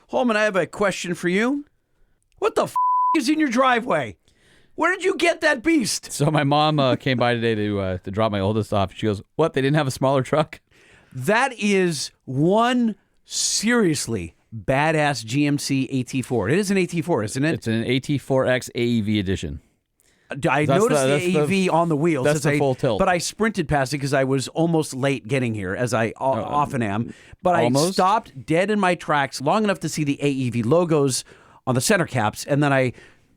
Holman, I have a question for you. What the is in your driveway? Where did you get that beast? So my mom came by today to drop my oldest off. She goes, "What? They didn't have a smaller truck?" That is one seriously badass GMC AT4. It is an AT4, isn't it? It's an AT4X AEV edition. I noticed the AEV on the wheels. That's the full tilt. But I sprinted past it because I was almost late getting here, as I often am. But I stopped dead in my tracks long enough to see the AEV logos on the center caps, and then I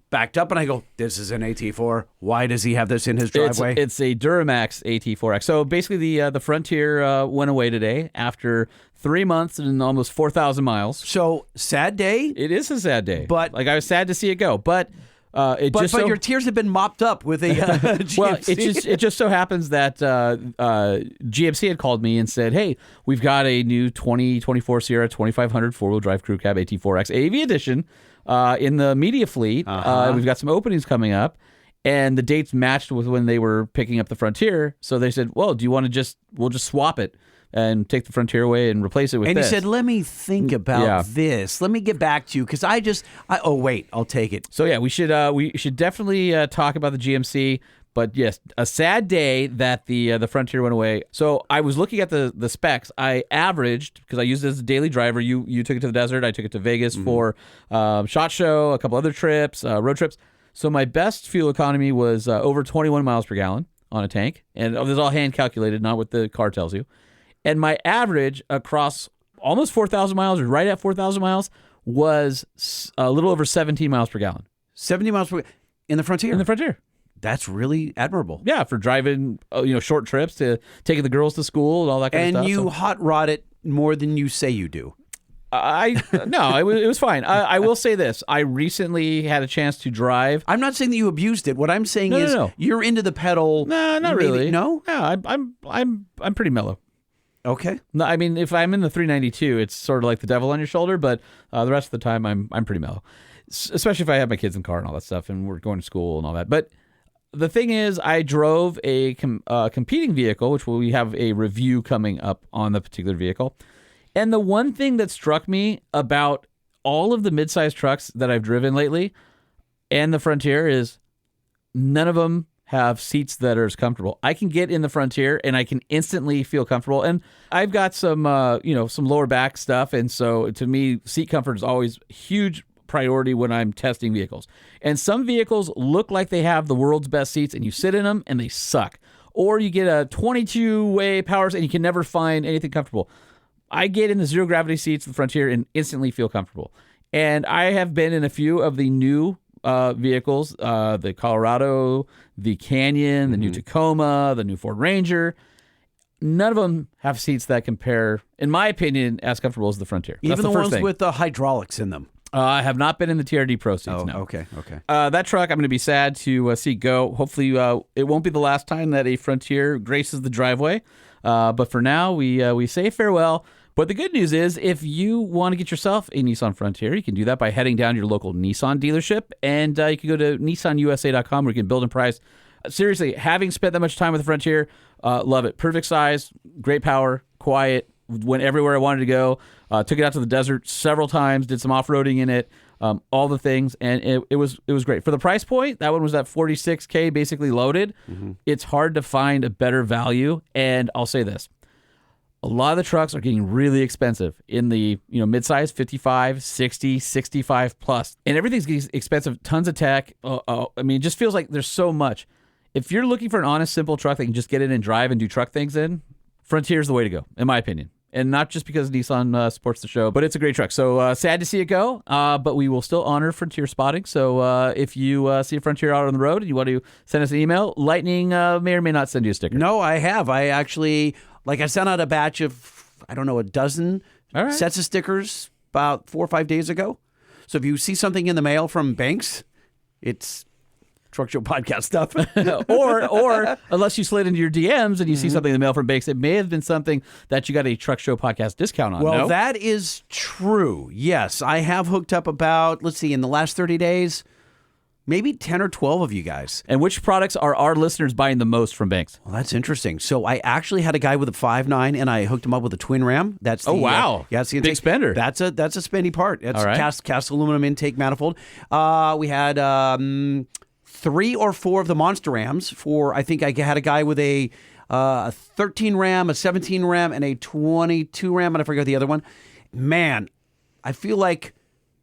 backed up and I go, this is an AT4. Why does he have this in his driveway? It's a Duramax AT4X. So basically the Frontier went away today after 3 months and almost 4,000 miles. So, sad day? It is a sad day. But I was sad to see it go. But your tears have been mopped up with a GMC. Well, it just so happens that GMC had called me and said, "Hey, we've got a new 2024 Sierra 2500 four-wheel drive crew cab AT4X AEV edition in the media fleet. We've got some openings coming up." And the dates matched with when they were picking up the Frontier. So they said, "Well, do you want to we'll just swap it and take the Frontier away and replace it with this." And he said, "Let me think about this. Let me get back to you because oh wait, I'll take it." So yeah, we should definitely talk about the GMC. But yes, a sad day that the Frontier went away. So I was looking at the specs. I averaged, because I used it as a daily driver. You took it to the desert. I took it to Vegas for SHOT Show, a couple other trips, road trips. So my best fuel economy was over 21 miles per gallon on a tank. And this is all hand calculated, not what the car tells you. And my average across almost 4,000 miles, or right at 4,000 miles, was a little over 17 miles per gallon. 70 miles per in the Frontier? In the Frontier. That's really admirable. Yeah, for driving short trips, to taking the girls to school and all that kind of stuff. And you hot rod it more than you say you do. No, it was fine. I will say this. I recently had a chance to drive. I'm not saying that you abused it. What I'm saying is you're into the pedal. No, not really. No? No, I'm pretty mellow. Okay. No, I mean, if I'm in the 392, it's sort of like the devil on your shoulder, but the rest of the time I'm pretty mellow. Especially if I have my kids in the car and all that stuff and we're going to school and all that. But the thing is, I drove a competing vehicle, which we have a review coming up on the particular vehicle. And the one thing that struck me about all of the midsize trucks that I've driven lately and the Frontier is none of them have seats that are as comfortable. I can get in the Frontier and I can instantly feel comfortable. And I've got some lower back stuff. And so to me, seat comfort is always a huge priority when I'm testing vehicles. And some vehicles look like they have the world's best seats and you sit in them and they suck. Or you get a 22-way powers and you can never find anything comfortable. I get in the zero gravity seats of the Frontier and instantly feel comfortable. And I have been in a few of the new vehicles, the Colorado, the Canyon, the new Tacoma, the new Ford Ranger. None of them have seats that compare, in my opinion, as comfortable as the Frontier. Even the ones with the hydraulics in them. I have not been in the TRD Pro seats, no. Okay. That truck, I'm going to be sad to see go. Hopefully, it won't be the last time that a Frontier graces the driveway. But for now, we say farewell. But the good news is, if you want to get yourself a Nissan Frontier, you can do that by heading down to your local Nissan dealership. And you can go to nissanusa.com where you can build and price. Seriously, having spent that much time with the Frontier, love it. Perfect size, great power, quiet, went everywhere I wanted to go. Took it out to the desert several times, did some off-roading in it, all the things, and it was great. For the price point, that one was at $46K, basically loaded. It's hard to find a better value, and I'll say this. A lot of the trucks are getting really expensive in the midsize, 55, 60, 65 plus. And everything's getting expensive, tons of tech. It just feels like there's so much. If you're looking for an honest, simple truck that you can just get in and drive and do truck things in, Frontier's the way to go, in my opinion. And not just because Nissan supports the show, but it's a great truck. So sad to see it go, but we will still honor Frontier spotting. So if you see a Frontier out on the road and you want to send us an email, Lightning may or may not send you a sticker. No, I have. I actually, I sent out a batch of, a dozen sets of stickers about 4 or 5 days ago. So if you see something in the mail from Banks, it's Truck Show Podcast stuff. or unless you slid into your DMs and you see something in the mail from Banks, it may have been something that you got a Truck Show Podcast discount on. Well, that is true. Yes, I have hooked up about, in the last 30 days, maybe 10 or 12 of you guys. And which products are our listeners buying the most from Banks? Well, that's interesting. So I actually had a guy with a 5.9, and I hooked him up with a twin ram. That's the, wow. Yeah, it's the big spender. That's a spendy part. That's all right. cast aluminum intake manifold. We had 3 or 4 of the monster rams. I think I had a guy with a 13 ram, a 17 ram, and a 22 ram, and I forgot the other one. Man, I feel like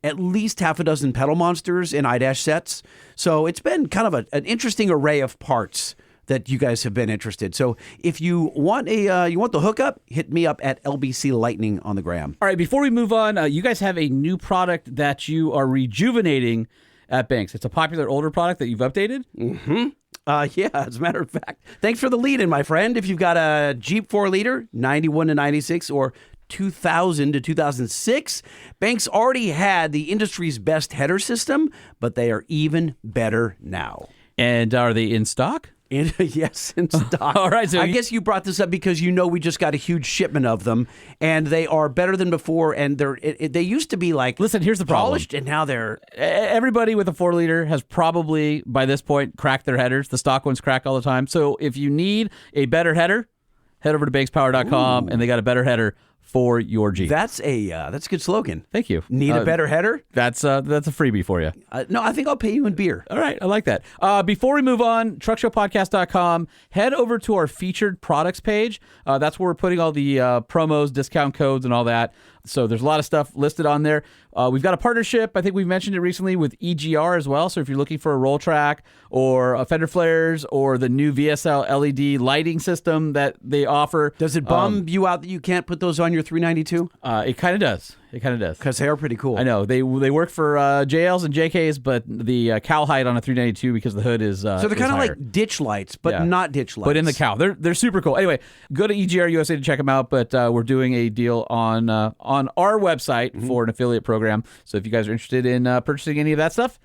at least half a dozen pedal monsters in I-dash sets. So it's been kind of an interesting array of parts that you guys have been interested. So if you want the hookup, hit me up at LBC Lightning on the gram. All right, before we move on, you guys have a new product that you are rejuvenating at Banks. It's a popular older product that you've updated? Mm-hmm. Yeah, as a matter of fact. Thanks for the lead-in, my friend. If you've got a Jeep 4-liter, 91 to 96, or 2000 to 2006, Banks already had the industry's best header system, but they are even better now. And are they in stock? Yes, in stock. All right. So I guess you brought this up because we just got a huge shipment of them, and they are better than before. And they used to be like, listen, here's the problem. Polished, and now they're everybody with a 4-liter has probably by this point cracked their headers. The stock ones crack all the time. So if you need a better header, head over to bankspower.com, and they got a better header for your Jeep. That's a good slogan. Thank you. Need a better header? That's a freebie for you. No, I think I'll pay you in beer. All right, I like that. Before we move on, truckshowpodcast.com, head over to our featured products page. That's where we're putting all the promos, discount codes, and all that. So there's a lot of stuff listed on there. We've got a partnership. I think we've mentioned it recently with EGR as well. So if you're looking for a roll track or fender flares or the new VSL LED lighting system that they offer. Does it bum you out that you can't put those on your 392? It kind of does. It kind of does. Because they are pretty cool. I know. They work for JLs and JKs, but the cowl height on a 392 because the hood is so they're kind of like ditch lights, but not ditch lights. But in the cowl. They're super cool. Anyway, go to EGR USA to check them out, but we're doing a deal on our website for an affiliate program. So if you guys are interested in purchasing any of that stuff,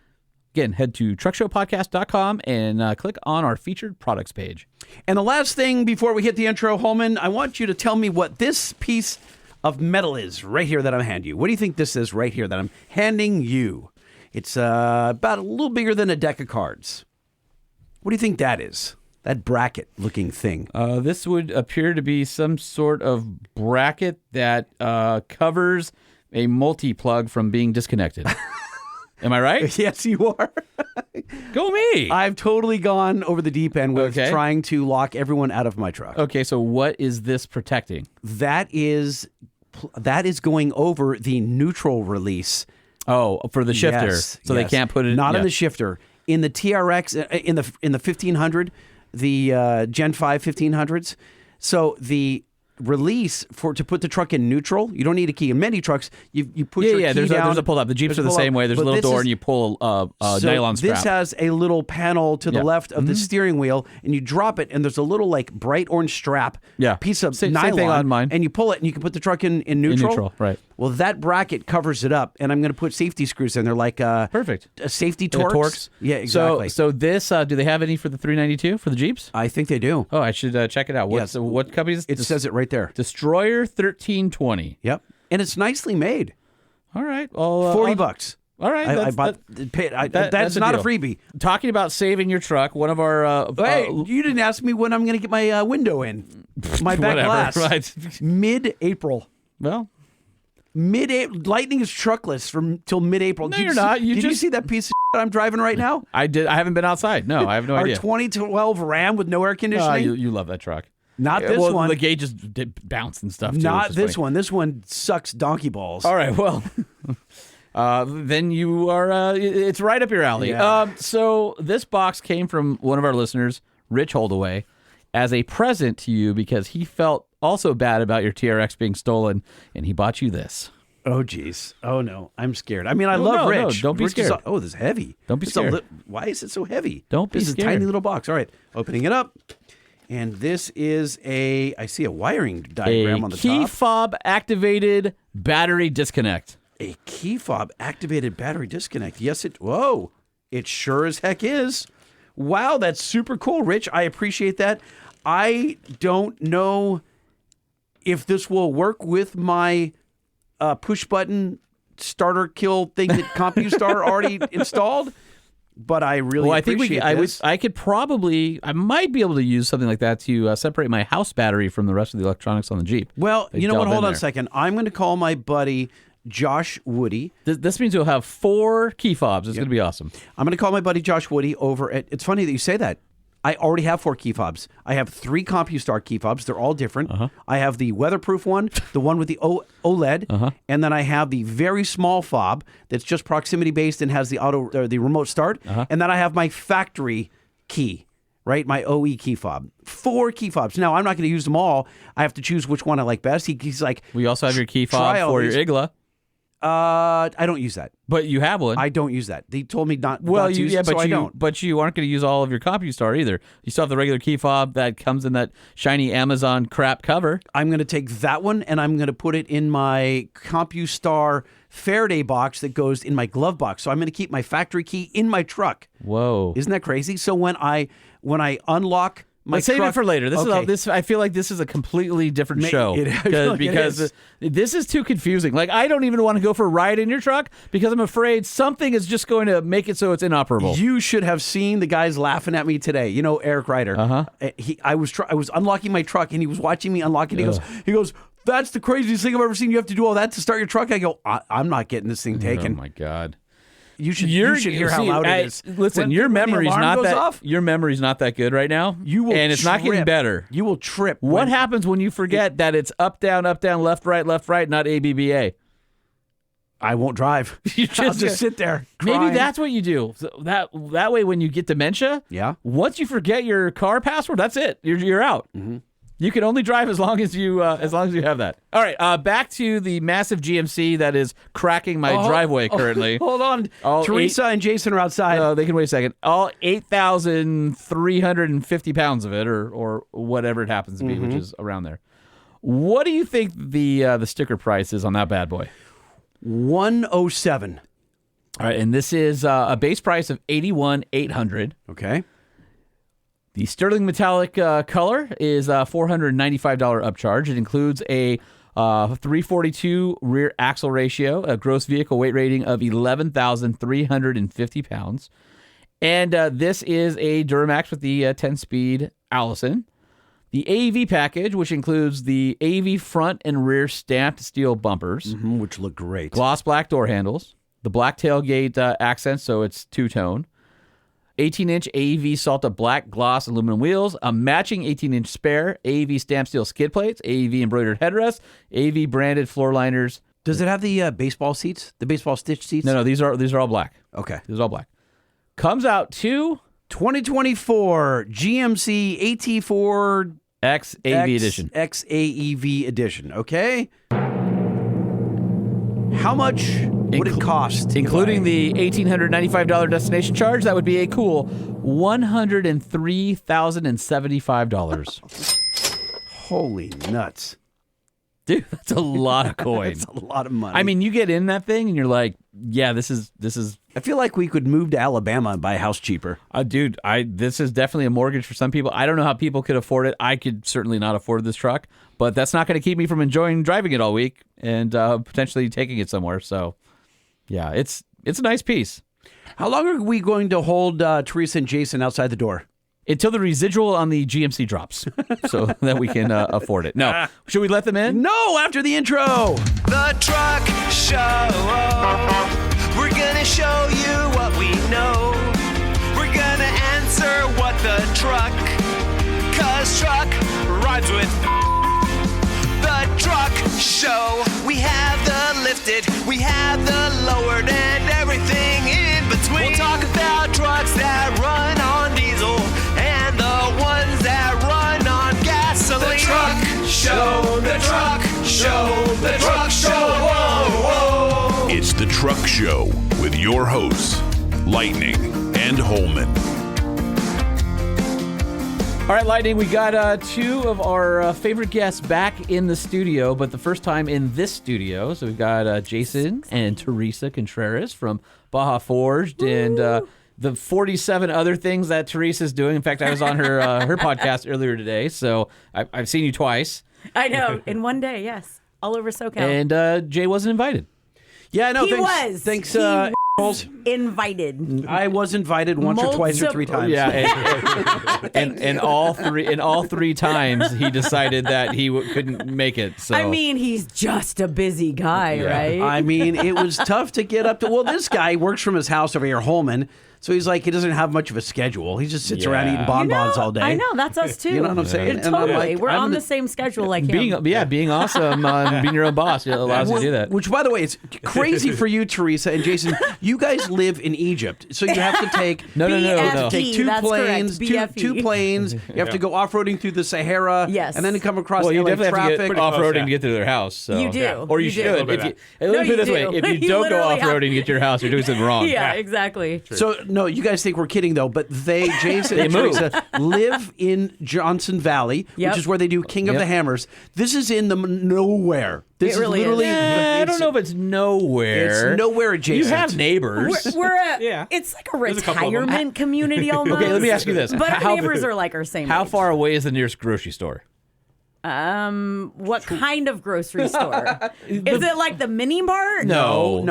again, head to truckshowpodcast.com and click on our featured products page. And the last thing before we hit the intro, Holman, I want you to tell me what this piece of metal is right here that I'm handing you. What do you think this is right here that I'm handing you? It's about a little bigger than a deck of cards. What do you think that is? That bracket-looking thing. This would appear to be some sort of bracket that covers a multi-plug from being disconnected. Am I right? Yes, you are. Go me. I've totally gone over the deep end with trying to lock everyone out of my truck. Okay, so what is this protecting? That is going over the neutral release. Oh, for the shifter. Yes, so they can't put it not in the shifter. In the TRX in the 1500, the Gen 5 1500s. So the release to put the truck in neutral, you don't need a key. In many trucks, you put your key down. There's a pull up. The Jeeps are the same way. There's a little door and you pull a nylon strap. This has a little panel to the left of the steering wheel, and you drop it, and there's a little like bright orange strap, piece of nylon, same thing on mine. And you pull it, and you can put the truck in neutral. In neutral, right. Well, that bracket covers it up, and I'm going to put safety screws in. They're like perfect safety Torx. Yeah, exactly. So this, do they have any for the 392 for the Jeeps? I think they do. Oh, I should check it out. What company is it? It says it right there. Destroyer 1320. Yep, and it's nicely made. All right, well, $40. All right, that's not a freebie. Talking about saving your truck, one of our hey, you didn't ask me when I'm going to get my window in, my back glass. Right. Mid-April. Well, Lightning is truckless till mid-April. No, you're not. Did you see that piece of shit I'm driving right now? I did. I haven't been outside. No, I have no idea. Our 2012 Ram with no air conditioning. You love that truck. Not this one. The gauges did bounce and stuff, too. Not this one. This one sucks donkey balls. All right, well, then you are, it's right up your alley. Yeah. So this box came from one of our listeners, Rich Holdaway, as a present to you because he felt also bad about your TRX being stolen, and he bought you this. Oh, geez. Oh, no. I'm scared. I mean, I love Rich. No, don't be scared. This is heavy. Don't be scared. Why is it so heavy? Don't be scared. This is a tiny little box. All right. Opening it up. And this is I see a wiring diagram on the top. A key fob activated battery disconnect. A key fob activated battery disconnect. Yes, whoa. It sure as heck is. Wow, that's super cool, Rich. I appreciate that. I don't know if this will work with my push button starter kill thing that CompuStar already installed. But I really appreciate this. I might be able to use something like that to separate my house battery from the rest of the electronics on the Jeep. Well, you know what? Hold on a second. I'm going to call my buddy Josh Woody. This means you'll have 4 key fobs. It's going to be awesome. I'm going to call my buddy Josh Woody over at... It's funny that you say that. I already have 4 key fobs. I have 3 CompuStar key fobs. They're all different. I have the weatherproof one, the one with the OLED, and then I have the very small fob that's just proximity based and has the the remote start. And then I have my factory key, right? My OE key fob. 4 key fobs. Now, I'm not going to use them all. I have to choose which one I like best. He's like, we also have your key fob for your Igla. I don't use that. But you have one. I don't use that. They told me not to use it, so I don't. But you aren't going to use all of your CompuStar either. You still have the regular key fob that comes in that shiny Amazon crap cover. I'm going to take that one, and I'm going to put it in my CompuStar Faraday box that goes in my glove box. So I'm going to keep my factory key in my truck. Whoa. Isn't that crazy? So when I unlock... Let's save it for later. I feel like this is a completely different show because this is too confusing. Like, I don't even want to go for a ride in your truck because I'm afraid something is just going to make it so it's inoperable. You should have seen the guys laughing at me today. You know, Eric Ryder. I was unlocking my truck and he was watching me unlock it. He goes, "That's the craziest thing I've ever seen. You have to do all that to start your truck." I go, "I'm not getting this thing taken." Oh my God. You should hear how loud it is. Listen, your memory's not that good right now. You will, and it's not getting better. You will trip. What happens when you forget that it's up, down, left, right, not ABBA? I won't drive. I'll just sit there crying. Maybe that's what you do. So that way, when you get dementia, once you forget your car password, that's it. You're out. You can only drive as long as you have that. All right, back to the massive GMC that is cracking my driveway currently. Hold on. Theresa and Jason are outside. They can wait a second. All 8,350 pounds of it, or whatever it happens to be, which is around there. What do you think the sticker price is on that bad boy? $107. All right, and this is a base price of $81,800. Okay. The sterling metallic color is a $495 upcharge. It includes a 342 rear axle ratio, a gross vehicle weight rating of 11,350 pounds. And this is a Duramax with the 10-speed Allison. The AEV package, which includes the AEV front and rear stamped steel bumpers. Which look great. Gloss black door handles. The black tailgate accents, so it's two-tone. 18-inch AEV Salta black gloss aluminum wheels, a matching 18-inch spare, AEV stamped steel skid plates, AEV embroidered headrest, AEV branded floor liners. Does it have the baseball seats? The baseball stitch seats? No, these are all black. Okay. These are all black. Comes out to 2024 GMC AT4 X AEV edition. X AEV edition. Okay. How much would it cost? Including the $1,895 destination charge, that would be a cool $103,075. Holy nuts. Dude, that's a lot of coin. That's a lot of money. I mean, you get in that thing and you're like, yeah, this is. I feel like we could move to Alabama and buy a house cheaper. Dude, this is definitely a mortgage for some people. I don't know how people could afford it. I could certainly not afford this truck, but that's not going to keep me from enjoying driving it all week and potentially taking it somewhere. So, yeah, it's a nice piece. How long are we going to hold Theresa and Jason outside the door? Until the residual on the GMC drops, so that we can afford it. No. Should we let them in? No, after the intro. The Truck Show. We're going to show you what we know. We're going to answer what the truck. 'Cause truck rhymes with the Truck Show. We have the lifted, we have the lowered, and everything in between. We'll talk about trucks that run on diesel and the ones that run on gasoline. The Truck Show, the Truck Show, the Truck Show. Whoa, whoa. It's the Truck Show with your hosts, Lightning and Holman. All right, Lightning, we got two of our favorite guests back in the studio, but the first time in this studio. So we've got Jason and Theresa Contreras from Baja Forged. Woo! And the 47 other things that Teresa's doing. In fact, I was on her her podcast earlier today, so I've seen you twice. I know, in one day, yes. All over SoCal. And Jay wasn't invited. Yeah, no, he was. Thanks. He invited. I was invited once or twice or three times. Yeah, and all three times he decided that he couldn't make it. So I mean, he's just a busy guy, right? I mean, it was tough to get up to. Well, this guy works from his house over here, Holman. So he's like, he doesn't have much of a schedule. He just sits around eating bonbons all day. I know, that's us too. You know what I'm saying? And totally. We're on the same schedule like him. Being awesome and being your own boss allows you to do that. Which, by the way, it's crazy for you, Theresa and Jason. You guys live in Egypt, so you have to take no. Take two planes, two planes. You have to go off-roading through the Sahara, and then come across you LA definitely traffic. have to get off-roading to get to their house. So. You do. Or you should. Let me put it this way. If you don't go off-roading to get to your house, you're doing something wrong. Yeah, exactly. So, no, you guys think we're kidding, though, but Jason and Theresa, live in Johnson Valley, which is where they do King of the Hammers. This is in the nowhere. This it really is literally. I don't know if it's nowhere. It's nowhere adjacent. You have neighbors. It's like a retirement community almost. Okay, let me ask you this. But our neighbors are like our same How age. far away is the nearest grocery store? What kind of grocery store? Is it like the mini mart? No.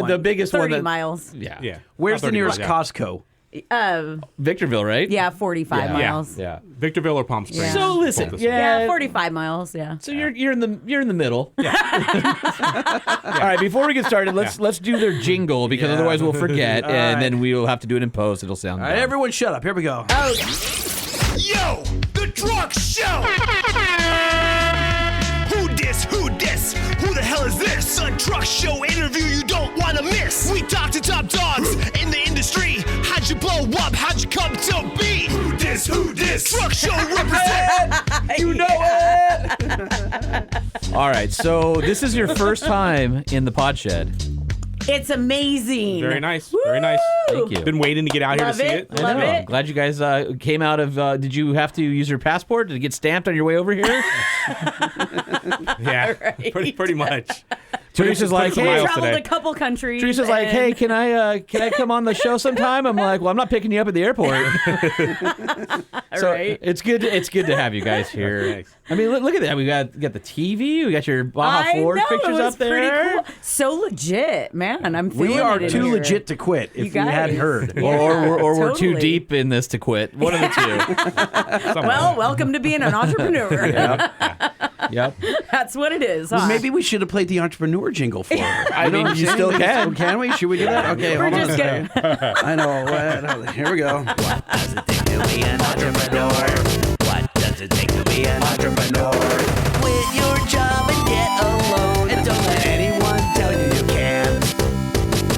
The biggest 30 one. miles. Yeah. Where's the nearest Costco? Victorville, right? Yeah, 45 miles. Yeah. Victorville or Palm Springs. So listen, Yeah, 45 miles. Yeah. So you're in the middle. Yeah. All right. Before we get started, let's do their jingle because otherwise we'll forget, and then we will have to do it in post. It'll sound. All right, everyone, shut up. Here we go. Yo, the truck show! Who dis? Who the hell is this? A truck show interview you don't want to miss. We talk to top dogs in the industry. How'd you blow up? How'd you come to be? Who dis? Truck show represent. You know it. All right. So this is your first time in the pod shed. It's amazing. Very nice. Woo! Very nice. Thank you. Been waiting to get out here to see it. I know. I'm glad you guys came out of. Did you have to use your passport to get stamped on your way over here? Yeah, Right. pretty much. Teresa's like, We hey, traveled a couple countries. Teresa's like, hey, can I come on the show sometime? I'm like, well, I'm not picking you up at the airport. So right. it's good to have you guys here. Thanks. I mean, look at that. We got the TV. We got your Baja Forged pictures it was up there. Pretty cool. So legit, man. I'm feeling We are it in too here. legit to quit, if you guys. hadn't heard. Or we're too Totally. deep in this to quit. One of the two. Well, welcome to being an entrepreneur. Yep. That's what it is. Huh? Maybe we should have played the entrepreneur jingle for her. I mean, you still can. Can we? Should we do that? Okay, We're hold on just a second. I know. Here we go. What does it take to be an entrepreneur? What does it take to be an entrepreneur? Quit your job and get a loan. And don't let anyone tell you you can't.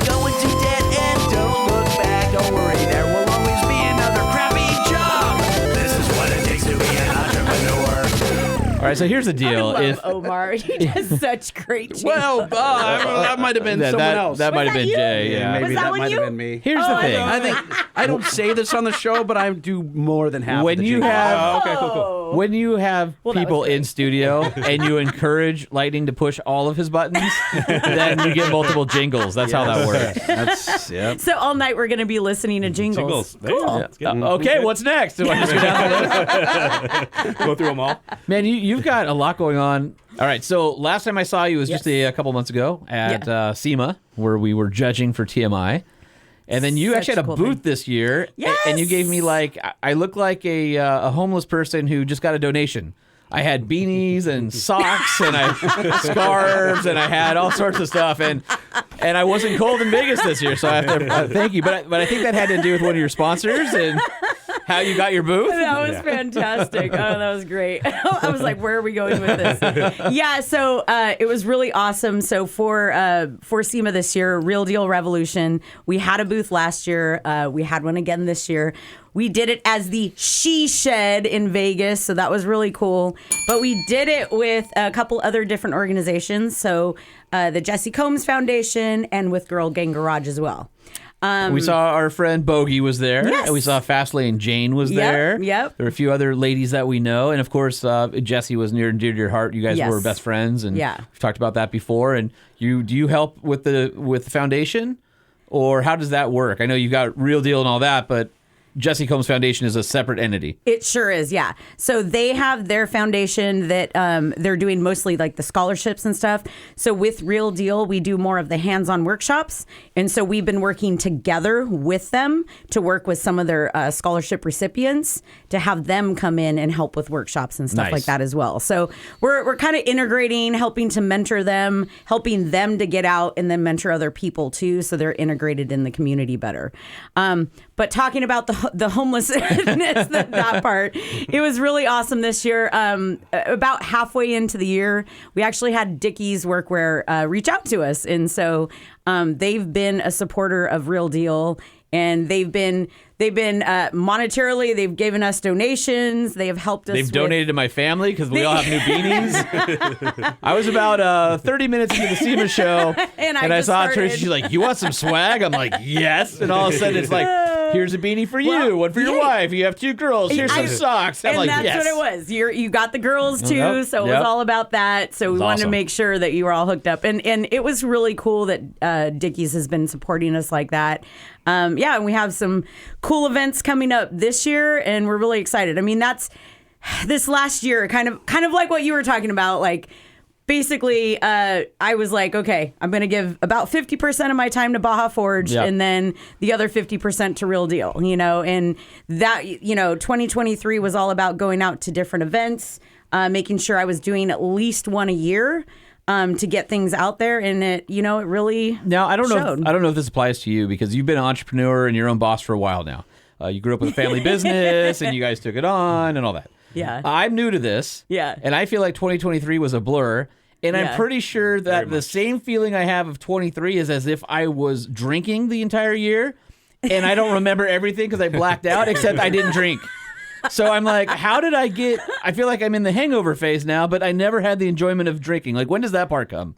Go into debt and don't look back. Don't worry, there will always be another crappy job. This is what it takes to be an entrepreneur. All right, so here's the deal. I love Omar. He does such great jingles. Well, that might have been someone else. That might have that been you? Jay. Yeah. Maybe Was that that one might you? have been me. Here's the thing. I think I don't say this on the show, but I do more than half. When of the you jingles. have Okay, cool. when you have that people was in studio and you encourage Lightning to push all of his buttons, then you get multiple jingles. That's how that works. That's So all night we're going to be listening to jingles. Cool. That's good. Okay, what's next? Do I just go down the list? Go through them all. Man, you've got a lot going on. All right, so last time I saw you was just a couple months ago at SEMA, where we were judging for TMI. And then you Such actually had a cool booth thing. this year, Yes! and you gave me I look like a homeless person who just got a donation. I had beanies and socks and scarves and I had all sorts of stuff and I wasn't cold in Vegas this year, so I have to thank you. But I think that had to do with one of your sponsors and how you got your booth. That was fantastic. Oh, that was great. I was like, where are we going with this? Yeah, so it was really awesome. So for SEMA this year, Real Deal Revolution, we had a booth last year. We had one again this year. We did it as the She Shed in Vegas, so that was really cool. But we did it with a couple other different organizations, so the Jesse Combs Foundation and with Girl Gang Garage as well. We saw our friend Bogey was there. Yes. And we saw Fastlane Jane was there. Yep. There were a few other ladies that we know. And of course, Jesse was near and dear to your heart. You guys Yes. were best friends. And Yeah. we've talked about that before. And do you help with the foundation? Or how does that work? I know you got Real Deal and all that, but Jesse Combs Foundation is a separate entity. It sure is, yeah. So they have their foundation that they're doing mostly like the scholarships and stuff. So with Real Deal, we do more of the hands-on workshops. And so we've been working together with them to work with some of their scholarship recipients to have them come in and help with workshops and stuff like that as well. So we're kind of integrating, helping to mentor them, helping them to get out and then mentor other people too, so they're integrated in the community better. But talking about the homelessness, that part, it was really awesome this year. About halfway into the year, we actually had Dickies Workwear reach out to us. And so they've been a supporter of Real Deal, and they've been monetarily, they've given us donations. They have helped us. They've donated to my family because we all have new beanies. I was about 30 minutes into the SEMA show, and I saw Theresa. She's like, "You want some swag?" I'm like, "Yes." And all of a sudden, it's like, "Here's a beanie for you, one for your wife. You have 2 girls. Here's some socks." I'm and like, that's yes. what it was. You got the girls too, so it was all about that. So we wanted to make sure that you were all hooked up, and it was really cool that Dickies has been supporting us like that. And we have some cool events coming up this year, and we're really excited. I mean, that's this last year, kind of like what you were talking about. Like, basically, I was like, okay, I'm going to give about 50% of my time to Baja Forged, and then the other 50% to Real Deal. And that 2023 was all about going out to different events, making sure I was doing at least one a year. To get things out there, and it really now I don't showed. know if this applies to you because you've been an entrepreneur and your own boss for a while now. You grew up with a family business, and you guys took it on and all that. Yeah, I'm new to this. Yeah, and I feel like 2023 was a blur. And I'm pretty sure that the same feeling I have of 23 is as if I was drinking the entire year, and I don't remember everything because I blacked out, except I didn't drink. So I'm like, how did I feel like I'm in the hangover phase now, but I never had the enjoyment of drinking. Like, when does that part come?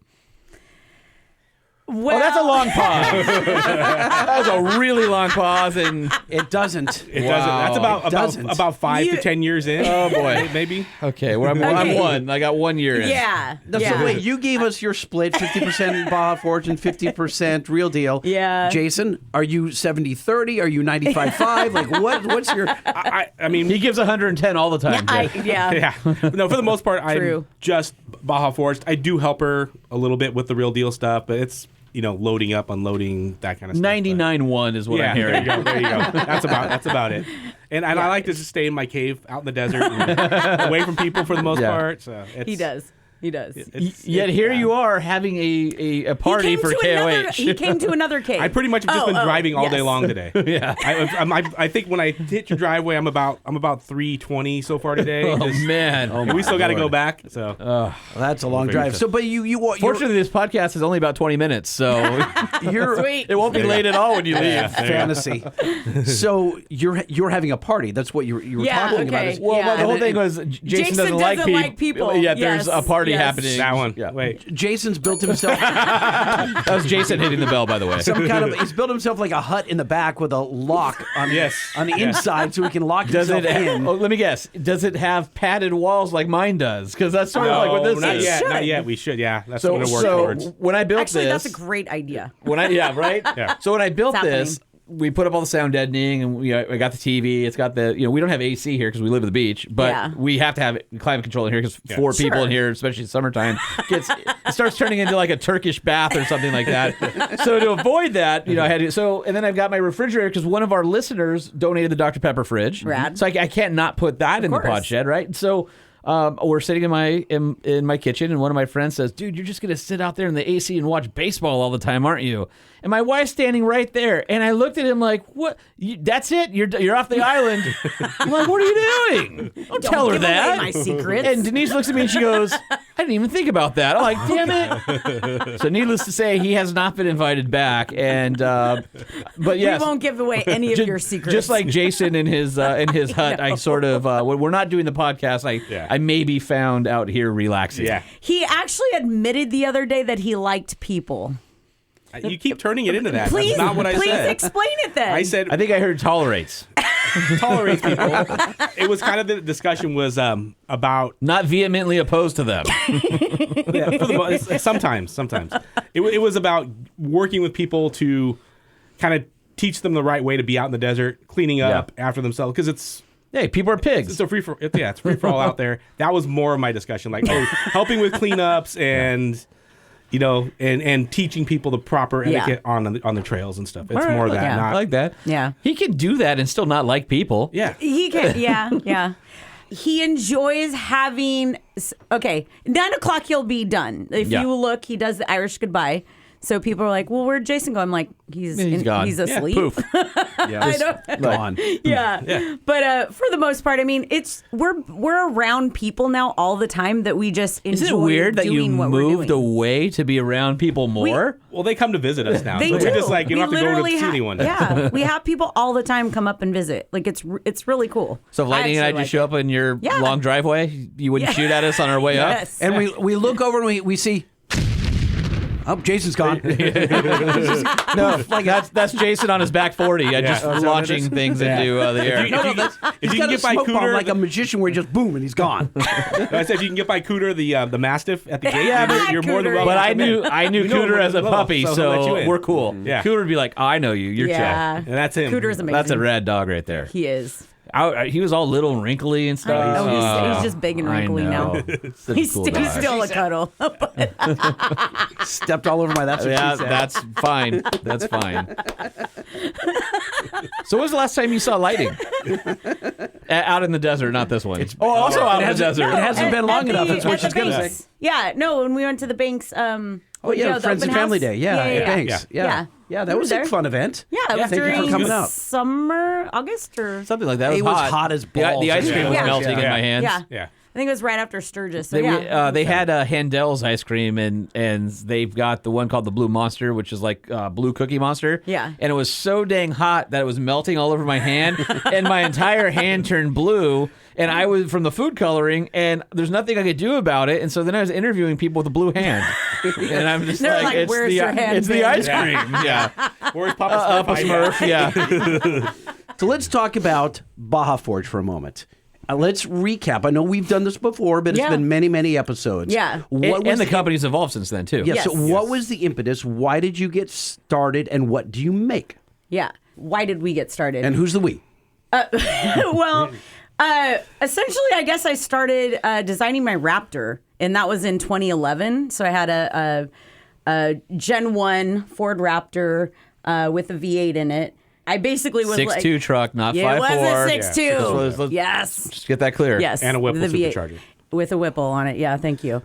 Well, that's a long pause. That was a really long pause, and it doesn't. It doesn't. That's about 5 to 10 years in. Oh boy, maybe. Okay, well, I'm one. I got 1 year in. Yeah. So wait, you gave us your split: 50% Baja Forged and 50% Real Deal. Yeah. Jason, are you 70-30? Are you 95-5? Like, what's your? I mean, he gives 110 all the time. Yeah. No, for the most part, True. I'm just Baja Forged. I do help her a little bit with the Real Deal stuff, but it's loading up, unloading, that kind of stuff. 99.1 is what I'm hearing. There you go. That's about it. And I like to just stay in my cave out in the desert, and away from people for the most part. So He does. Yet here you are having a party for KOH. He came to another cave. I pretty much have just been driving all day long today. Yeah. I think when I hit your driveway, I'm about 320 so far today. Oh man! And we still got to go back. So well, that's a long drive. So, but you fortunately, this podcast is only about 20 minutes, so Sweet. It won't be late at all when you leave. Fantasy. So you're having a party. That's what you were talking about. Well, the whole thing was Jason doesn't like people. Yeah, there's a party happening. That one. Yeah. Wait. Jason's built himself. That was Jason hitting the bell, by the way. He's built himself like a hut in the back with a lock on the inside, so he can lock himself in. Let me guess. Does it have padded walls like mine does? Because that's sort of like what this is. Not yet. We should. Yeah. That's what we're working towards. When I built this, that's a great idea. Yeah. So when I built this, we put up all the sound deadening, and I got the TV. It's got the we don't have AC here because we live at the beach, but we have to have climate control in here because 4 people in here, especially in summertime, it starts turning into like a Turkish bath or something like that. So to avoid that, I had to. And then I've got my refrigerator because one of our listeners donated the Dr. Pepper fridge. Rad. So I can't not put that in the pod shed, right? So. We're sitting in my kitchen, and one of my friends says, "Dude, you're just gonna sit out there in the AC and watch baseball all the time, aren't you?" And my wife's standing right there, and I looked at him like, "What? That's it? You're off the island?" I'm like, "What are you doing? Don't tell her give that." away my secrets. And Denise looks at me and she goes, "I didn't even think about that." I'm like, "Damn it!" So needless to say, he has not been invited back, and but yes, we won't give away any of your secrets. Just like Jason in his hut, I sort of when we're not doing the podcast, I may be found out here relaxing. Yeah. He actually admitted the other day that he liked people. You keep turning it into that. Please, That's not what I said. Please explain it then. I said I think I heard tolerates. tolerates people. It was kind of the discussion was about Not vehemently opposed to them. sometimes. It was about working with people to kind of teach them the right way to be out in the desert, cleaning up after themselves, because it's. Hey, people are pigs. It's a free for it's free for all out there. That was more of my discussion, like helping with cleanups and and teaching people the proper etiquette on the trails and stuff. It's more that. I like that. Yeah, he can do that and still not like people. Yeah, he can. Yeah. He enjoys having. Okay, 9:00 he'll be done. If you look, he does the Irish goodbye. So people are like, "Well, where'd Jason go?" I'm like, "He's gone. He's asleep." Poof. I don't. Gone. Yeah. But for the most part, I mean, we're around people now all the time that we just enjoy. Is it weird that you moved doing. away to be around people more? Well, they come to visit us now. They so do. We're just like, you don't have to go to see anyone. Yeah, we have people all the time come up and visit. Like it's really cool. So if Lightning and I just show up in your long driveway, you wouldn't shoot at us on our way up? Yes. And we look over and we see. Oh, Jason's gone. No, like that's Jason on his back 40, just launching things into the air. If you He's got can a get by smoke bomb Cooter, like a magician where he just boom and he's gone. I said if you can get by Cooter, the Mastiff at the gate, you're more than Cooter. welcome. But I to knew come in. Cooter as a little, puppy, so he'll let you so in. we're cool. Yeah. Cooter would be like, "I know you, you're Yeah, Chad." And that's him. Cooter's amazing. That's a rad dog right there. He is. He was all little and wrinkly and stuff. Oh, he's just big and wrinkly now. Such a He's cool dog. still a cuddle. Stepped all over my. That's what she said. That's fine. That's fine. So when was the last time you saw Lightning? Out in the desert, not this one. Also out in the desert. It hasn't been long enough. That's what she's gonna say. Yeah, no, when we went to the Banks. Oh yeah, the Friends and open Family house. Day. Yeah, thanks. Yeah. Yeah, that was a fun event. Yeah, it was Thank during you for coming out. summer, August or Something like that. It was hot as balls. The ice cream was Yeah. melting in my hands. yeah. I think it was right after Sturgis. So They had Handel's ice cream, and they've got the one called the Blue Monster, which is like Blue Cookie Monster. Yeah. And it was so dang hot that it was melting all over my hand, and my entire hand turned blue. And I was from the food coloring, and there's nothing I could do about it. And so then I was interviewing people with a blue hand, and I'm just They're like, it's "Where's the your hand it's the been?" ice cream. Yeah. Where's Papa Smurf? Smurf. Yeah. So let's talk about Baja Forged for a moment. Let's recap. I know we've done this before, but it's been many, many episodes. Yeah. And the company's evolved since then too. Yeah. Yes. So what was the impetus? Why did you get started, and what do you make? Yeah. Why did we get started? And who's the we? Well, essentially, I guess I started designing my Raptor, and that was in 2011. So I had a Gen 1 Ford Raptor with a V8 in it. I basically was 6.2 truck, not 5.4. it was a 6.2. Yeah. Yes. Just get that clear. Yes. And a Whipple the V8 supercharger. with a Whipple on it. Yeah, thank you.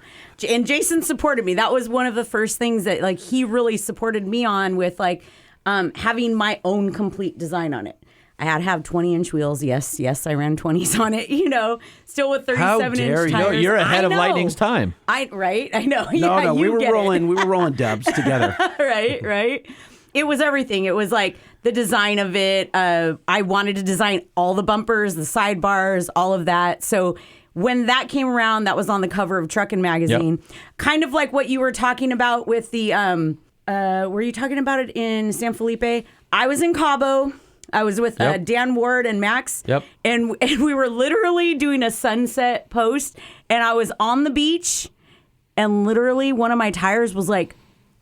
And Jason supported me. That was one of the first things that he really supported me on with having my own complete design on it. I had to have 20-inch wheels. Yes, I ran 20s on it, still with 37-inch tires. you. You're ahead of I know. Lightning's time. Right? I know. No, we were get it. rolling dubs together. Right. It was everything. It was like the design of it. I wanted to design all the bumpers, the sidebars, all of that. So when that came around, that was on the cover of Truckin' Magazine. Yep. Kind of like what you were talking about with the, were you talking about it in San Felipe? I was in Cabo. I was with Dan Ward and Max. Yep. And we were literally doing a sunset post, and I was on the beach, and literally one of my tires was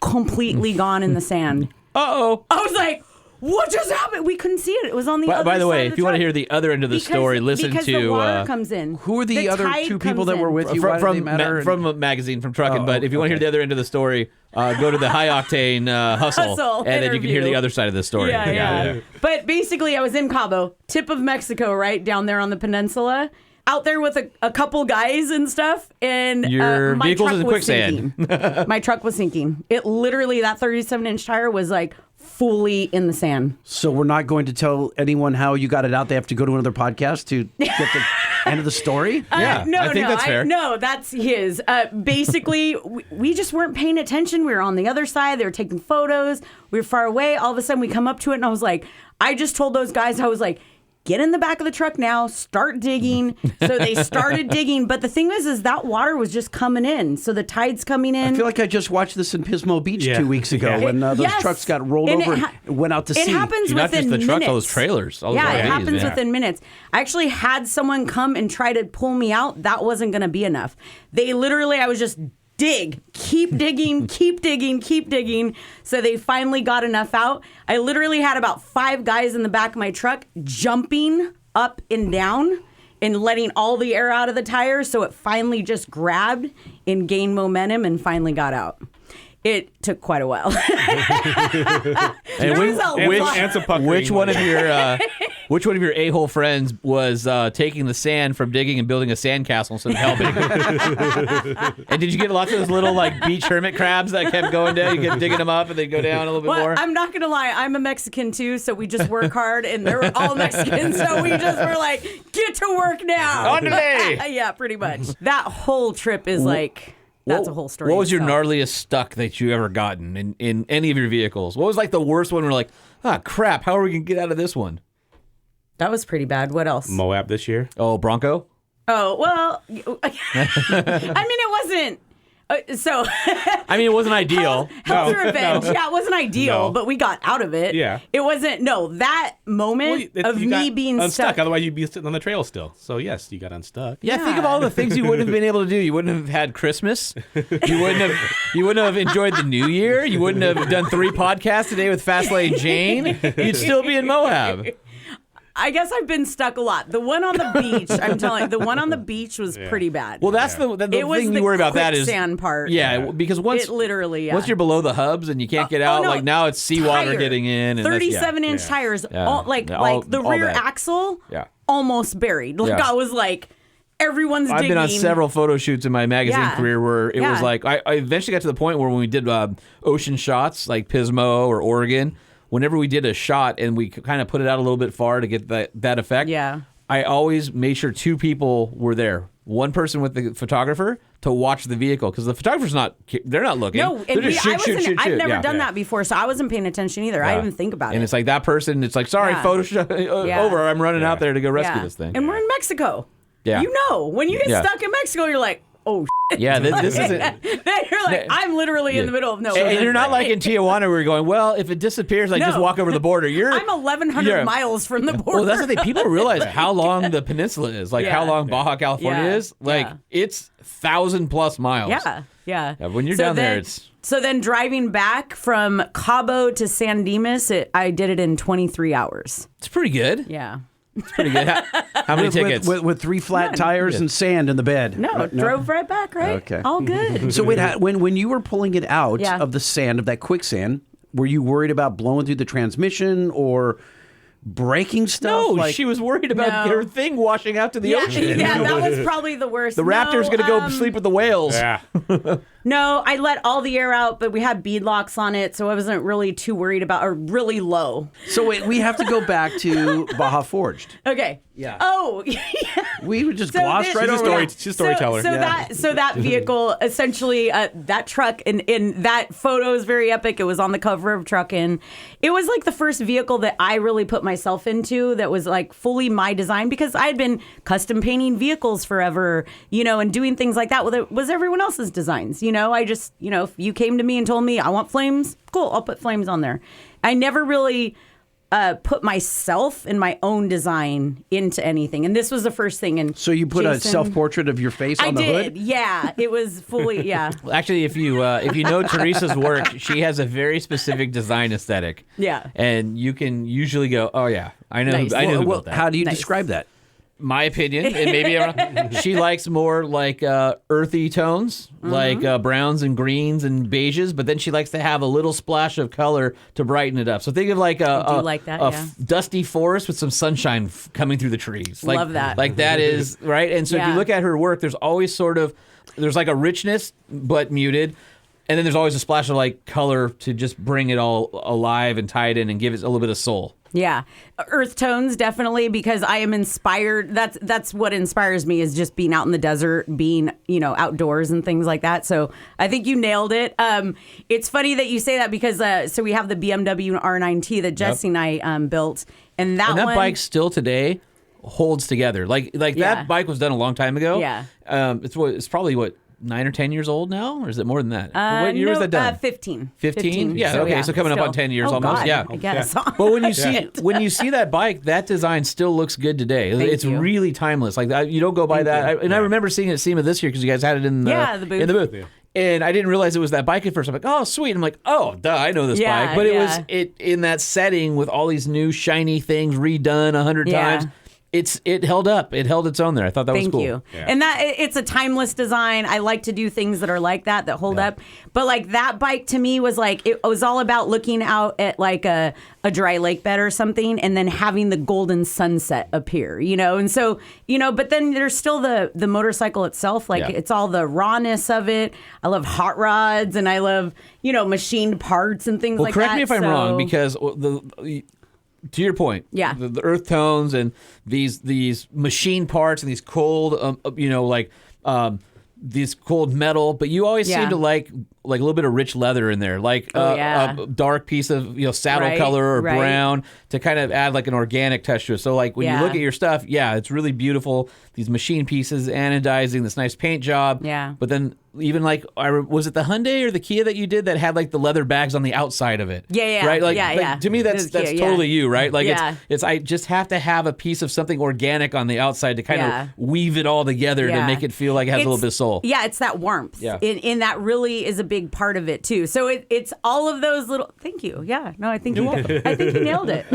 completely gone in the sand. Uh-oh. I was like, what just happened? We couldn't see it. It was on the other side. By the way, of if you want to hear the other end of the story, listen because to the water comes in. Who are the other tide two people comes that were in. with you? Why do they matter? from a magazine, from Truckin'. Oh, but if you want to hear the other end of the story, go to the High Octane Hustle, and then you can hear the other side of the story. Yeah. But basically, I was in Cabo, tip of Mexico, right down there on the peninsula, out there with a couple guys and stuff, and your my vehicle's truck in was quicksand. sinking. My truck was sinking. It literally, that 37-inch tire was fully in the sand. So we're not going to tell anyone how you got it out. They have to go to another podcast to get the end of the story. Yeah, I think that's fair. No, that's his. Basically, we just weren't paying attention. We were on the other side. They were taking photos. We were far away. All of a sudden, we come up to it, and I was like, I just told those guys, I was like, get in the back of the truck now, start digging. So they started digging. But the thing is that water was just coming in. So the tide's coming in. I feel like I just watched this in Pismo Beach 2 weeks ago when those trucks got rolled over and went out to sea. It happens Not within just the truck, minutes. all those trailers. All those it RVs, happens within minutes. I actually had someone come and try to pull me out. That wasn't going to be enough. They literally, I was just keep digging, keep digging, keep digging. So they finally got enough out. I literally had about 5 guys in the back of my truck jumping up and down and letting all the air out of the tires. So it finally just grabbed and gained momentum and finally got out. It took quite a while. Which one of your a-hole friends was taking the sand from digging and building a sandcastle instead of helping? And did you get lots of those little like beach hermit crabs that kept going down? You kept digging them up and they go down a little bit more? I'm not going to lie. I'm a Mexican too, so we just work hard and they're all Mexican. So we just were like, get to work now. Andale! Yeah, pretty much. That whole trip is like... That's a whole story. What was your gnarliest stuck that you ever gotten in any of your vehicles? What was like the worst one where like, crap, how are we going to get out of this one? That was pretty bad. What else? Moab this year. Oh, Bronco? Oh, well, I mean, it wasn't. I mean, it wasn't ideal. Hell's Revenge. No. Yeah, it wasn't ideal, but we got out of it. Yeah. It wasn't, that moment of me being stuck. Otherwise, you'd be sitting on the trail still. So, yes, you got unstuck. Yeah, think of all the things you wouldn't have been able to do. You wouldn't have had Christmas. You wouldn't have enjoyed the New Year. You wouldn't have done 3 podcasts today with Fastlane Jane. You'd still be in Moab. I guess I've been stuck a lot. The one on the beach, I'm telling you, the one on the beach was pretty bad. Well, that's the thing you worry about. That is sand part. Yeah, because once once you're below the hubs and you can't get out, like now it's seawater getting in. And 37-inch tires, all the rear axle, almost buried. Like I was like, everyone's digging. I've been on several photo shoots in my magazine career where it was like I eventually got to the point where when we did ocean shots like Pismo or Oregon. Whenever we did a shot and we kind of put it out a little bit far to get that effect, I always made sure 2 people were there. One person with the photographer to watch the vehicle because the photographer's they're not looking. No, they're just shoot. I've never done that before, so I wasn't paying attention either. I didn't even think about it. And it's like that person, it's like, sorry, photo over. I'm running out there to go rescue this thing. And we're in Mexico. Yeah. You know, when you get stuck in Mexico, you're like, oh, shit. Yeah, this isn't. Then you're like, I'm literally in the middle of nowhere. And you're not like in Tijuana where you're going, well, if it disappears, just walk over the border. I'm 1,100 miles from the border. Well, that's the thing. People realize how long the peninsula is, like how long Baja California is. Like, it's 1,000+ miles. Yeah. When you're down there, it's... So then driving back from Cabo to San Dimas, I did it in 23 hours. It's pretty good. Yeah. It's pretty good. How many tickets? With 3 flat tires and sand in the bed. No, drove right back, right? Okay. All good. So wait, when you were pulling it out of the sand, of that quicksand, were you worried about blowing through the transmission or breaking stuff? No, she was worried about her thing washing out to the ocean. Yeah, that was probably the worst. The raptor's going to go sleep with the whales. Yeah. No, I let all the air out, but we had bead locks on it, so I wasn't really too worried about, or really low. So wait, we have to go back to Baja Forged. Okay. Yeah. Oh, we would just gloss right over that. She's a storyteller. So that vehicle, essentially, that truck, and that photo is very epic. It was on the cover of Truckin'. It was like the first vehicle that I really put myself into that was like fully my design because I had been custom painting vehicles forever, and doing things like that. Well, it was everyone else's designs, I just, if you came to me and told me I want flames, cool, I'll put flames on there. I never really put myself and my own design into anything. And this was the first thing. And so you put a self-portrait of your face on the hood? I did, yeah. It was fully, yeah. Well, actually, if you know Theresa's work, she has a very specific design aesthetic. Yeah. And you can usually go, oh, yeah, I know, nice. I know who built that. How do you describe that? My opinion, and maybe she likes more like earthy tones, like browns and greens and beiges, but then she likes to have a little splash of color to brighten it up. So think of like a dusty forest with some sunshine coming through the trees. Love that. Like that is, right? And so if you look at her work, there's always there's like a richness, but muted. And then there's always a splash of like color to just bring it all alive and tie it in and give it a little bit of soul. Yeah. Earth tones, definitely, because I am inspired. That's what inspires me is just being out in the desert, being, outdoors and things like that. So I think you nailed it. It's funny that you say that because so we have the BMW R9T that Jesse and I built. And that bike still today holds together. Like that bike was done a long time ago. Yeah. It's probably 9 or 10 years old now, or is it more than that? What year was that done? 15. 15? Yeah, okay, so coming up on 10 years almost. God, yeah, I guess. Yeah. But when you see that bike, that design still looks good today. It's really timeless. Like you don't go by that. I remember seeing it at SEMA this year because you guys had it in the booth. And I didn't realize it was that bike at first. I'm like, oh, sweet. I'm like, oh, duh, I know this bike. But it was in that setting with all these new shiny things redone 100 times. It held up. It held its own there. I thought that was cool. Thank you. Yeah. And that it's a timeless design. I like to do things that are like that hold up. But like that bike to me was like, it was all about looking out at like a dry lake bed or something and then having the golden sunset appear, And so, but then there's still the motorcycle itself. Like it's all the rawness of it. I love hot rods and I love, machined parts and things like that. Well, correct me if I'm wrong, because to your point, the earth tones and these machine parts and these cold, these cold metal, but you always seem to like a little bit of rich leather in there, like a dark piece of saddle color or brown to kind of add like an organic touch to it. So like when you look at your stuff, it's really beautiful. These machine pieces, anodizing, this nice paint job. Yeah. But then even like, was it the Hyundai or the Kia that you did that had like the leather bags on the outside of it? Yeah. Right? Like, to me, that's Kia, totally you, right? Like it's I just have to have a piece of something organic on the outside to kind of weave it all together to make it feel like it has a little bit of soul. Yeah, it's that warmth. Yeah. And that really is a big part of it too. So it's all of those little, thank you. Yeah. No, I think you nailed it.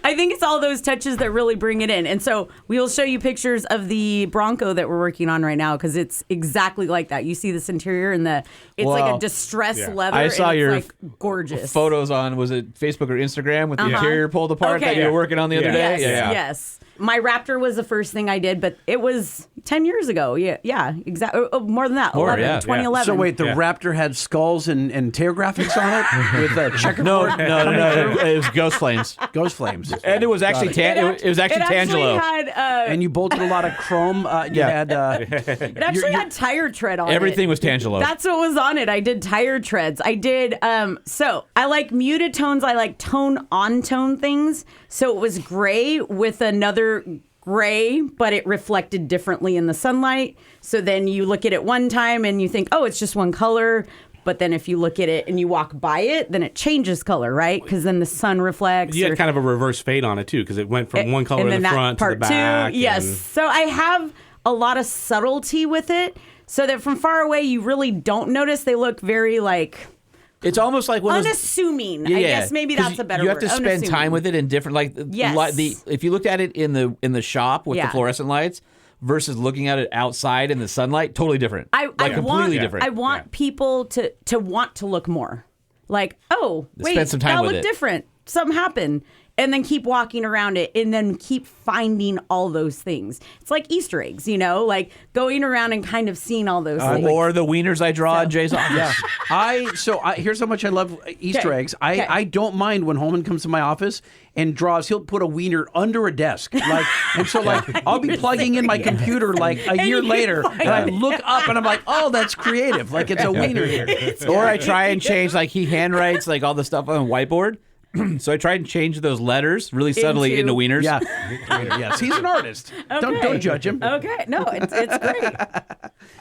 I think it's all those touches that really bring it in. And so we will show you pictures of the Bronco that we're working on right now because it's exactly like that. You see this interior and it's like a distressed leather. I saw your like gorgeous photos on, was it Facebook or Instagram with the interior pulled apart that you were working on the other day? Yes. My Raptor was the first thing I did, but it was 10 years ago. Yeah, exactly. More than that. 2011. So wait, the Raptor had skulls and tear graphics on it with a checkerboard? No. It was Ghost Flames. Ghost Flames. And it was actually it was actually Tangelo. And you bolted a lot a chrome. It actually had tire tread on it. Everything was Tangelo. That's what was on it. I did tire treads. I did. So I like muted tones. I like tone on tone things. So it was gray with another gray, but it reflected differently in the sunlight. So then you look at it one time and you think, oh, it's just one color. But then if you look at it and you walk by it, then it changes color, right? Because then the sun reflects. You had kind of a reverse fade on it, too, because it went from one color in the front to the back. Yes. So I have a lot of subtlety with it so that from far away, you really don't notice. They look very like... It's almost like one unassuming. I guess maybe that's a better word. You have to spend time with it in different, if you looked at it in the shop with the fluorescent lights versus looking at it outside in the sunlight, totally different. Completely different. I want people to want to look more. Like, oh, wait, spend some time that with looked it. different. Something happened. And then keep walking around it and then keep finding all those things. It's like Easter eggs, like going around and kind of seeing all those things. Or the wieners I draw in Jay's office. Here's how much I love Easter eggs. I don't mind when Holman comes to my office and draws. He'll put a wiener under a desk. I'll be plugging in my computer like a year later and I look up and I'm like, oh, that's creative. Like it's a wiener here. Or I try and change, like he handwrites like all the stuff on the whiteboard. So I tried to change those letters really subtly into wieners. Yeah. Yes, he's an artist. Okay. Don't judge him. Okay. No, it's great.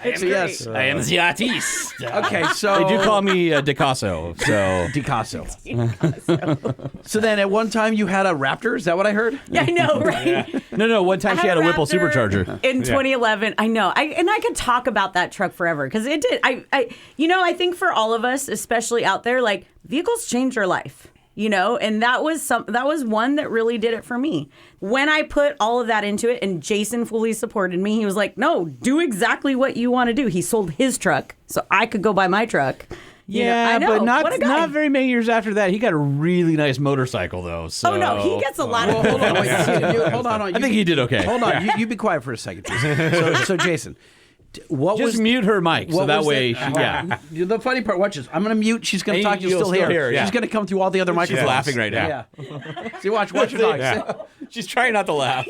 It's great. Yes. I am the artiste. Okay, so... They do call me Dicasso. So. Dicasso. So then at one time you had a Raptor? Is that what I heard? Yeah, I know, right? Yeah. No. One time she had a Whipple Supercharger. In 2011. I know. I could talk about that truck forever because it did. I think for all of us, especially out there, like vehicles change your life. And that was one that really did it for me. When I put all of that into it and Jason fully supported me, he was like, no, do exactly what you want to do. He sold his truck so I could go buy my truck. I know. But not very many years after that, he got a really nice motorcycle, though. So. Oh, no, he gets a lot of... Hold on. I think he did okay. Hold on. You be quiet for a second, Jason. So Jason... Mute her mic so that way The funny part, watch this. I'm going to mute. She's going to talk. You'll still hear. She's going to come through all the other microphones. She's laughing right now. Yeah. See, watch your dog. Yeah. She's trying not to laugh.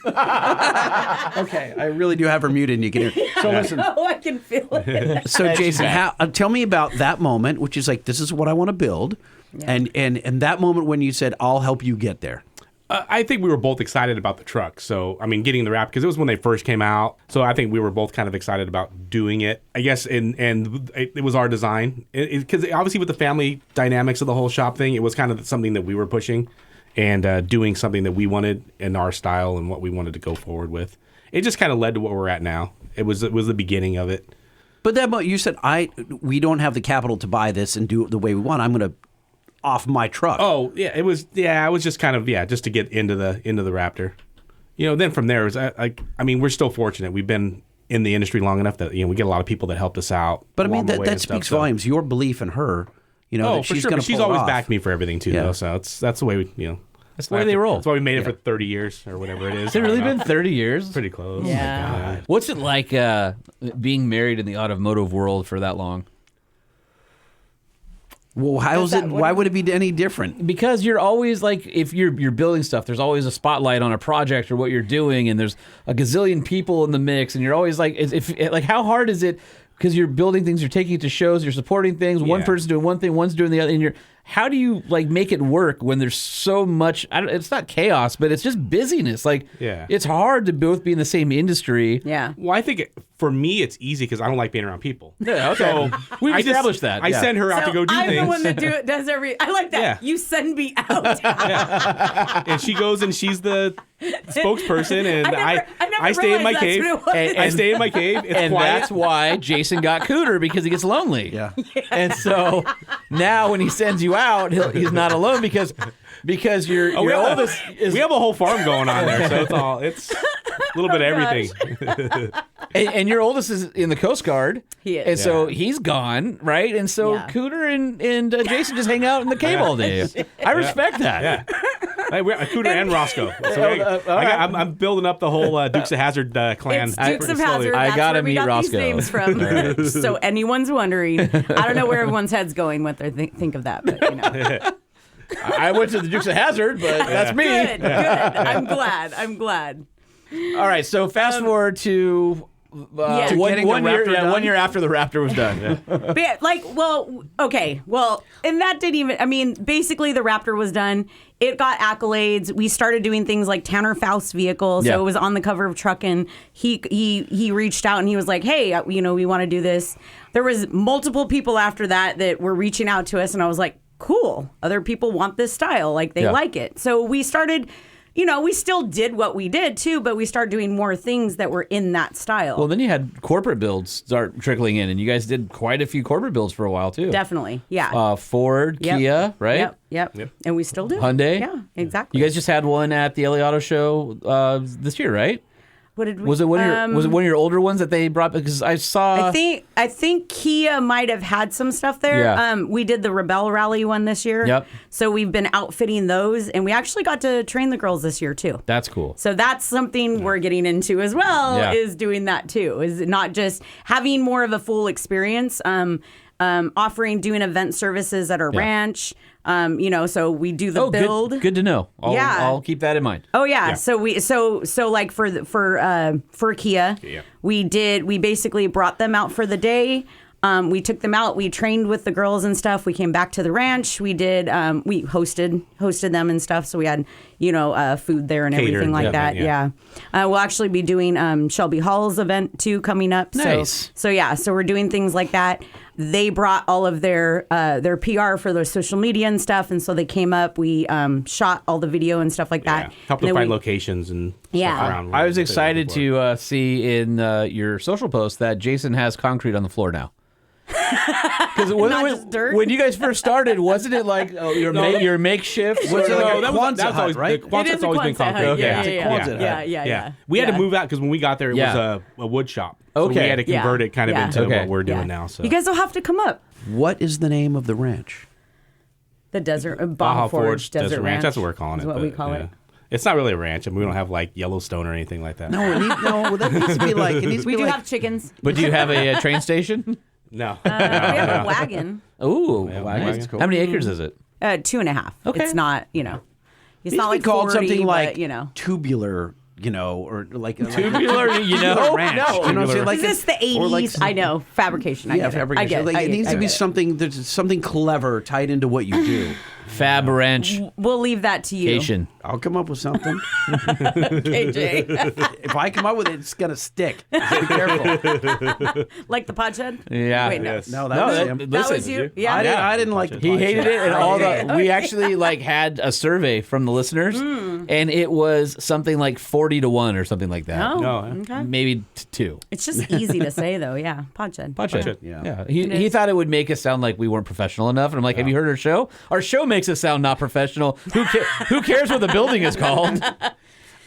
Okay, I really do have her muted and you can hear. So listen. Oh, I can feel it. So Jason, tell me about that moment, which is like, this is what I want to build. Yeah. And that moment when you said, I'll help you get there. I think we were both excited about the truck. So, getting the Raptor, because it was when they first came out. So I think we were both kind of excited about doing it. I guess, and it was our design. Because obviously with the family dynamics of the whole shop thing, it was kind of something that we were pushing and doing something that we wanted in our style and what we wanted to go forward with. It just kind of led to what we're at now. It was the beginning of it. But then you said we don't have the capital to buy this and do it the way we want. I'm going to off my truck. Oh yeah, it was just kind of just to get into the Raptor. Then from there we're still fortunate. We've been in the industry long enough that we get a lot of people that helped us out. But I mean that speaks volumes. Your belief in her. That for she's sure. going But to she's always backed me for everything too, though. So that's the way we. That's the way they roll. That's why we made it for 30 years or whatever it is. Has it really been 30 years? Pretty close. Yeah. Oh my God. What's it like being married in the automotive world for that long? Well, why would it be any different? Because you're always like, if you're building stuff, there's always a spotlight on a project or what you're doing, and there's a gazillion people in the mix, and you're always like, how hard is it? Because you're building things, you're taking it to shows, you're supporting things. One person's doing one thing, one's doing the other, and how do you make it work when there's so much? It's not chaos, but it's just busyness. It's hard to both be in the same industry. Yeah. Well, I think for me it's easy because I don't like being around people. Yeah. Okay. So We've established that. I send her out to go do I'm things. the one that does every. I like that. Yeah. You send me out. And she goes and she's the spokesperson, and I stay in my realized cave. that's what it was. I stay in my cave. It's And quiet. that's why Jason got Cooter, because he gets lonely. Yeah. And so now when he sends you out, he's not alone because your oldest is. We have a whole farm going on there, so it's a little bit of everything. And your oldest is in the Coast Guard. He is. And so he's gone, right? And so Cooter and Jason just hang out in the cave all day. I respect that. Yeah. We're Cooter and Roscoe. So I'm building up the whole Dukes of Hazzard clan. It's Dukes of Hazzard. I That's gotta where we meet got Roscoe. these names from. So anyone's wondering, I don't know where everyone's head's going, what they think of that, but I went to the Dukes of Hazzard, but that's me. Good. I'm glad. All right, so fast forward to one year after the Raptor was done. But and that didn't even. I mean, basically, the Raptor was done. It got accolades. We started doing things like Tanner Faust's vehicle, so it was on the cover of Truckin'. He reached out and he was like, "Hey, we want to do this." There was multiple people after that were reaching out to us, and I was like, "Cool, other people want this style. Like they like it." So we started. We still did what we did too, but we started doing more things that were in that style. Well, then you had corporate builds start trickling in, and you guys did quite a few corporate builds for a while too. Definitely, yeah. Ford, Kia, right? Yep. And we still do. Hyundai? Yeah, exactly. You guys just had one at the LA Auto Show this year, right? What did we? Was it one of your older ones that they brought? Because I saw. I think Kia might have had some stuff there. Yeah. We did the Rebel Rally one this year. Yep. So we've been outfitting those, and we actually got to train the girls this year too. That's cool. So that's something we're getting into as well. Yeah. Is doing that too. Is not just having more of a full experience. Doing event services at our ranch. So we do the build. Good to know. I'll keep that in mind. Oh yeah. So we like for Kia, we basically brought them out for the day. We took them out. We trained with the girls and stuff. We came back to the ranch. We did. We hosted them and stuff. So we had food there and everything like that. Yeah. We'll actually be doing Shelby Hall's event too coming up. Nice. So we're doing things like that. They brought all of their PR for their social media and stuff, and so they came up. We shot all the video and stuff like that. Helped them find locations and stuff around. I was excited to see in your social post that Jason has concrete on the floor now. Because just dirt? When you guys first started, wasn't it like your makeshift? Was it like a that was Quonset hut, always, right? The Quonset's always been concrete. Okay. Yeah. We had to move out because when we got there, it was a wood shop. So Okay. we had to convert it kind of into what we're doing now. So You guys will have to come up. What is the name of the ranch? The Baja Forged Desert Ranch. That's what we're calling it. That's what we call it. It's not really a ranch. I mean, we don't have like Yellowstone or anything like that. That needs to be like. We do have chickens. But do you have a train station? No. We have a wagon. Ooh, wagon. How many acres is it? 2.5. Okay. It's not, It's Needs not to like be called 40, something but, like tubular. Or like Tubular, ranch. No. You know what I'm saying? Like is this the 80s? or like I know. Fabrication. I get fabrication. it. It needs to be something. There's something clever tied into what you do. Fab Ranch. We'll leave that to you. I'll come up with something. KJ. If I come up with it, it's gonna stick. So be careful. Like the pod shed? Yeah. Wait, no. Yes. No, that was him. That was you? Yeah. I didn't like the He pod hated shed. it, and we actually had a survey from the listeners, and it was something like 40-1 or something like that. Oh, No, okay. Maybe 2. It's just easy to say, though. Yeah, Podshed. Podshed. Yeah. He thought it would make us sound like we weren't professional enough, and I'm like, have you heard our show? Our show makes us sound not professional. Who cares what the building is called?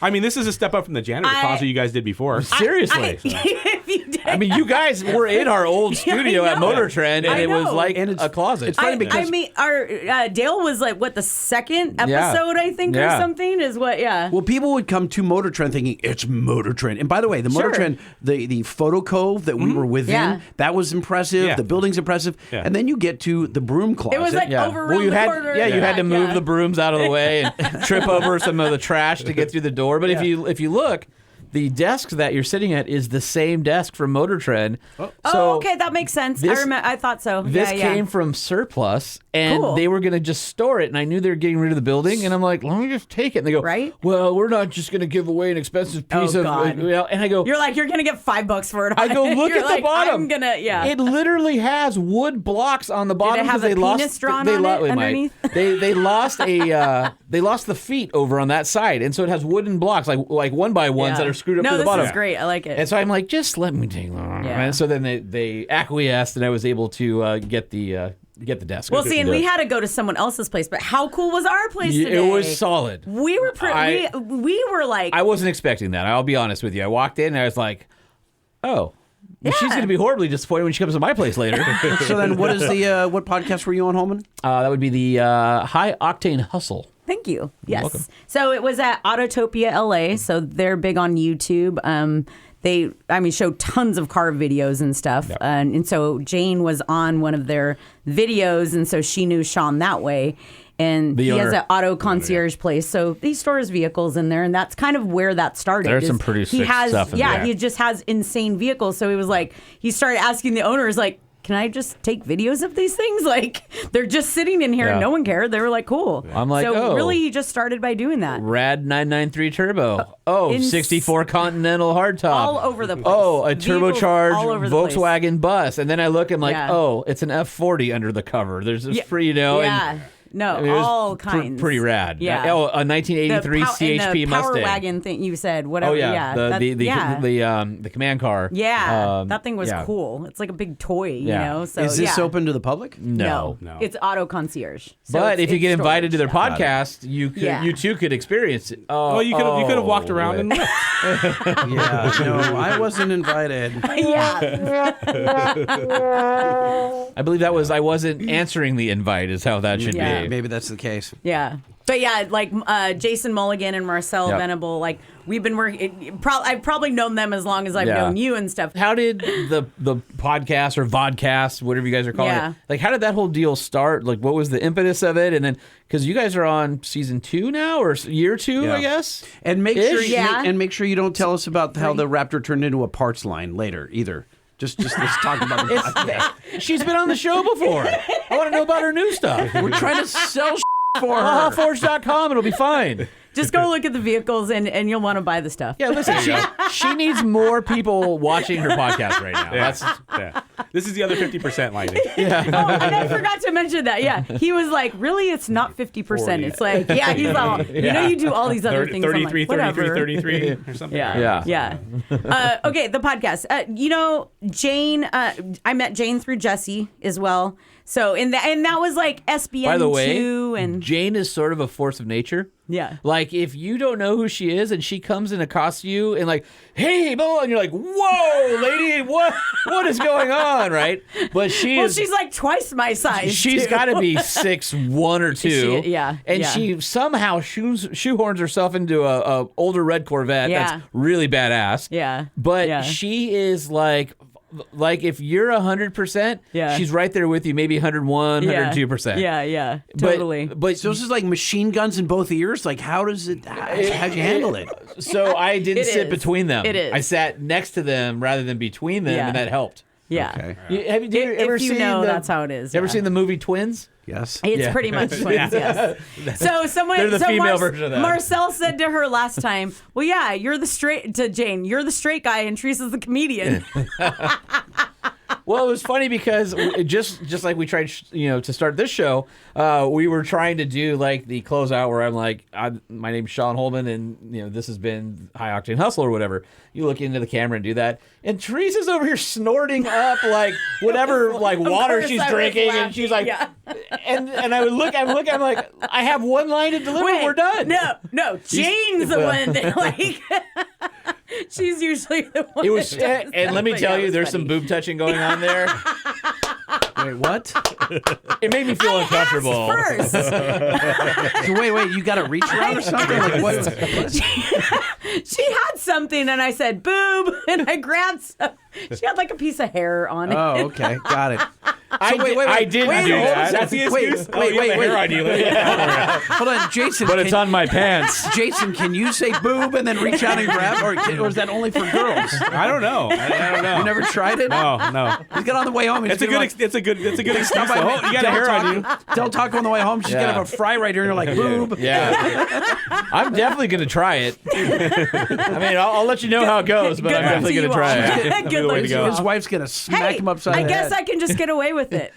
I mean, this is a step up from the janitor closet you guys did before. Seriously. If you did. I mean, you guys were in our old studio at Motor Trend, and I it was know. like And a closet. it's funny because I mean, our Dale was like, what, the second episode, I think, or something is what, well, people would come to Motor Trend thinking it's Motor Trend. And by the way, the Motor Sure. Trend, the photo cove that we were within, Yeah. that was impressive. Yeah. The building's impressive. Yeah. And then you get to the broom closet. It was like over around you the had corner. you had to move Yeah. the brooms out of the way and trip over some of the trash to get through the door. But if you look, the desk that you're sitting at is the same desk from Motor Trend. Oh, okay, that makes sense. I thought so. This yeah. came from surplus, and Cool. they were going to just store it. And I knew they were getting rid of the building, and I'm like, let me just take it. And they go, Right? well, we're not just going to give away an expensive piece of. God. And I go, You're like, you're going to get $5 for it. I go, look You're at like, the bottom. I'm going to, yeah. It literally has wood blocks on the bottom. have 'cause a they lost, penis drawn they on lo- it wait, Mike. underneath? They lost they lost the feet over on that side, and so it has wooden blocks like one by ones that are screwed up to the this bottom. is great. I like it. And so I'm like, just let me take. Yeah. And so then they acquiesced, and I was able to get the desk. Well, see, and we had to go to someone else's place, but how cool was our place It today? was solid. We were we were like, I wasn't expecting that. I'll be honest with you. I walked in, and I was like, oh. Yeah. She's going to be horribly disappointed when she comes to my place later. So then what is the, what podcast were you on, Holman? That would be the High Octane Hustle. thank you. Yes. welcome. So it was at Autotopia LA. So they're big on YouTube. They show tons of car videos and stuff. Yep. And so Jane was on one of their videos, and so she knew Sean that way. And The he has owner. an auto concierge place, so he stores vehicles in there, and that's kind of where that started. There's is some pretty he sick has, stuff in yeah, there. he just has insane vehicles. So he was like, he started asking the owners, like, can I just take videos of these things? Like, they're just sitting in here and Yeah. no one cared. They were like, cool. I'm like, so oh. really, he just started by doing that. Rad 993 Turbo. Oh, 64 Continental hardtop. All over the place. Oh, a Vehicles turbocharged all over the place. Volkswagen bus. And then I look, I'm like, Yeah. oh, it's an F40 under the cover. There's this free, Yeah. and No, I mean, it was all kinds. pretty rad. Yeah. Oh, a 1983 and CHP the Power Mustang. Wagon thing you said, whatever. Oh yeah, yeah. the command car. Yeah, that thing was yeah. cool. It's like a big toy, you Yeah. know. So Is this yeah. open to the public? No. It's auto concierge. So But it's- if you it's get invited to their storage. podcast, you too could experience it. Oh, Well, you could have walked around and looked. Yeah, no, I wasn't invited. Yeah, I believe that was I wasn't answering the invite is how that should Yeah. be. Maybe that's the case. yeah. But yeah, like Jason Mulligan and Marcel Yep. Venable, like we've been working. I've probably known them as long as I've Yeah. known you and stuff. How did the podcast or vodcast, whatever you guys are calling Yeah. it, like how did that whole deal start? Like what was the impetus of it? And then because you guys are on season 2 now or year 2, Yeah. I guess. And make Ish? sure Yeah. make sure you don't tell us about how the Raptor turned into a parts line later either. Just let's talk about the podcast. She's been on the show before. I want to know about her new stuff. We're trying to sell for her. BajaForged.com. It'll be fine. Just go look at the vehicles and you'll want to buy the stuff. Yeah, listen, she needs more people watching her podcast right now. That's Yeah. This is the other 50% lighting. Oh, and I forgot to mention that. Yeah, he was like, "Really, it's not 50%. It's like, yeah, he's all, you know, you do all these other things." I'm like, 33, whatever. 33 or something. Yeah. Okay, the podcast. Jane. I met Jane through Jesse as well. So and that was like SBN2 By the way, and Jane is sort of a force of nature. Yeah. Like if you don't know who she is and she comes and accosts you and like, hey, Bo, and you're like, whoa, lady, what is going on, right? But she's like twice my size. She's too. got to be 6'1" or 2. Yeah, And yeah. she somehow shoehorns herself into a older red Corvette Yeah. that's really badass. Yeah. But Yeah. she is like if you're 100%, Yeah. she's right there with you, maybe 101, 102%. Yeah, But- totally. But So this is like machine guns in both ears. Like, how'd you handle it? so I didn't It sit is. between them. It is. I sat next to them rather than between them, Yeah. and that helped. yeah. Okay. Have you ever If you seen know, the, that's how it is. You ever yeah. seen the movie Twins? Yes. It's Yeah. pretty much twins, yes. So They're the female version of that. Marcel said to her last time, "Well, yeah, you're the straight guy, and Teresa's the comedian." Well, it was funny because just like we tried, to start this show, we were trying to do like the closeout where I'm like, my name's Sean Holman, and this has been High Octane Hustle or whatever. You look into the camera and do that, and Teresa's over here snorting up like whatever like water she's drinking, and she's like, and I would look, I'm like, I have one line to deliver, we're done. No, Jane's the one that like. She's usually the one. It was, and let me tell you, there's some boob touching going on there. Wait, what? It made me feel uncomfortable. First. So wait, you got to reach around or something? Like what? She had something, and I said boob, and I grabbed some. She had like a piece of hair on it. Oh, okay, got it. I did do that. That's the excuse. Wait. Hold on, Jason. But it's on my pants. Jason, can you say boob and then reach out and grab, or is that only for girls? I don't know. You never tried it? No. He's got on the way home. It's a good excuse. You got a hair on you. Del Taco on the way home. She's gonna have a fry right here, and you're like boob. Yeah. I'm definitely gonna try it. I mean, I'll let you know how it goes, but I'm definitely gonna try it. Good luck to you. His wife's gonna smack him upside the head. I guess I can just get away with it.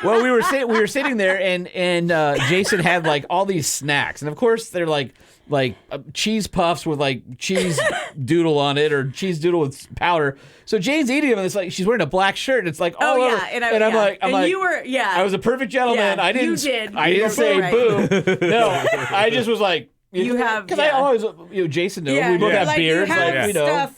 Well, we were sitting there, and Jason had like all these snacks, and of course they're like cheese puffs with like cheese doodle on it, or cheese doodle with powder. So Jane's eating them, and it's like she's wearing a black shirt, and it's like all over. And I'm like, you were, I was a perfect gentleman. Yeah, I didn't say right. boo. No, I just was like. You have, because I always, Jason knows, we both have beards, stuff,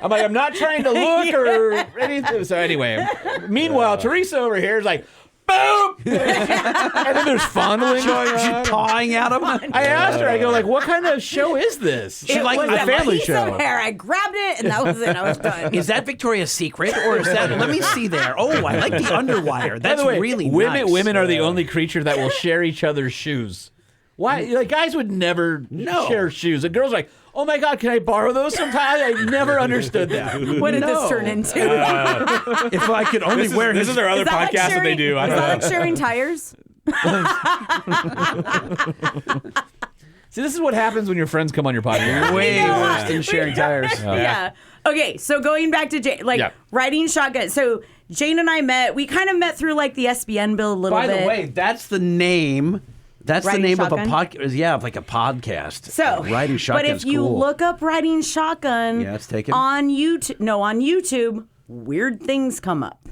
I'm like, I'm not trying to look or anything. So anyway, meanwhile, Theresa over here is like, boom! And then there's fondling going on. She's pawing at him. I asked her, I go like, what kind of show is this? She's like, a family show. Of hair. I grabbed it, and that was it. I was done. Is that Victoria's Secret, or is that? Let me see there. Oh, I like the underwire. That's By the way, really nice. Women are the only creature that will share each other's shoes. Why? Like guys would never share shoes. And girls are like, oh my God, can I borrow those sometime? I never understood that. What did this turn into? If I could only wear this is their other podcast that they do. I don't know. Is that like sharing tires? See, this is what happens when your friends come on your podcast. Way worse than sharing tires. Yeah. Okay, so going back to Jane, riding shotgun. So Jane and I met. We kind of met through like the SBN bill a little bit. By the way, that's the name. That's Riding the name shotgun? of a podcast. Yeah, like a podcast. So, Riding Shotgun. But if you look up Riding Shotgun it's taken. on YouTube, weird things come up.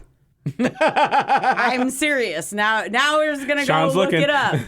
I'm serious. Now we're just gonna Sean's go look looking. it up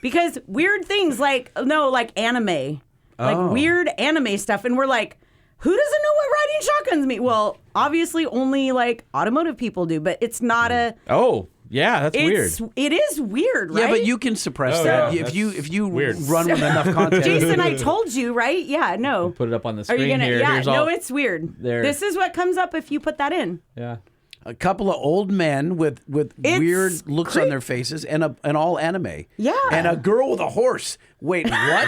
because weird things like anime, like weird anime stuff, and we're like, who doesn't know what riding shotguns mean? Well, obviously only like automotive people do, but it's not a. Oh. Yeah, that's weird. It is weird, right? Yeah, but you can suppress that yeah, if you weird. run with enough content. Jason, I told you, right? Yeah, no. Put it up on the Are screen you gonna? here. Yeah, Here's no, all, it's weird. there. This is what comes up if you put that in. Yeah. A couple of old men with weird looks on their faces and all anime. Yeah. And a girl with a horse. Wait, what?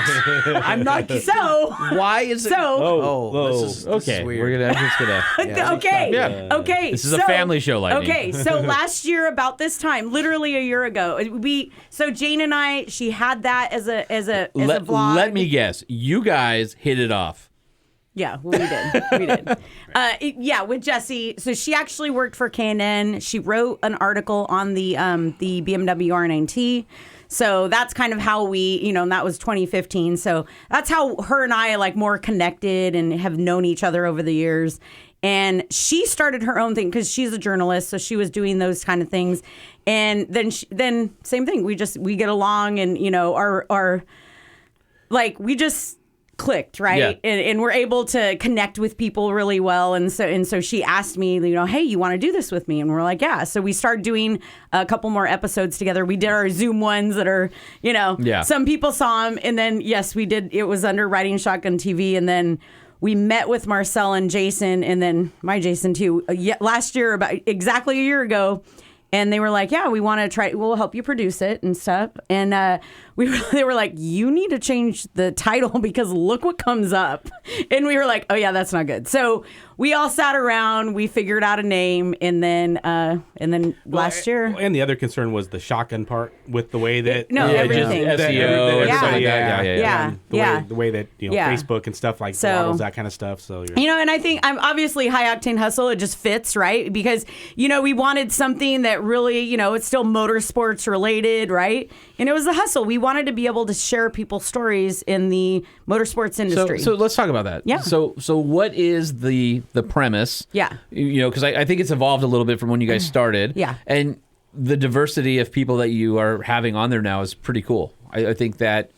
I'm not. So why is it? This is weird. I'm just gonna. Okay. Yeah. Okay. This is a family show, Lightning. Okay. So last year, about this time, literally a year ago, so Jane and I, she had that as a vlog. Let me guess. You guys hit it off. Yeah, well, we did. With Jessie. So she actually worked for K&N. She wrote an article on the BMW R9T. So that's kind of how we, and that was 2015. So that's how her and I like more connected and have known each other over the years. And she started her own thing because she's a journalist. So she was doing those kind of things. And then same thing. We get along and, we just clicked, right? Yeah. And we're able to connect with people really well. And so she asked me, hey, you want to do this with me? And we're like, yeah. So we started doing a couple more episodes together. We did our Zoom ones that are, some people saw them. And then, yes, we did. It was under Riding Shotgun TV. And then we met with Marcel and Jason, and then my Jason too, last year, about exactly a year ago. And they were like, yeah, we want to try, we'll help you produce it and stuff. And they were like, you need to change the title because look what comes up. And we were like, oh yeah, that's not good. So we all sat around, we figured out a name, and then last year. And the other concern was the shotgun part with the way that everything. SEO and stuff like that. The way that Facebook and stuff like models, that kind of stuff. So and I think I'm obviously High Octane Hustle. It just fits, right? Because we wanted something that really it's still motorsports related, right? And it was the hustle. We wanted to be able to share people's stories in the motorsports industry. So let's talk about that. Yeah. So what is the premise? Yeah. Because I think it's evolved a little bit from when you guys started. Yeah. And the diversity of people that you are having on there now is pretty cool. I think that,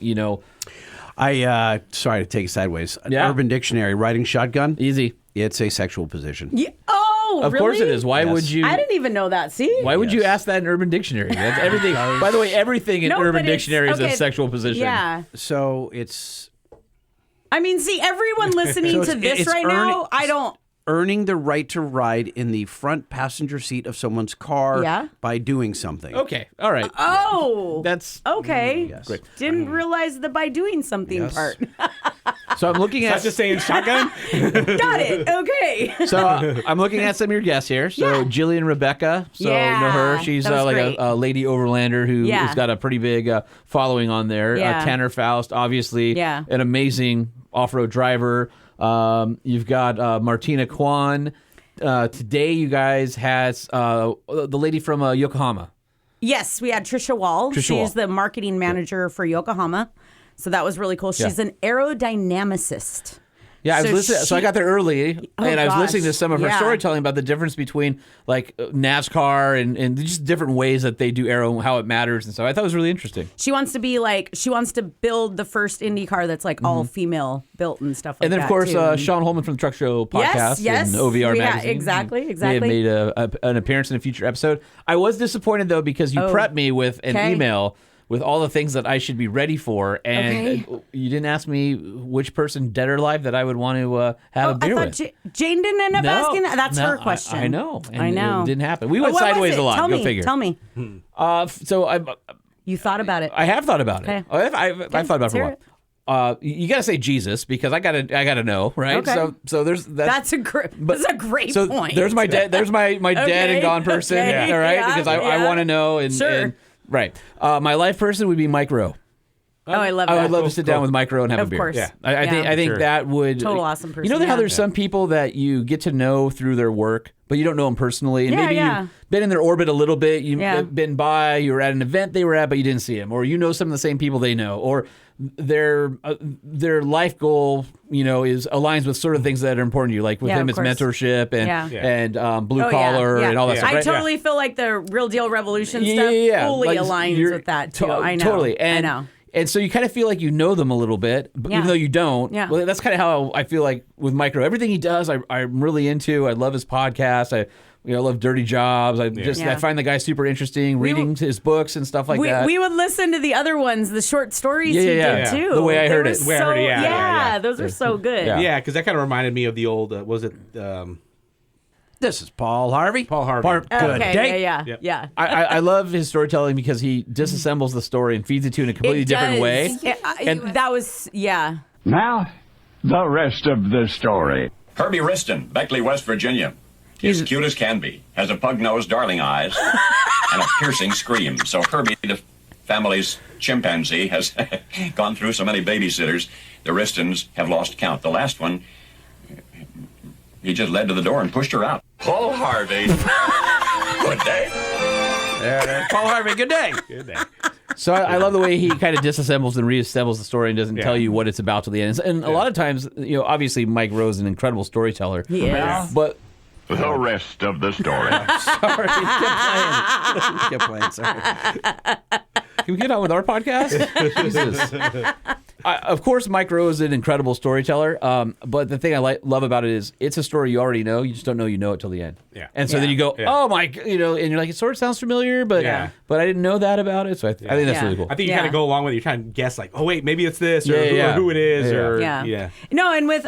sorry to take it sideways. Yeah. Urban Dictionary, riding shotgun. Easy. It's a sexual position. Yeah. Oh, of really? course it is. Why would you? I didn't even know that. See? Why would you ask that in Urban Dictionary? That's everything. By the way, everything in Urban Dictionary is a sexual position. Yeah. So it's. I mean, see, everyone listening to this right now, I don't. Earning the right to ride in the front passenger seat of someone's car by doing something. Okay. All right. Oh. That's okay. Yes. Great. Didn't realize the by doing something part. So I'm looking at. just saying shotgun? Got it. Okay. So I'm looking at some of your guests here. So Jillian Rebecca. So you know her. She's like a lady overlander who's got a pretty big following on there. Tanner Faust, obviously an amazing off-road driver. You've got Martina Kwan. Today, you guys has the lady from Yokohama. Yes, we had Trisha Wall. She's the marketing manager for Yokohama. So that was really cool. She's an aerodynamicist. Yeah, I was listening. So I got there early, and I was listening to some of her storytelling about the difference between like NASCAR and just different ways that they do aero and how it matters and so I thought it was really interesting. She wants to build the first Indy car that's like all female built and stuff like that. And then of course too. Sean Holman from the Truck Show podcast and OVR magazine. Exactly. May have made an appearance in a future episode. I was disappointed though because you prepped me with an email with all the things that I should be ready for, and you didn't ask me which person, dead or alive, that I would want to have a beer with. Jane didn't end up asking that. That's her question. I know. I know. It didn't happen. We went sideways a lot. Go figure. Tell me. You thought about it. I have thought about it. Okay. I've thought about it for a while. You got to say Jesus because I gotta know, right? Okay. So that's a great point. There's my dead dead and gone person, all right? Because I want to know and right. My life person would be Mike Rowe. Oh, I love that. I would love to sit down with Mike Rowe and have a beer. Of course. Yeah. I think that would total awesome person. You know how there's some people that you get to know through their work, but you don't know them personally, and maybe you've been in their orbit a little bit. You've been by, you were at an event they were at, but you didn't see them, or you know some of the same people they know, or their life goal, is aligns with sort of things that are important to you. Like with him, it's mentorship and blue collar and all that stuff. I totally feel like the Real Deal Revolution stuff fully aligns with that too. I know. Totally. I know. And so you kind of feel like you know them a little bit, but even though you don't. Yeah. Well, that's kind of how I feel like with Micro. Everything he does, I'm really into. I love his podcast. I love Dirty Jobs. I find the guy super interesting, reading his books and stuff like that. We would listen to the other ones, the short stories he did too. The way I heard it. Those are so good. Yeah, because that kind of reminded me of the old, This is Paul Harvey. Good day. Yeah. I love his storytelling because he disassembles the story and feeds it to you in a completely different way. That was, Now, the rest of the story. Herbie Riston, Beckley, West Virginia. He's cute as can be, has a pug-nosed darling eyes, and a piercing scream. So Herbie, the family's chimpanzee, has gone through so many babysitters, the Ristons have lost count. The last one, he just led to the door and pushed her out. Paul Harvey. Good day. Paul Harvey, good day. Good day. So I love the way he kind of disassembles and reassembles the story and doesn't tell you what it's about till the end. And a lot of times, obviously Mike Rowe is an incredible storyteller. Yeah. But The rest of the story. sorry, Keep playing, sorry. Can we get on with our podcast? Jesus. Of course, Mike Rowe is an incredible storyteller. But the thing I love about it is it's a story you already know. You just don't know you know it till the end. Yeah. And so then you go, oh my, and you're like, it sort of sounds familiar, but I didn't know that about it. So I think that's really cool. I think you kind of go along with it. You're trying to guess like, oh wait, maybe it's this or who it is No, and with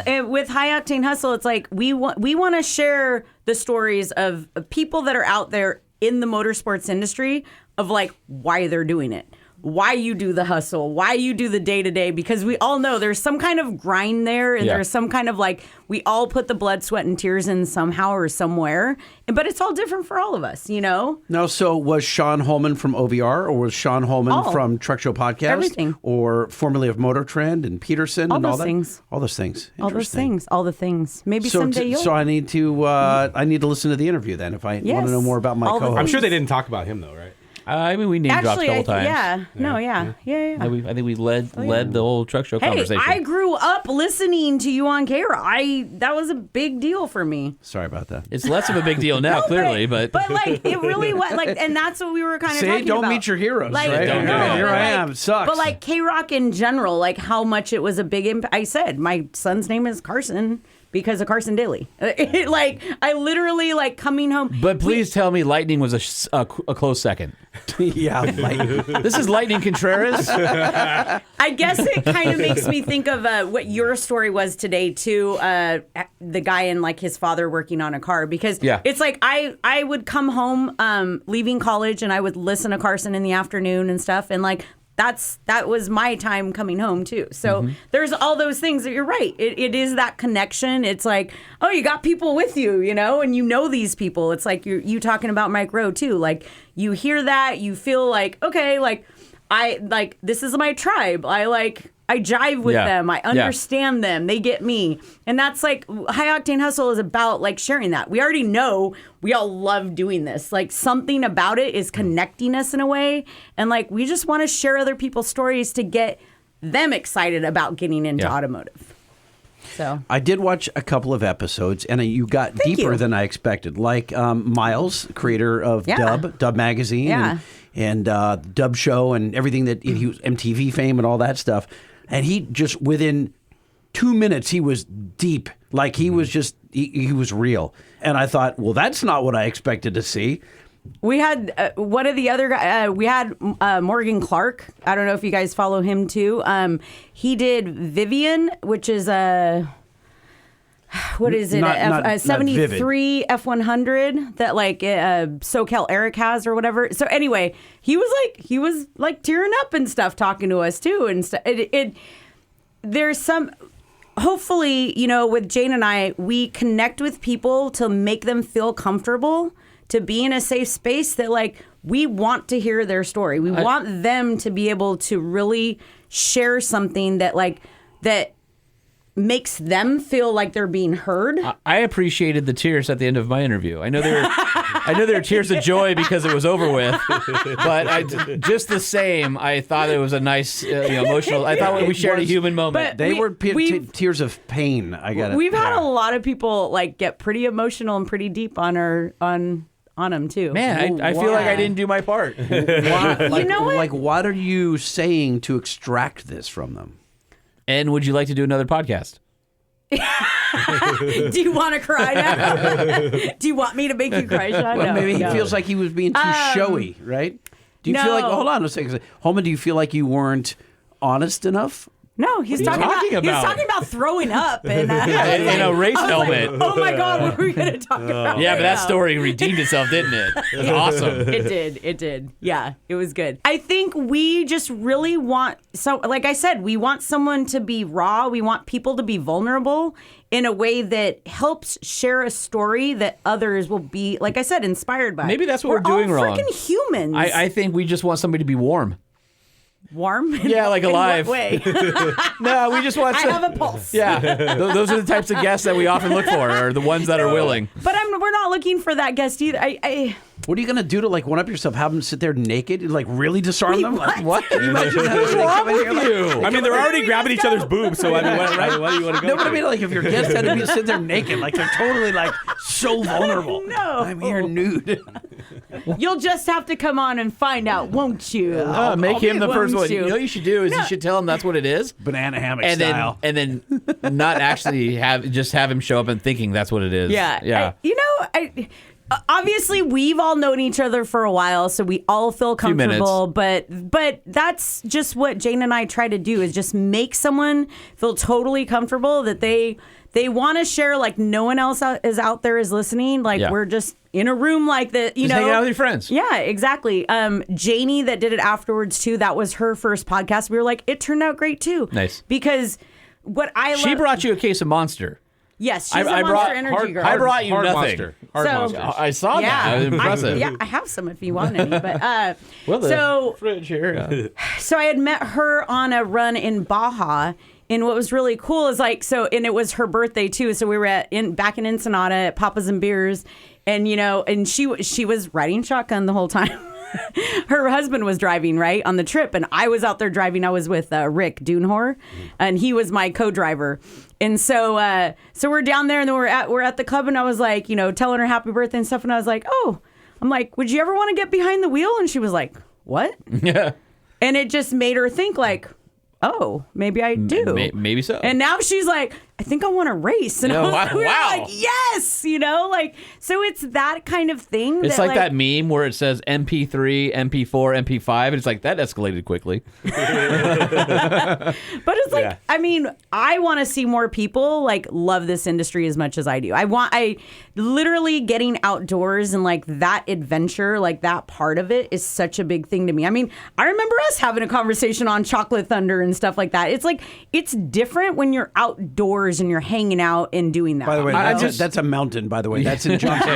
High Octane Hustle, it's like we want to share the stories of people that are out there in the motorsports industry of like why they're doing it. Why you do the hustle, why you do the day-to-day, because we all know there's some kind of grind there, and there's some kind of like, we all put the blood, sweat, and tears in somehow or somewhere, but it's all different for all of us, you know? No, so was Sean Holman from OVR, or was Sean Holman from Truck Show Podcast? Everything. Or formerly of Motor Trend and Peterson all and all those that? Things. All those things. All those things. All the things. Maybe So, someday you'll... so I need to listen to the interview then if I want to know more about my co-host. I'm sure they didn't talk about him though, right? I mean, we name dropped a couple times. Yeah. I think we led the whole truck show conversation. I grew up listening to you on K-Rock. That was a big deal for me. Sorry about that. It's less of a big deal now, clearly, but like it really was like, and that's what we were kind of talking about. Don't meet your heroes, like, right? Here I am. It sucks. But like K-Rock in general, like how much it was a big impact. I said my son's name is Carson because of Carson Daly. Like I literally like coming home. But please tell me Lightning was a close second. Yeah. This is Lightning Contreras. I guess it kind of makes me think of what your story was today too. The guy and like his father working on a car, because it's like I would come home leaving college and I would listen to Carson in the afternoon and stuff, and like that was my time coming home too. So there's all those things that you're right. It is that connection. It's like, oh, you got people with you, you know, and you know these people. It's like you talking about Mike Rowe too. Like you hear that, you feel like, okay, like this is my tribe. I jive with them. I understand them. They get me. And that's like High Octane Hustle is about like sharing that. We already know we all love doing this. Like something about it is connecting us in a way. And like we just want to share other people's stories to get them excited about getting into automotive. So I did watch a couple of episodes, and you got deeper than I expected. Like Miles, creator of Dub Magazine, and Dub Show, and everything that he was MTV fame and all that stuff. And he just within 2 minutes he was deep, like he was just he was real. And I thought, well, that's not what I expected to see. We had one of the other guys. We had Morgan Clark. I don't know if you guys follow him too. He did Vivian, which is a what is it? A 73 F100 that like SoCal Eric has or whatever. So anyway, he was like tearing up and stuff talking to us too, and there's some. Hopefully, you know, with Jane and I, we connect with people to make them feel comfortable, to be in a safe space that like we want to hear their story. We want them to be able to really share something that like that makes them feel like they're being heard. I appreciated the tears at the end of my interview. I know there were tears of joy because it was over with, but just the same, I thought it was a nice, emotional. I thought we shared a human moment. They were tears of pain. We've had a lot of people like get pretty emotional and pretty deep on them too. Man, I feel like I didn't do my part. Why, you know what? Like, what are you saying to extract this from them? And would you like to do another podcast? Do you want to cry now? Do you want me to make you cry, Sean? Well, No, maybe no. he feels like he was being too showy, right? Do you feel like, hold on a second, Holman, do you feel like you weren't honest enough? No, he's talking about throwing up and in a race helmet. Like, oh my God, what were we going to talk about? Yeah, but that story redeemed itself, didn't it? It was awesome. It did. Yeah, it was good. I think we just really want, so like I said, we want someone to be raw. We want people to be vulnerable in a way that helps share a story that others will be, like I said, inspired by. Maybe that's what we're doing all wrong. Freaking humans. I think we just want somebody to be warm. Warm? Yeah, like alive. In what way? No, we just want I have a pulse. Yeah, those are the types of guests that we often look for, are the ones that are willing. But we're not looking for that guest either. What are you going to do to like one up yourself? Have them sit there naked and like really disarm them? Like, what? Can you imagine that? What's wrong with you? I mean, they're already grabbing each other's boobs, so I mean, what do you want to go? No, but I mean, like if your guest had to sit there naked, like they're totally like so vulnerable. No, I'm here nude. You'll just have to come on and find out, won't you? Make him the first one. you? You know what you should do is you should tell him that's what it is. Banana hammock and style. Then not actually have him show up and thinking that's what it is. Yeah. Yeah. obviously we've all known each other for a while, so we all feel comfortable, but that's just what Jane and I try to do, is just make someone feel totally comfortable that they want to share, like no one else is out there is listening. Like we're just in a room like that, you know. Hanging out with your friends. Yeah, exactly. Janie that did it afterwards too, that was her first podcast. We were like, it turned out great too. Nice. Because what I She brought you a case of Monster. Yes, she's a Monster Energy girl. I brought you nothing. Monster. Hard Monster. I saw that. That was impressive. I have some if you want any. But well, the so fridge here. So I had met her on a run in Baja, and what was really cool is and it was her birthday too. So we were back in Ensenada at Papa's and Beers, and and she was riding shotgun the whole time. Her husband was driving on the trip, and I was out there driving. I was with Rick Dunehor, and he was my co-driver. And so we're down there, and then we're at the club, and I was like, telling her happy birthday and stuff, and I was like, I'm like, would you ever want to get behind the wheel? And she was like, what? Yeah. And it just made her think like, oh, maybe I do. Maybe so. And now she's like, I think I want to race. And we were like, yes, so it's that kind of thing. It's like that meme where it says MP3, MP4, MP5, and it's like, that escalated quickly. But it's like, I mean, I want to see more people love this industry as much as I do. I literally getting outdoors and that adventure, that part of it is such a big thing to me. I mean, I remember us having a conversation on Chocolate Thunder and stuff like that. It's it's different when you're outdoors and you're hanging out and doing that. By the way, that's a mountain, by the way. That's in Johnson.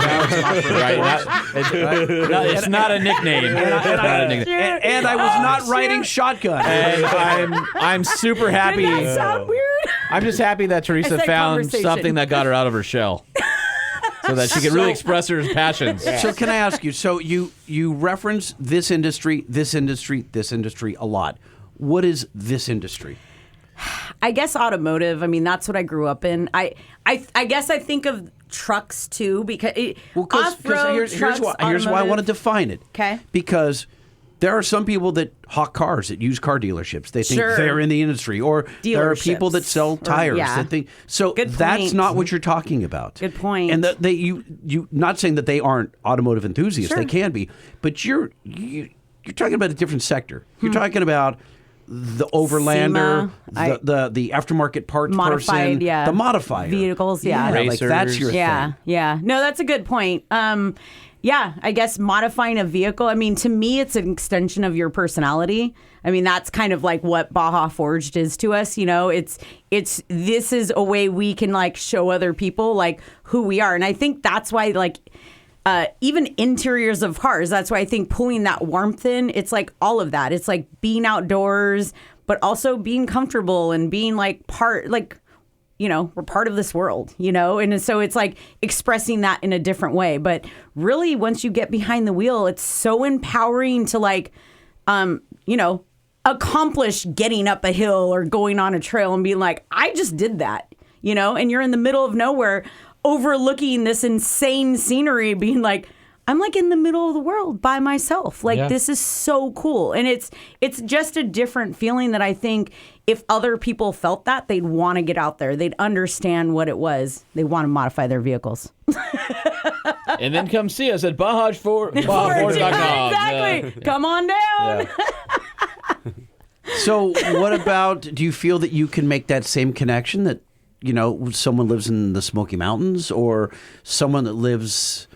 It's not a nickname. And I was not riding shotgun. And I'm super happy. Did that sound weird? I'm just happy that Teresa found something that got her out of her shell, so that she could really express her passions. So can I ask you? So you reference this industry a lot. What is this industry? I guess automotive. I mean, that's what I grew up in. I guess I think of trucks too, because here's why I want to define it. Okay. Because there are some people that hawk cars at used car dealerships. They think they're in the industry, or there are people that sell tires. That think so. That's not what you're talking about. Good point. And you not saying that they aren't automotive enthusiasts. They can be, but you're talking about a different sector. You're talking about the overlander, the aftermarket parts person, the modified vehicles, Racers. That's your thing. Yeah. No, that's a good point. I guess modifying a vehicle, I mean, to me, it's an extension of your personality. I mean, that's kind of like what Baja Forged is to us. This is a way we can show other people who we are. And I think that's why even interiors of cars, that's why I think pulling that warmth in, it's all of that. It's being outdoors, but also being comfortable and being we're part of this world, And so it's expressing that in a different way. But really, once you get behind the wheel, it's so empowering to accomplish getting up a hill or going on a trail and being like, I just did that, and you're in the middle of nowhere, overlooking this insane scenery, being like, I'm in the middle of the world by myself. This is so cool. And it's just a different feeling that I think if other people felt that, they'd want to get out there. They'd understand what it was. They want to modify their vehicles. And then come see us at BajaForged.com. Exactly. Come on down. Yeah. So what about, do you feel that you can make that same connection that, someone lives in the Smoky Mountains, or someone that lives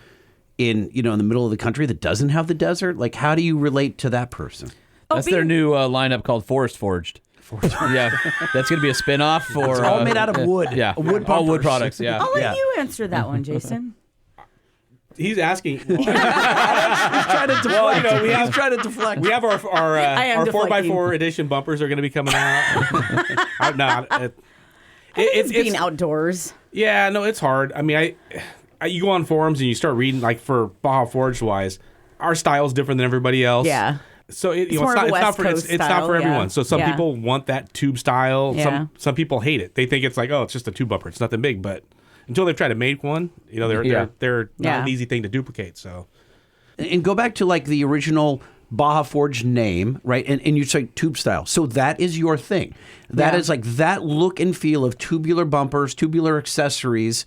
in the middle of the country that doesn't have the desert? How do you relate to that person? That's their new lineup called Forest Forged. Yeah, that's going to be a spin-off for... It's all made out of wood. Yeah, all wood products, yeah. I'll let you answer that one, Jason. He's asking. He's trying to deflect. We have our 4x4 edition bumpers are going to be coming out. It's being outdoors. Yeah, no, it's hard. I mean, you go on forums and you start reading, for Baja Forged wise, our style's different than everybody else. Yeah. So it's not for everyone. So some people want that tube style. Yeah. Some people hate it. They think it's it's just a tube bumper. It's nothing big. But until they've tried to make one, they're not an easy thing to duplicate. So, and go back to the original Baja Forged name, right? And you say tube style. So that is your thing. That is that look and feel of tubular bumpers, tubular accessories.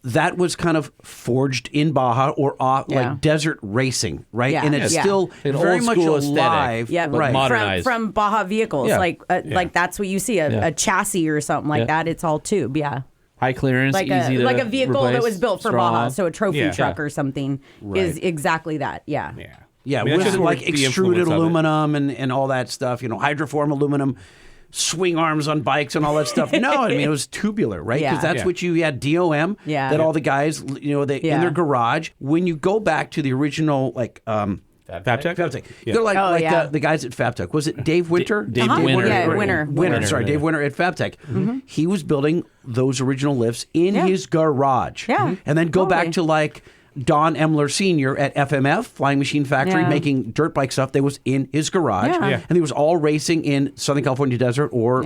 That was kind of forged in Baja or like desert racing, right? Yeah. And it's still An very old much school alive. aesthetic, but modernized. From Baja vehicles, like that's what you see, a chassis or something like that. It's all tube, High clearance, like easy to a vehicle replace, that was built for strong. Baja, so a trophy truck or something is exactly that. Yeah, I mean, with that's like the extruded influence of it. aluminum and all that stuff, hydroform aluminum, swing arms on bikes and all that stuff. No, I mean, it was tubular, right? Because that's what you had DOM, that all the guys, in their garage. When you go back to the original, like, Fabtech? They're like the guys at Fabtech. Was it Dave Winter? Dave Winter. Yeah, Winter. Sorry, Dave Winter at Fabtech. He was building those original lifts in his garage. Yeah. And then go back to like Don Emler Sr. at FMF, Flying Machine Factory, making dirt bike stuff that was in his garage. And he was all racing in Southern California desert or,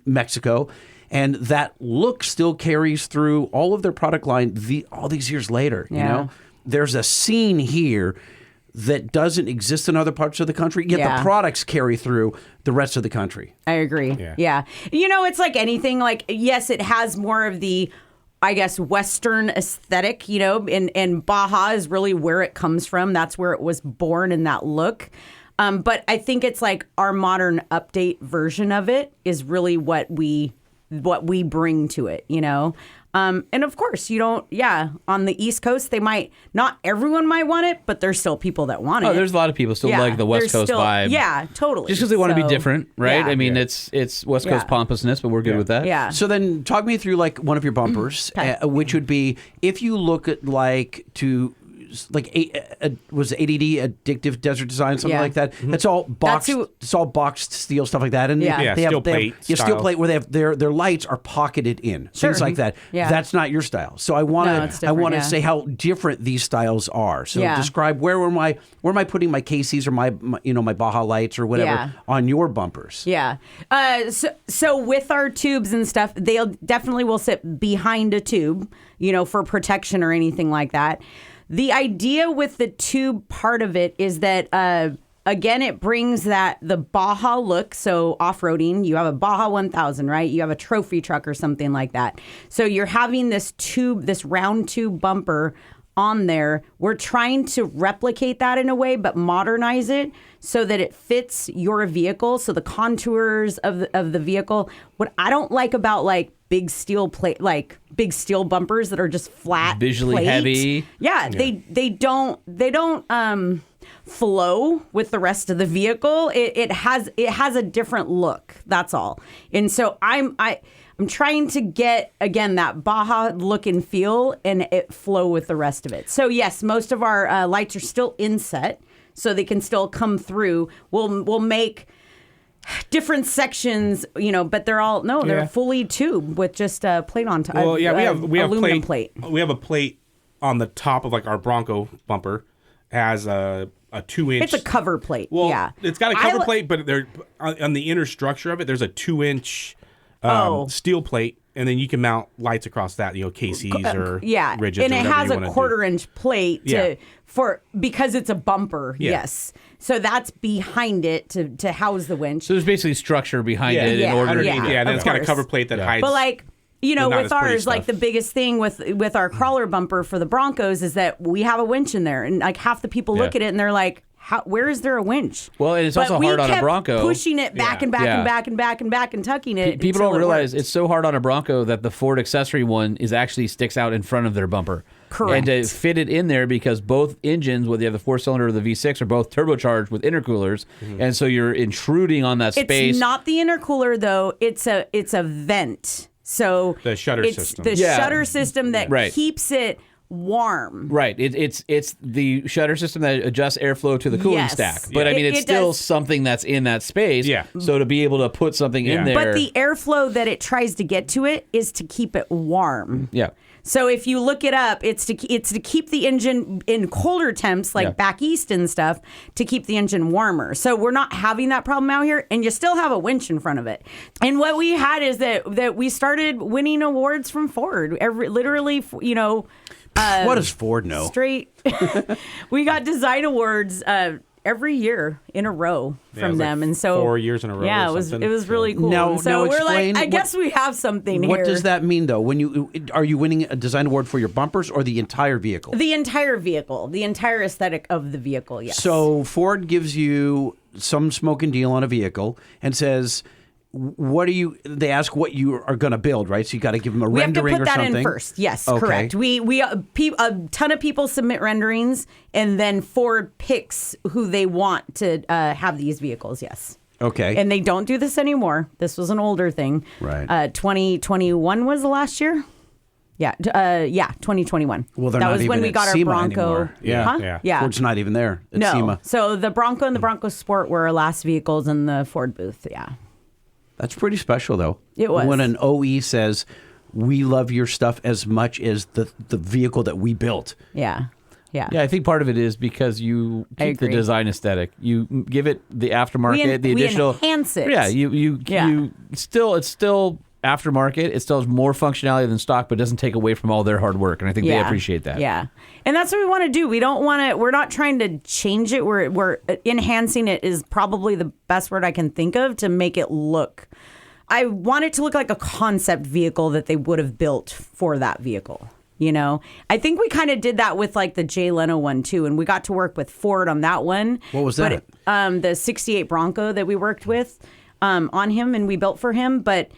Mexico. And that look still carries through all of their product line all these years later. You know, there's a scene here that doesn't exist in other parts of the country, yet the products carry through the rest of the country. I agree. Yeah. It's like anything. Like, yes, it has more of the, I guess, Western aesthetic, and Baja is really where it comes from. That's where it was born in that look. But I think it's like our modern update version of it is really what we bring to it, And of course, on the East Coast, not everyone might want it, but there's still people that want it. Oh, there's a lot of people still like the West Coast vibe. Yeah, totally. Just because they want to be different, right? Yeah. I mean, it's West Coast pompousness, but we're good with that. Yeah. So then talk me through like one of your bumpers, which would be if you look at was ADD Addictive Desert Design, something like that. That's all boxed. It's all boxed steel stuff like that, and steel plate. Steel plate where they have their lights are pocketed in things like that. That's not your style. So I want to say how different these styles are. So describe where am I putting my KCs or my Baja lights or whatever on your bumpers. Yeah. So with our tubes and stuff, they definitely will sit behind a tube, for protection or anything like that. The idea with the tube part of it is that, again, it brings the Baja look. So off-roading, you have a Baja 1000, right? You have a trophy truck or something like that. So you're having this round tube bumper on there. We're trying to replicate that in a way, but modernize it so that it fits your vehicle. So the contours of the vehicle. What I don't like about like big steel plate, like big steel bumpers that are just flat, visually heavy. Yeah, they don't flow with the rest of the vehicle. It has a different look. That's all. And so I'm trying to get, again, that Baja look and feel and it flow with the rest of it. So yes, most of our lights are still inset, so they can still come through. We'll make different sections, but they're fully tube with just a plate on top. Well, yeah, we have aluminum plate. We have a plate on the top of like our Bronco bumper has a 2-inch. It's a cover plate. Well, it's got a cover plate, but there on the inner structure of it, there's a 2-inch steel plate, and then you can mount lights across that, KCs or rigids. And or it has a 1/4-inch plate because it's a bumper. Yeah. Yes. So that's behind it to house the winch. So there's basically structure behind it in order. And then it's got a cover plate that hides. But like, with ours, like the biggest thing with our crawler bumper for the Broncos is that we have a winch in there, and like half the people look at it and they're like, where is there a winch? Well, and it's also hard on a Bronco. Pushing it back and back and back and back and back and tucking it. People don't realize it's so hard on a Bronco that the Ford accessory one actually sticks out in front of their bumper. Correct. And to fit it in there, because both engines, whether you have the 4-cylinder or the V6, are both turbocharged with intercoolers, and so you're intruding on that space. It's not the intercooler though; it's a vent. So the shutter system. The shutter system that keeps it warm. Right. It's the shutter system that adjusts airflow to the cooling stack. But I mean, it's still something that's in that space. Yeah. So to be able to put something in there. But the airflow that it tries to get to it is to keep it warm. Yeah. So if you look it up, it's to keep the engine in colder temps, like back east and stuff, to keep the engine warmer. So we're not having that problem out here, and you still have a winch in front of it. And what we had is that we started winning awards from Ford. What does Ford know? Straight. We got design awards every year in a row from them, and so 4 years in a row. Yeah, or it was really cool. Now- And so now we're like, explain I guess we have something What here. does that mean, though? Are you winning a design award for your bumpers or the entire vehicle? The entire vehicle, the entire aesthetic of the vehicle. Yes. So Ford gives you some smoking deal on a vehicle and says, they ask what you are going to build, right? So you got to give them a we have to rendering put or that something. in first. Yes, Okay. correct. A ton of people submit renderings, and then Ford picks who they want to have these vehicles. Yes. Okay. And they don't do this anymore. This was an older thing. Right. 2021 was the last year. Yeah. 2021. Well, they're that not was even when we at got our SEMA Bronco. anymore. Yeah. Huh? Yeah. Yeah. Ford's not even there at No. SEMA. So the Bronco and the Bronco Sport were our last vehicles in the Ford booth. Yeah. That's pretty special, though. It was. When an OE says, we love your stuff as much as the vehicle that we built. Yeah. Yeah. Yeah, I think part of it is because you keep the agree. design aesthetic. You give it the aftermarket, the we additional. enhance it. Yeah, you still it's still aftermarket. It still has more functionality than stock, but doesn't take away from all their hard work, and I think they appreciate that. Yeah. And that's what we want to do. We don't want to. We're not trying to change it. We're enhancing it is probably the best word I can think of to make it look. I want it to look like a concept vehicle that they would have built for that vehicle. You know, I think we kind of did that with like the Jay Leno one too, and we got to work with Ford on that one. What was that? The '68 Bronco that we worked with on him, and we built for him. But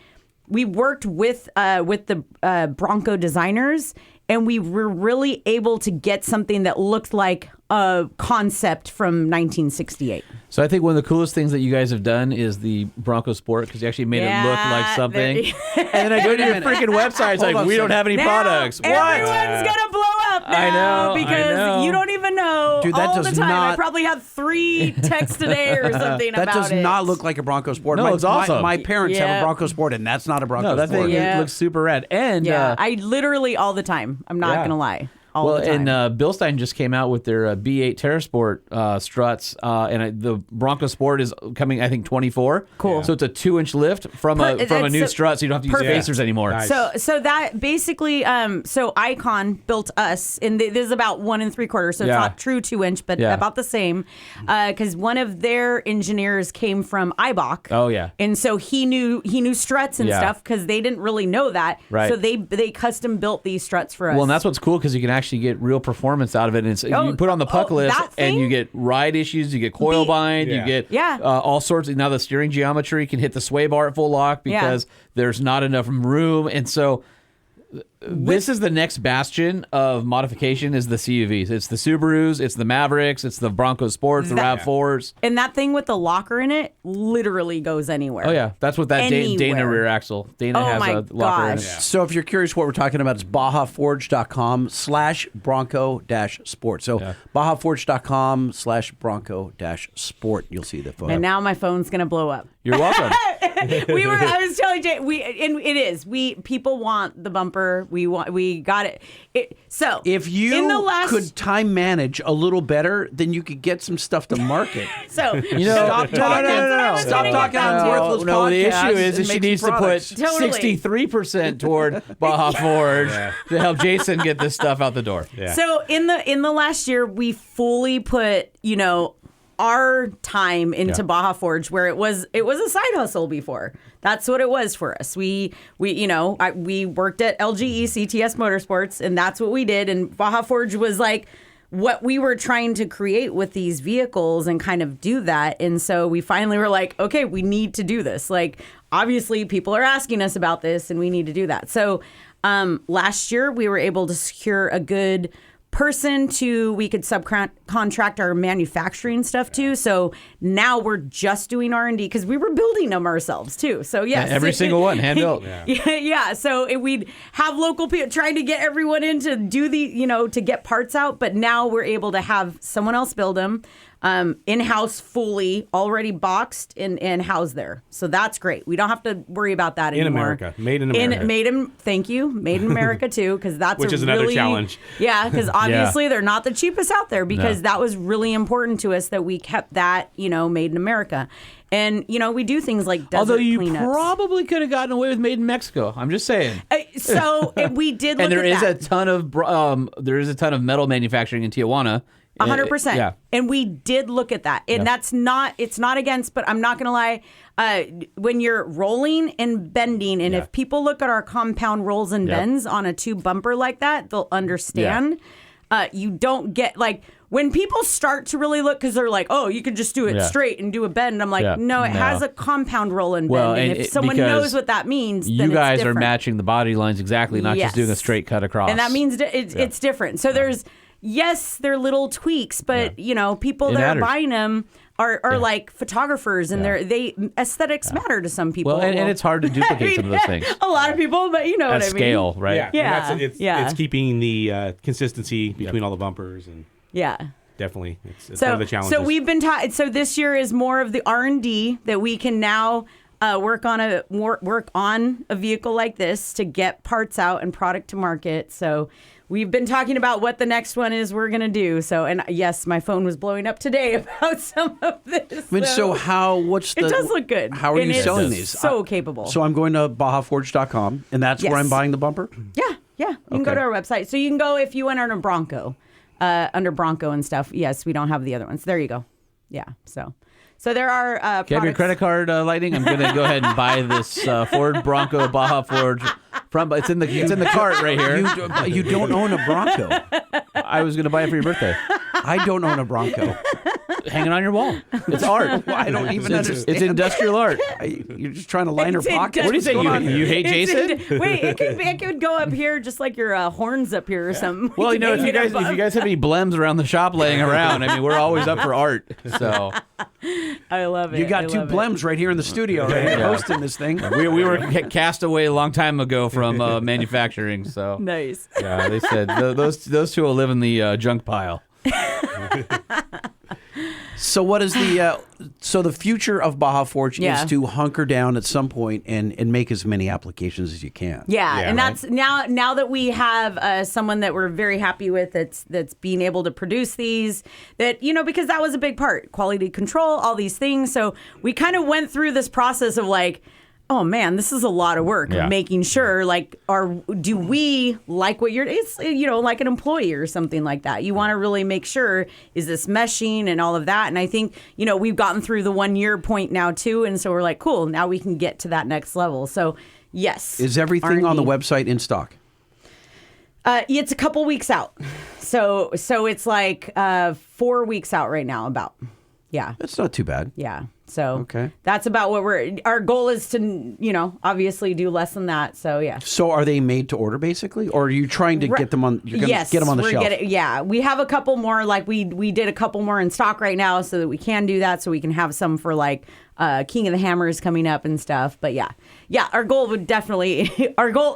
we worked with the Bronco designers, and we were really able to get something that looked like a concept from 1968. So I think one of the coolest things that you guys have done is the Bronco Sport, because you actually made it look like something. And then I go to your freaking website, it's like, we don't have any products. What? Everyone's gonna blow up now I know, because you don't even know. Dude, that all does the time. I not- probably have 3 texts today or something That about does it. not look like a Bronco Sport. No, it's awesome. My parents have Yeah. a Bronco Sport, and that's not a Bronco No, that Sport. thing Yeah. looks super rad. And Yeah, I literally all the time. I'm not gonna lie. All the time. and Bilstein just came out with their B8 TerraSport struts, and the Bronco Sport is coming, I think, 24. Cool. So it's a 2-inch lift from a It's new so- strut, so you don't have to use perfect. spacers anymore. Nice. So that basically, so Icon built us, and this is about 1 3/4, so it's Yeah. not true 2-inch, but Yeah. about the same, because one of their engineers came from Eibach. Oh, yeah. And so he knew struts and Yeah. stuff because they didn't really know that. Right. So they custom built these struts for us. Well, and that's what's cool, because you can actually get real performance out of it. And it's, you put on the puck lift, that and thing? you get ride issues, you get coil bind, you get all sorts of. Now the steering geometry can hit the sway bar at full lock because there's not enough room, and so. This is the next bastion of modification is the CUVs. It's the Subarus, it's the Mavericks, it's the Bronco Sports, the RAV4s. And that thing with the locker in it literally goes anywhere. Oh, yeah. That's what that Dana Anywhere. rear axle. Dana Oh has my a locker in it. gosh. So if you're curious what we're talking about, it's BajaForged.com/Bronco-Sport. So BajaForged.com/Bronco-Sport. You'll see the photo. And now my phone's gonna blow up. You're welcome. I was telling Jay, people want the bumper. We got it. So if you in the last, could time manage a little better, then you could get some stuff to market. so You know, Stop talking. Stop talking on worthless No, the podcasts issue is and that she make needs some to put products. Totally. 63% toward Baja Forged to help Jason get this stuff out the door. Yeah. So in the last year, we fully put our time into Baja Forge, where it was a side hustle before. That's what it was for us. We worked at LGE CTS Motorsports, and that's what we did. And Baja Forge was like what we were trying to create with these vehicles and kind of do that. And so we finally were like, okay, we need to do this. Like, obviously people are asking us about this and we need to do that. So last year we were able to secure a good person we could subcontract our manufacturing stuff to. So now we're just doing R&D because we were building them ourselves too. So yes, Every single one, hand built. Yeah. So we'd have local people trying to get everyone in to do to get parts out. But now we're able to have someone else build them in-house, fully already boxed and housed there. So that's great. We don't have to worry about that anymore. In America. Made in America. Thank you. Made in America too, because that's Which is another challenge. Yeah, because obviously they're not the cheapest out there, because that was really important to us that we kept that, made in America. And, we do things like desert Although you cleanups. probably could have gotten away with made in Mexico. I'm just saying. So we did look And there at is that. a ton of metal manufacturing in Tijuana. 100%. Yeah. And we did look at that. And it's not against, but I'm not going to lie. When you're rolling and bending, and if people look at our compound rolls and bends on a tube bumper like that, they'll understand. You don't get, like, when people start to really look, because they're like, oh, you could just do it straight and do a bend. And I'm like, no, it has a compound roll and bend. And if someone knows what that means, then you guys it's are matching the body lines exactly, not just doing a straight cut across. And that means it's different. So there's, they're little tweaks, but, people that are buying them are like photographers, and aesthetics matter to some people. Well, and it's hard to duplicate some of those things. A lot of people, but you know what I mean. Scale, right? Yeah. It's keeping the consistency between all the bumpers, and definitely it's one of the challenges. So we've been so this year is more of the R&D that we can now work on a vehicle like this to get parts out and product to market. So we've been talking about what the next one is we're going to do. So, and yes, my phone was blowing up today about some of this. I mean, so it does look good. How are you selling these? So capable. So I'm going to BajaForged.com, and that's where I'm buying the bumper? Yeah. You can go to our website. So you can go if you went under Bronco, under Bronco and stuff. Yes, we don't have the other ones. There you go. Yeah, so there are products. Do you have your credit card, Lightning? I'm going to go ahead and buy this Ford Bronco Baja Forged. It's in the cart right here. You don't own a Bronco. I was going to buy it for your birthday. I don't own a Bronco. Hanging on your wall. It's art. Well, I don't even understand. It's industrial art. You're just trying to line her pocket. What do you say? You hate Jason? Wait, it could go up here just like your horns up here or something. Well, if you guys have any blems around the shop laying around, I mean, we're always up for art. So I love it. You got two blems right here in the studio, right? Hosting this thing. We were cast away a long time ago from manufacturing. So nice. Yeah, they said those two will live in the junk pile. So what is the future of Baja Forged is to hunker down at some point and make as many applications as you can. And that's now that we have someone that we're very happy with that's being able to produce these, that because that was a big part, quality control, all these things. So we kind of went through this process of like, oh man, this is a lot of work of making sure, like, do we like what it's like an employee or something like that. You want to really make sure, is this meshing and all of that. And I think, we've gotten through the 1 year point now too. And so we're like, cool, now we can get to that next level. So yes. Is everything R&D. on the website in stock? It's a couple weeks out. So it's like 4 weeks out right now about. Yeah. That's not too bad. Yeah. So that's about what our goal is to, obviously do less than that. So, yeah. So are they made to order basically? Or are you trying to get them on, get them on the shelf? We have a couple more, like we did a couple more in stock right now so that we can do that. So we can have some for like King of the Hammers coming up and stuff. But yeah, our goal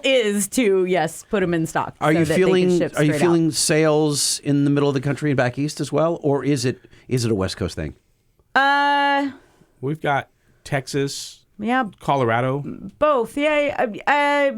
is to, put them in stock. Are you feeling sales in the middle of the country and back east as well? Or is it a West Coast thing? We've got Texas, Colorado, both, Midwest.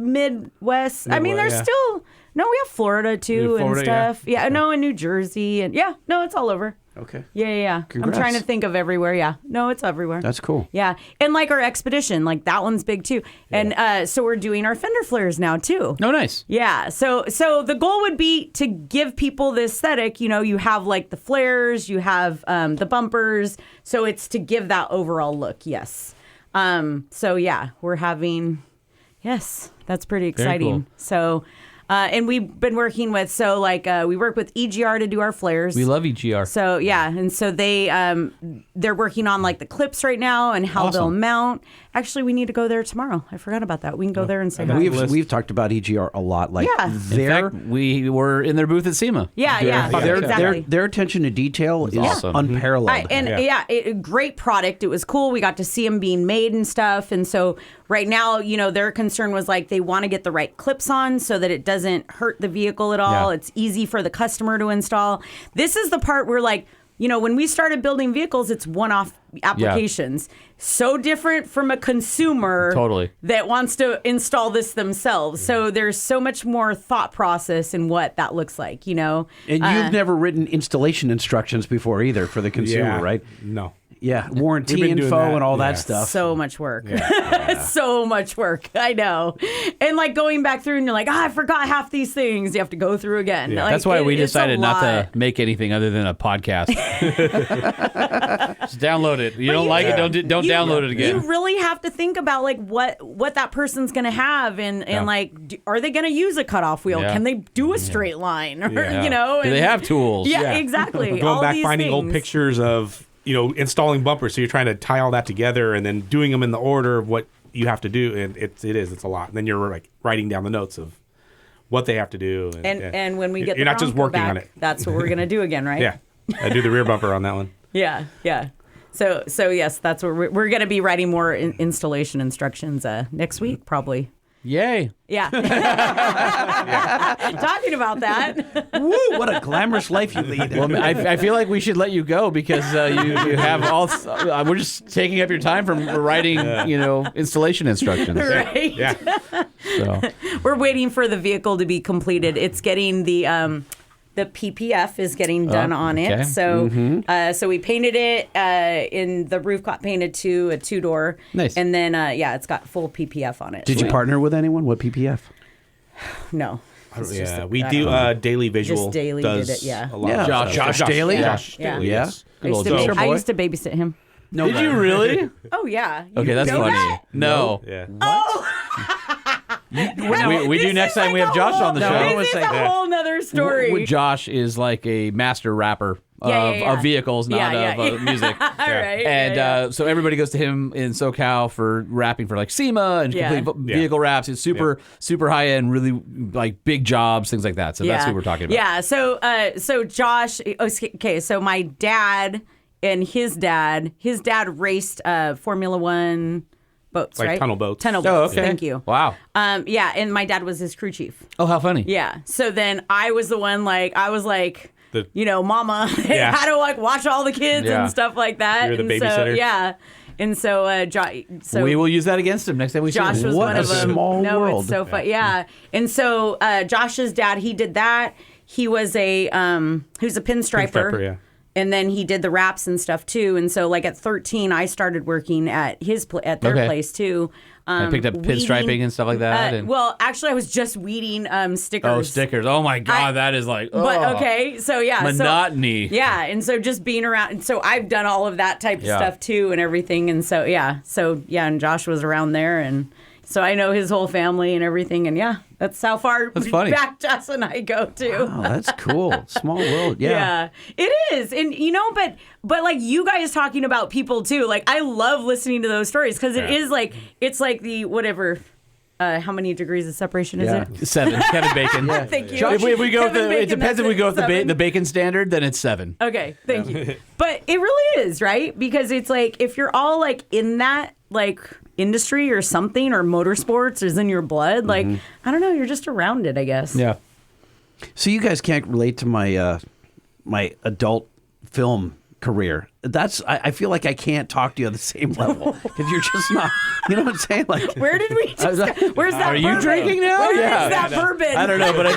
I mean, there's still we have Florida too and stuff. And New Jersey and it's all over. Okay. Yeah. Congrats. I'm trying to think of everywhere. Yeah. No, it's everywhere. That's cool. Yeah. And like our Expedition, like that one's big too. And so we're doing our fender flares now too. Oh, nice. Yeah. So the goal would be to give people the aesthetic. You have like the flares, you have the bumpers. So it's to give that overall look. Yes. So yeah, we're having, that's pretty exciting. Cool. So, and we've been working with, we work with EGR to do our flares. We love EGR. So, and so they're working on like the clips right now and how they'll mount. Actually, we need to go there tomorrow. I forgot about that. We can go there and say hi. We've talked about EGR a lot. Like in fact, we were in their booth at SEMA. Exactly. Their attention to detail is awesome. Unparalleled. Great product. It was cool. We got to see them being made and stuff. And so right now, their concern was like they want to get the right clips on so that it doesn't hurt the vehicle at all. It's easy for the customer to install. This is the part where like, when we started building vehicles, it's one-off applications. So different from a consumer that wants to install this themselves. So there's so much more thought process in what that looks like, And you've never written installation instructions before either for the consumer, right? No. Yeah, warranty We've been doing info that. and all Yeah. that stuff. So much work. So much work. I know. And like going back through and you're like, I forgot half these things. You have to go through again. Yeah. Like, That's why we it's a decided not lot. to make anything other than a podcast. Just download it. You don't you- like it, don't download it again. You really have to think about like what that person's going to have and like are they going to use a cutoff wheel? Yeah. Can they do a straight line? Or, Yeah. you know? Do they have tools? Yeah, exactly. Going All back, these finding old things. pictures of installing bumpers. So you're trying to tie all that together and then doing them in the order of what you have to do, and it's a lot. And then you're like writing down the notes of what they have to do. And when we get you're the not just Bronco working back, on it. that's what we're going to do again, right? Yeah, I do the rear bumper on that one. Yeah. So yes, that's what we're going to be writing more installation instructions next week, probably. Yay. Yeah. Talking about that. Woo, what a glamorous life you lead. Well, I feel like we should let you go because you have all. We're just taking up your time from writing, installation instructions. Right. Yeah, So We're waiting for the vehicle to be completed. It's getting the PPF is getting done on okay. it. So so we painted it in the roof got painted to a 2-door. Nice. And then it's got full PPF on it. Did you partner with anyone? What PPF? No. It's just yeah. a- We do Daily Visual. Just Daily does did it, yeah. A lot Yeah. of stuff. Josh Daly? Yeah. Josh Yeah. Daly, Yeah. yes. I used, to old ba- Josh. I used to babysit him. No, did you really? Oh yeah. You Okay, that's know funny. that? No. Yeah. We do next time we have Josh on the No, show. This is a whole nother story. Josh is like a master rapper of vehicles, not of music. All right. And so everybody goes to him in SoCal for rapping for like SEMA and Yeah. complete vehicle raps. It's super high end, really like big jobs, things like that. So that's what we're talking about. Yeah. So Josh. Okay. So my dad and his dad raced Formula One boats, Like right? tunnel boats. Tunnel Oh, boats. okay. Thank you. Wow. Yeah, and my dad was his crew chief. Oh, how funny. Yeah. So then I was the one I was like, mama, Yeah. how to like watch all the kids Yeah. and stuff like that. You're the and so, babysitter. yeah. And so We will use that against him next time we see Josh him. was What one a of them. small no, world. it's so fun. Yeah. And so Josh's dad, he did that. He was a pinstriper. Pinstriper, yeah. And then he did the wraps and stuff too. And so like at 13, I started working at at their place too. I picked up pinstriping and stuff like that. and Well, actually, I was just weeding stickers. Oh, stickers. Oh my God, that is like But okay, so yeah, monotony. So, yeah, and so just being around, and so I've done all of that type of stuff too, and everything, and so and Josh was around there, and so I know his whole family and everything, and that's how far funny. back Josh and I go too. Oh, that's cool. Small world. Yeah. Yeah, it is, and but like you guys talking about people too, like I love listening to those stories because it is like it's like the whatever. How many degrees of separation is it? 7. Kevin Bacon. Thank you. If we go with Kevin it Bacon, depends that's if we go with seven. the bacon standard, then it's 7. Okay, thank you. But it really is, right? Because it's like if you're all like in that like industry or something or motorsports is in your blood, like I don't know, you're just around it, I guess. Yeah. So you guys can't relate to my my adult film career. I feel like I can't talk to you on the same level because you're just not. You know what I'm saying? Like, Where did we just where's that Are you bourbon? drinking now? Where is Yeah. that bourbon? I don't know, but I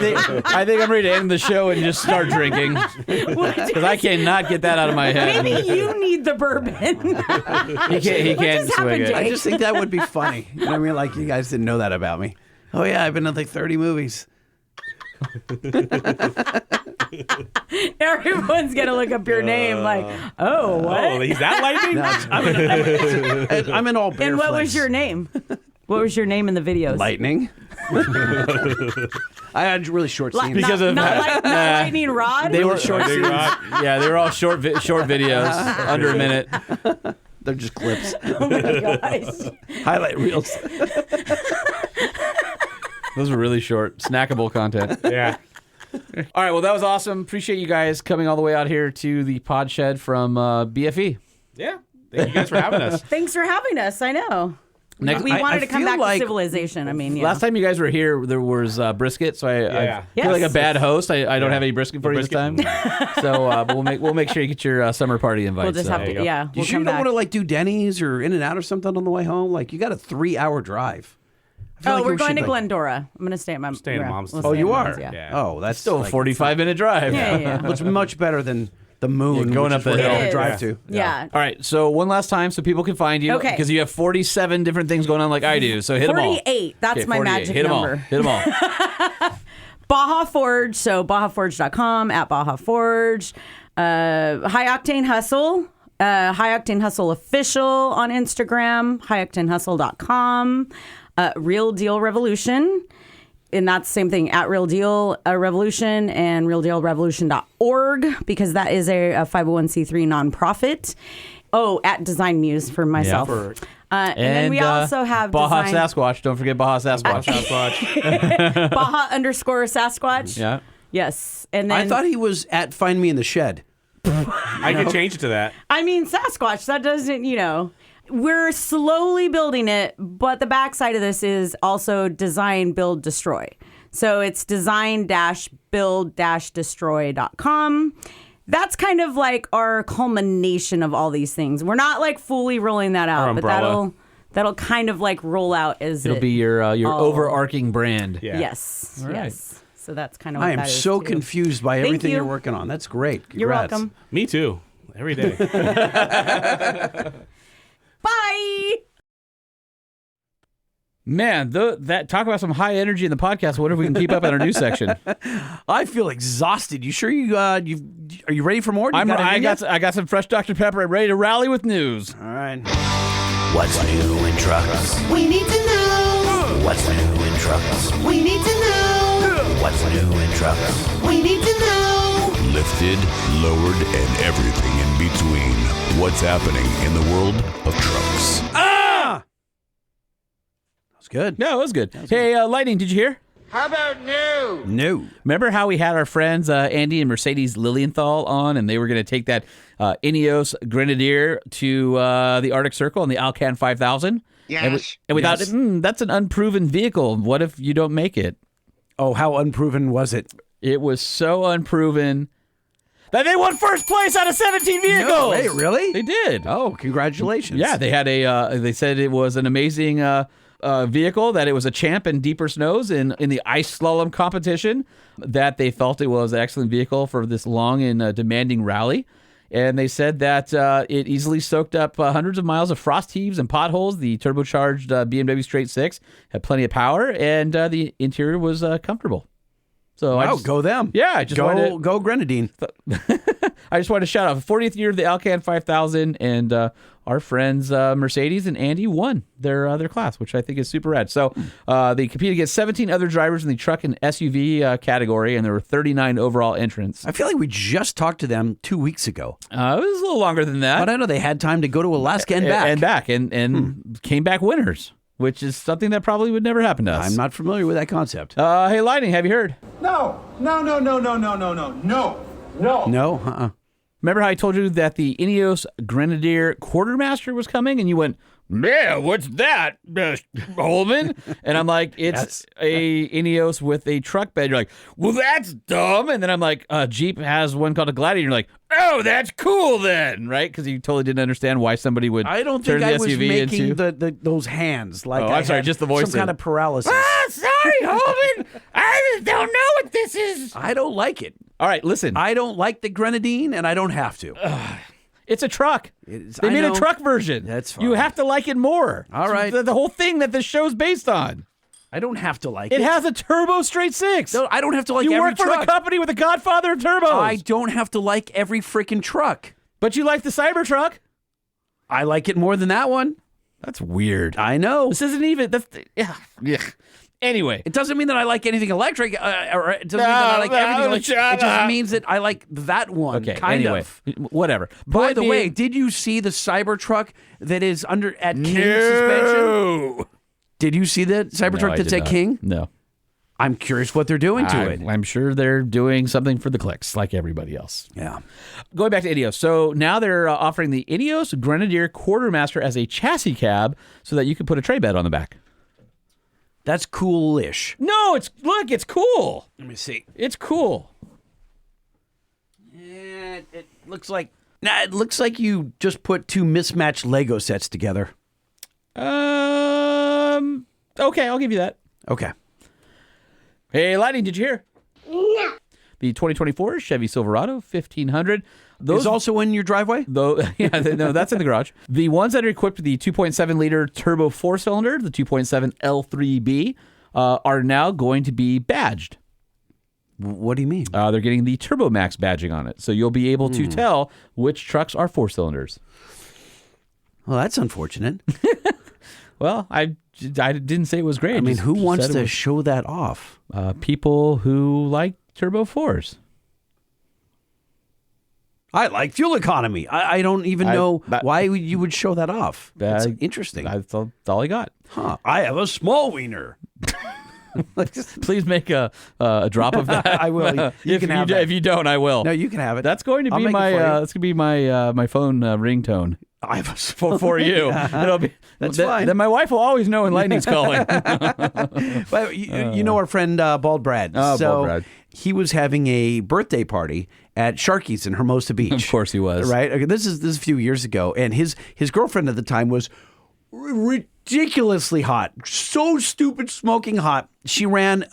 think I'm ready to end the show and just start drinking because I cannot get that out of my head. Maybe you need the bourbon. He can't just swing happened, it. Jake? I just think that would be funny. You know what I mean? Like you guys didn't know that about me. Oh yeah, I've been in like 30 movies. Everyone's gonna look up your name like, oh, what? Oh, he's that lightning? No, I'm in all bear And what flags. was your name? What was your name in the videos? Lightning. I had really short scenes. Because of not lightning rod. they were short scenes. Yeah, they were all short videos under a minute. They're just clips. Oh my gosh. Highlight reels. Those were really short, snackable content. Yeah. All right, well, that was awesome. Appreciate you guys coming all the way out here to the pod shed from BFE. Yeah. Thank you guys for having us. Thanks for having us. I know. Next, We wanted to come feel back like- to civilization. I mean, last time you guys were here, there was brisket, so I Yeah. feel like a Yes. bad host. I don't have any brisket for you brisket. this time. So, but we'll make sure you get your summer party invite. we'll just so. have to, you go. yeah. You We'll sure you come don't back. want to like do Denny's or In and Out or something on the way home? Like you got a 3-hour drive. I feel Oh, like we're we going should, to like- Glendora. I'm going to stay at my Staying at Mom's. we'll Oh, stay you at are? Mom's, yeah. Yeah. Oh, that's Still a like, 45-minute drive. Yeah. Well, it's much better than the moon, Yeah, going which up is the where hill. you have It to drive is. to. Yeah. All right, so one last time so people can find you. Okay. Because you have 47 different things going on like I do. So hit them all. 48. That's Okay, my 48. magic Hit 'em number. all. Hit them all. Baja Forged, so BajaForged.com, at Baja Forged. High Octane Hustle, High Octane Hustle Official on Instagram, highoctanehustle.com. Real Deal Revolution, and that's the same thing, at Real Deal Revolution and realdealrevolution.org, because that is a 501c3 nonprofit. Oh, at Design Muse for myself. And then we also have Baja design, Sasquatch. Don't forget Baja Sasquatch. Baja_Sasquatch. Yeah. Yes. And then I thought he was at Find Me in the Shed. I could change it to that. I mean, Sasquatch, that doesn't, we're slowly building it, but the backside of this is also design, build, destroy. So it's design-build-destroy.com. That's kind of like our culmination of all these things. We're not like fully rolling that out, but umbrella. that'll kind of like roll out as It'll be your all- overarching brand. Yeah. Yes, right. yes. So that's kind of what I am that is, so too. confused by Thank everything you. you're working on. That's great. You're Congrats. welcome. Me too. Every day. Bye. Man, that talk about some high energy in the podcast. What if we can keep up in our news section? I feel exhausted. You sure are you ready for more? I got some fresh Dr. Pepper. I'm ready to rally with news. All right. What's new in trucks? We need to know. What's new in trucks? We need to know. What's new in trucks? We need to know. Lifted, lowered, and everything in between. What's happening in the world of trucks? That's good. No, it was good. Hey, Lightning, did you hear? How about new? No. Remember how we had our friends Andy and Mercedes Lilienthal on, and they were going to take that Ineos Grenadier to the Arctic Circle on the Alcan 5000? Yes. And we thought, that's an unproven vehicle. What if you don't make it? Oh, how unproven was it? It was so unproven that they won first place out of 17 vehicles. No way, really? They did. Oh, congratulations. Yeah, they had they said it was an amazing vehicle, that it was a champ in deeper snows in the ice slalom competition, that they felt it was an excellent vehicle for this long and demanding rally. And they said that it easily soaked up hundreds of miles of frost heaves and potholes. The turbocharged BMW Straight 6 had plenty of power, and the interior was comfortable. So Wow, go them. Yeah, I just wanted to, go Grenadine. I just wanted to shout out the 40th year of the Alcan 5000, and our friends Mercedes and Andy won their class, which I think is super rad. So they competed against 17 other drivers in the truck and SUV category, and there were 39 overall entrants. I feel like we just talked to them 2 weeks ago. It was a little longer than that. But I know they had time to go to Alaska and back. And came back winners, which is something that probably would never happen to us. I'm not familiar with that concept. Hey, Lightning, have you heard? No. No? Remember how I told you that the Ineos Grenadier Quartermaster was coming, and you went, "Yeah, what's that, Holman?" And I'm like, "It's a Ineos with a truck bed." You're like, "Well, that's dumb." And then I'm like, "Jeep has one called a Gladiator." You're like, "Oh, that's cool then," right? Because you totally didn't understand why somebody would. I don't turn think the I was SUV making into... those hands. Like I'm sorry, had just the voice Some kind did. of paralysis. Sorry, Holman. I just don't know what this is. I don't like it. All right, listen. I don't like the Grenadine, and I don't have to. It's a truck. They made a truck version. That's fine. You have to like it more. All right. The whole thing that this show's based on. I don't have to like it. It has a turbo straight six. No, I don't have to like you every work for truck. the company with the godfather of turbos. I don't have to like every freaking truck. But you like the Cybertruck. I like it more than that one. That's weird. I know. This isn't even. Yeah. Anyway, it doesn't mean that I like anything electric, or it doesn't mean that I like everything electric. It just means that I like that one, okay. kind anyway, of. Whatever. By the way, did you see the Cybertruck that is at King suspension? Did you see the Cybertruck that's at King? No. I'm curious what they're doing to it. I'm sure they're doing something for the clicks, like everybody else. Yeah. Going back to Ineos. So now they're offering the Ineos Grenadier Quartermaster as a chassis cab so that you can put a tray bed on the back. That's cool-ish. No, it's cool. Let me see. It's cool. It looks like you just put two mismatched Lego sets together. Okay, I'll give you that. Okay. Hey, Lightning, did you hear? No. The 2024 Chevy Silverado 1500. Those is also in your driveway? No, that's in the garage. The ones that are equipped with the 2.7-liter turbo 4-cylinder, the 2.7 L3B, are now going to be badged. What do you mean? They're getting the Turbo Max badging on it, so you'll be able to tell which trucks are 4-cylinders. Well, that's unfortunate. Well, I didn't say it was great. I mean, who wants to show that off? People who like Turbo 4s. I like fuel economy. I don't even know why you would show that off. That's interesting. That's all I got. Huh. I have a small wiener. Please make a drop of that. I will. If you don't, I will. No, you can have it. That's going to be my phone ringtone. I have for you. It'll be that's fine. Then my wife will always know when Lightning's calling. Well, you know our friend Bald Brad. Oh, so Bald Brad. He was having a birthday party at Sharky's in Hermosa Beach. Of course he was. Right. Okay, this is a few years ago, and his girlfriend at the time was ridiculously hot, so stupid, smoking hot. She ran.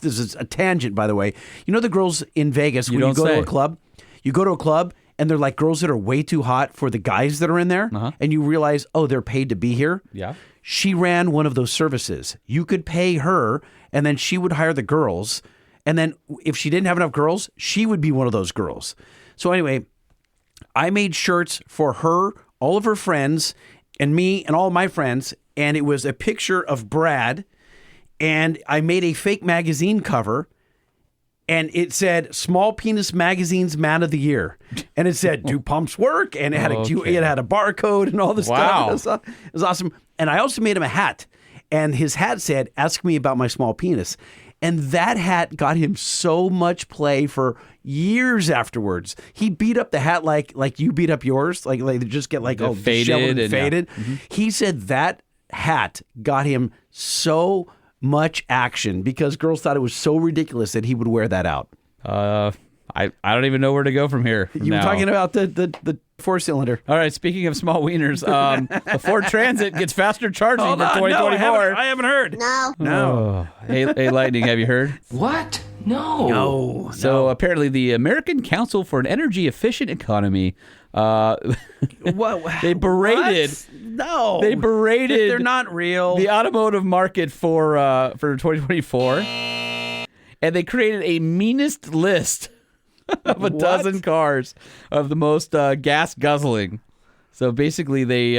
This is a tangent, by the way. You know the girls in Vegas when you go to a club. You go to a club. And they're like girls that are way too hot for the guys that are in there. And you realize, oh, they're paid to be here. Yeah. She ran one of those services. You could pay her, and then she would hire the girls. And then if she didn't have enough girls, she would be one of those girls. So anyway, I made shirts for her, all of her friends, and me and all of my friends. And it was a picture of Brad. And I made a fake magazine cover. And it said Small Penis Magazine's Man of the Year. And it said, do pumps work? And it had it had a barcode and all this stuff. It was awesome. And I also made him a hat. And his hat said, ask me about my small penis. And that hat got him so much play for years afterwards. He beat up the hat like you beat up yours. Like they just get faded and faded. Yeah. He said that hat got him so much action because girls thought it was so ridiculous that he would wear that out. I don't even know where to go from here. You were talking about the 4-cylinder. All right, speaking of small wieners, the Ford Transit gets faster charging for 2024. No, I haven't heard. No. Oh. Hey, Lightning, have you heard? What? No. So apparently the American Council for an Energy Efficient Economy they berated. What? No, they berated. They're not real. The automotive market for 2024, and they created a meanest list of a dozen cars of the most gas guzzling. So basically, they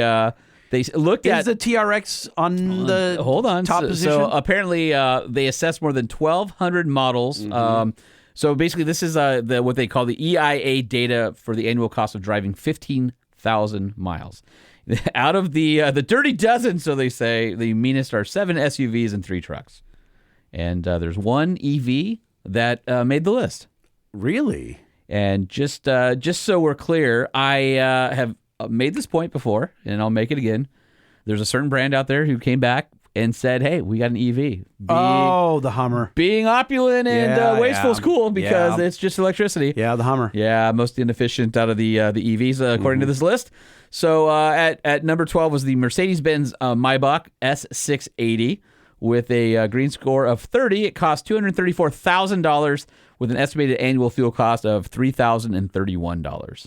looked at the TRX on the top position. So apparently, they assessed more than 1,200 models. So basically, this is what they call the EIA data for the annual cost of driving 15,000 miles. Out of the dirty dozen, so they say, the meanest are 7 SUVs and 3 trucks. And there's one EV that made the list. Really? And just so we're clear, I have made this point before, and I'll make it again. There's a certain brand out there who came back and said, hey, we got an EV. The Hummer. Being opulent and wasteful is cool because it's just electricity. Yeah, the Hummer. Yeah, most inefficient out of the EVs, according to this list. So at number 12 was the Mercedes-Benz Maybach S680 with a green score of 30. It cost $234,000 with an estimated annual fuel cost of $3,031.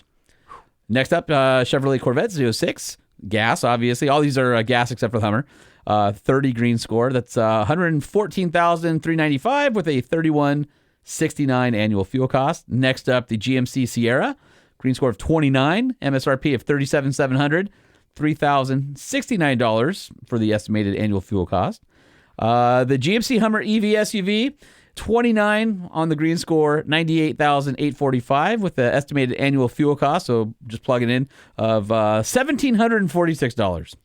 Next up, Chevrolet Corvette Z06. Gas, obviously. All these are gas except for the Hummer. 30 green score. That's $114,395 with a $31,069 annual fuel cost. Next up, the GMC Sierra. Green score of 29, MSRP of $37,700, $3,069 for the estimated annual fuel cost. The GMC Hummer EV SUV, 29 on the green score, $98,845 with the estimated annual fuel cost, so just plug it in, of $1,746.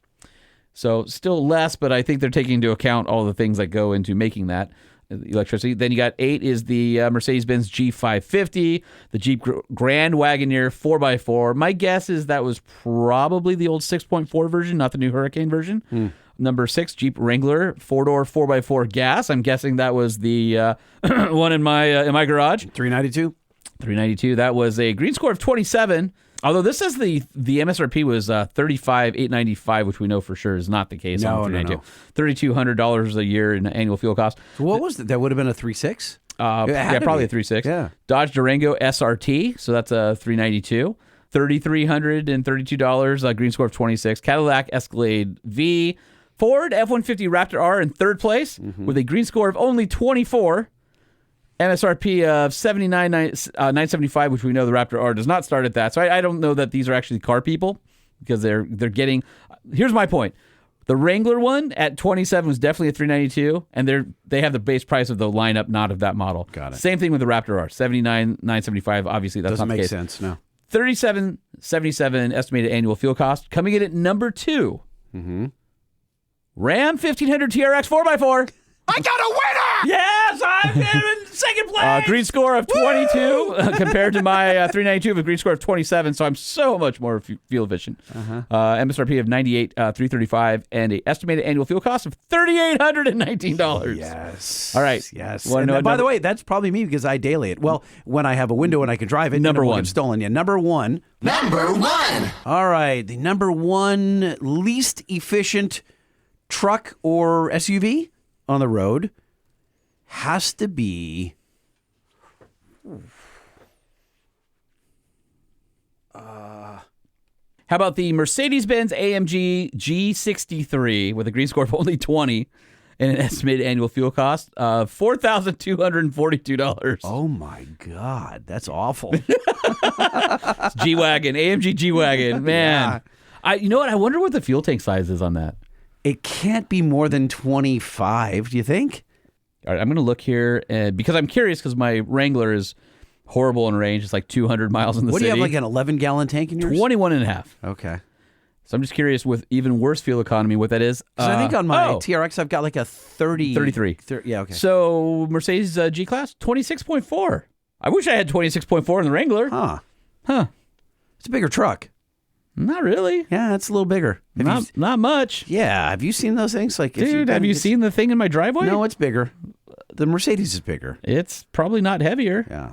So still less, but I think they're taking into account all the things that go into making that electricity. Then you got 8 is the Mercedes-Benz G550, the Jeep Grand Wagoneer 4x4. My guess is that was probably the old 6.4 version, not the new Hurricane version. Number 6, Jeep Wrangler 4-door 4x4 gas. I'm guessing that was the one in my garage. 392. That was a green score of 27. Although this says the MSRP was $35,895, which we know for sure is not the case. No. $3,200 a year in annual fuel cost. So what was that? That would have been a 3.6? Yeah, probably a 3.6. Yeah. Dodge Durango SRT, so that's a 392. $3,332, green score of 26. Cadillac Escalade V. Ford F-150 Raptor R in third place with a green score of only 24. MSRP of $79,975, which we know the Raptor R does not start at that. So I don't know that these are actually car people because they're getting. Here's my point: the Wrangler one at 27 was definitely a 392, and they have the base price of the lineup, not of that model. Got it. Same thing with the Raptor R, $79,975. Obviously, that's Doesn't not the make case. sense. No. $37.77 estimated annual fuel cost. Coming in at number 2, Ram 1500 TRX 4x4. I got a winner! Yes, I'm in second place. Green score of 22 compared to my 392 with a green score of 27. So I'm so much more fuel efficient. MSRP of 98, 335, and an estimated annual fuel cost of $3,819. Yes. All right. Yes. And by the way, that's probably me because I daily it. Well, when I have a window and I can drive it, Number it won't one. get stolen. Yeah. Number 1. Number 1. All right. The number 1 least efficient truck or SUV on the road has to be how about the Mercedes-Benz AMG G63 with a green score of only 20 and an estimated annual fuel cost of $4,242. Oh my God, that's awful. G-Wagon, AMG G-Wagon, man. Yeah. You know what? I wonder what the fuel tank size is on that. It can't be more than 25, do you think? All right, I'm going to look here because I'm curious because my Wrangler is horrible in range. It's like 200 miles in the What city. do you have, like an 11-gallon tank in yours? 21 and a half. Okay. So I'm just curious with even worse fuel economy what that is. So I think on my TRX I've got like a 33. Yeah, okay. So Mercedes G-Class, 26.4. I wish I had 26.4 in the Wrangler. Huh. Huh. It's a bigger truck. Not really. Yeah, it's a little bigger. Not much. Yeah, have you seen those things? Like, Dude, have you seen the thing in my driveway? No, it's bigger. The Mercedes is bigger. It's probably not heavier. Yeah.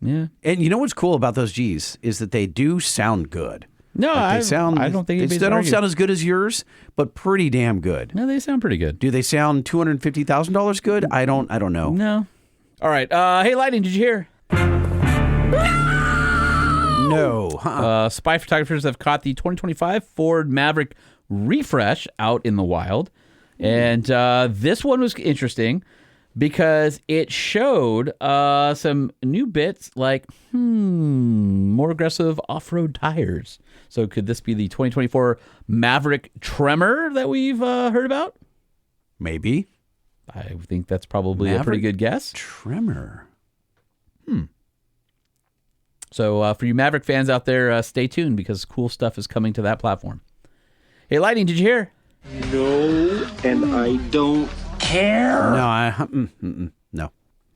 Yeah. And you know what's cool about those Gs is that they do sound good. No, I don't think they don't sound as good as yours, but pretty damn good. No, they sound pretty good. Do they sound $250,000 good? I don't know. No. All right. Hey, Lightning, did you hear? No. Spy photographers have caught the 2025 Ford Maverick refresh out in the wild. And this one was interesting because it showed some new bits like, more aggressive off-road tires. So could this be the 2024 Maverick Tremor that we've heard about? Maybe. I think that's probably a pretty Maverick good guess. Tremor. So for you Maverick fans out there, stay tuned because cool stuff is coming to that platform. Hey, Lightning, did you hear? No, and I don't care. No, no.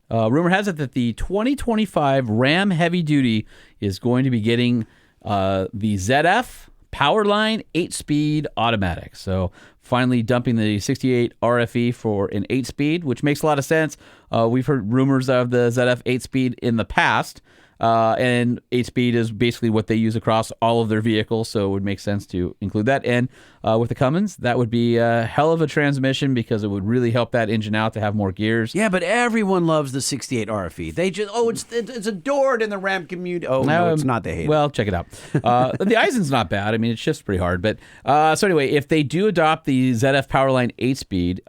Rumor has it that the 2025 Ram Heavy Duty is going to be getting the ZF Powerline 8-speed automatic. So finally dumping the 68 RFE for an 8-speed, which makes a lot of sense. We've heard rumors of the ZF 8-speed in the past. And 8-speed is basically what they use across all of their vehicles, so it would make sense to include that. And with the Cummins, that would be a hell of a transmission because it would really help that engine out to have more gears. Yeah, but everyone loves the 68 RFE. They just, it's adored in the Ram community. Oh, no, it's not. They hate it. Check it out. The Eisen's not bad. I mean, it shifts pretty hard. But so anyway, if they do adopt the ZF Powerline 8-speed,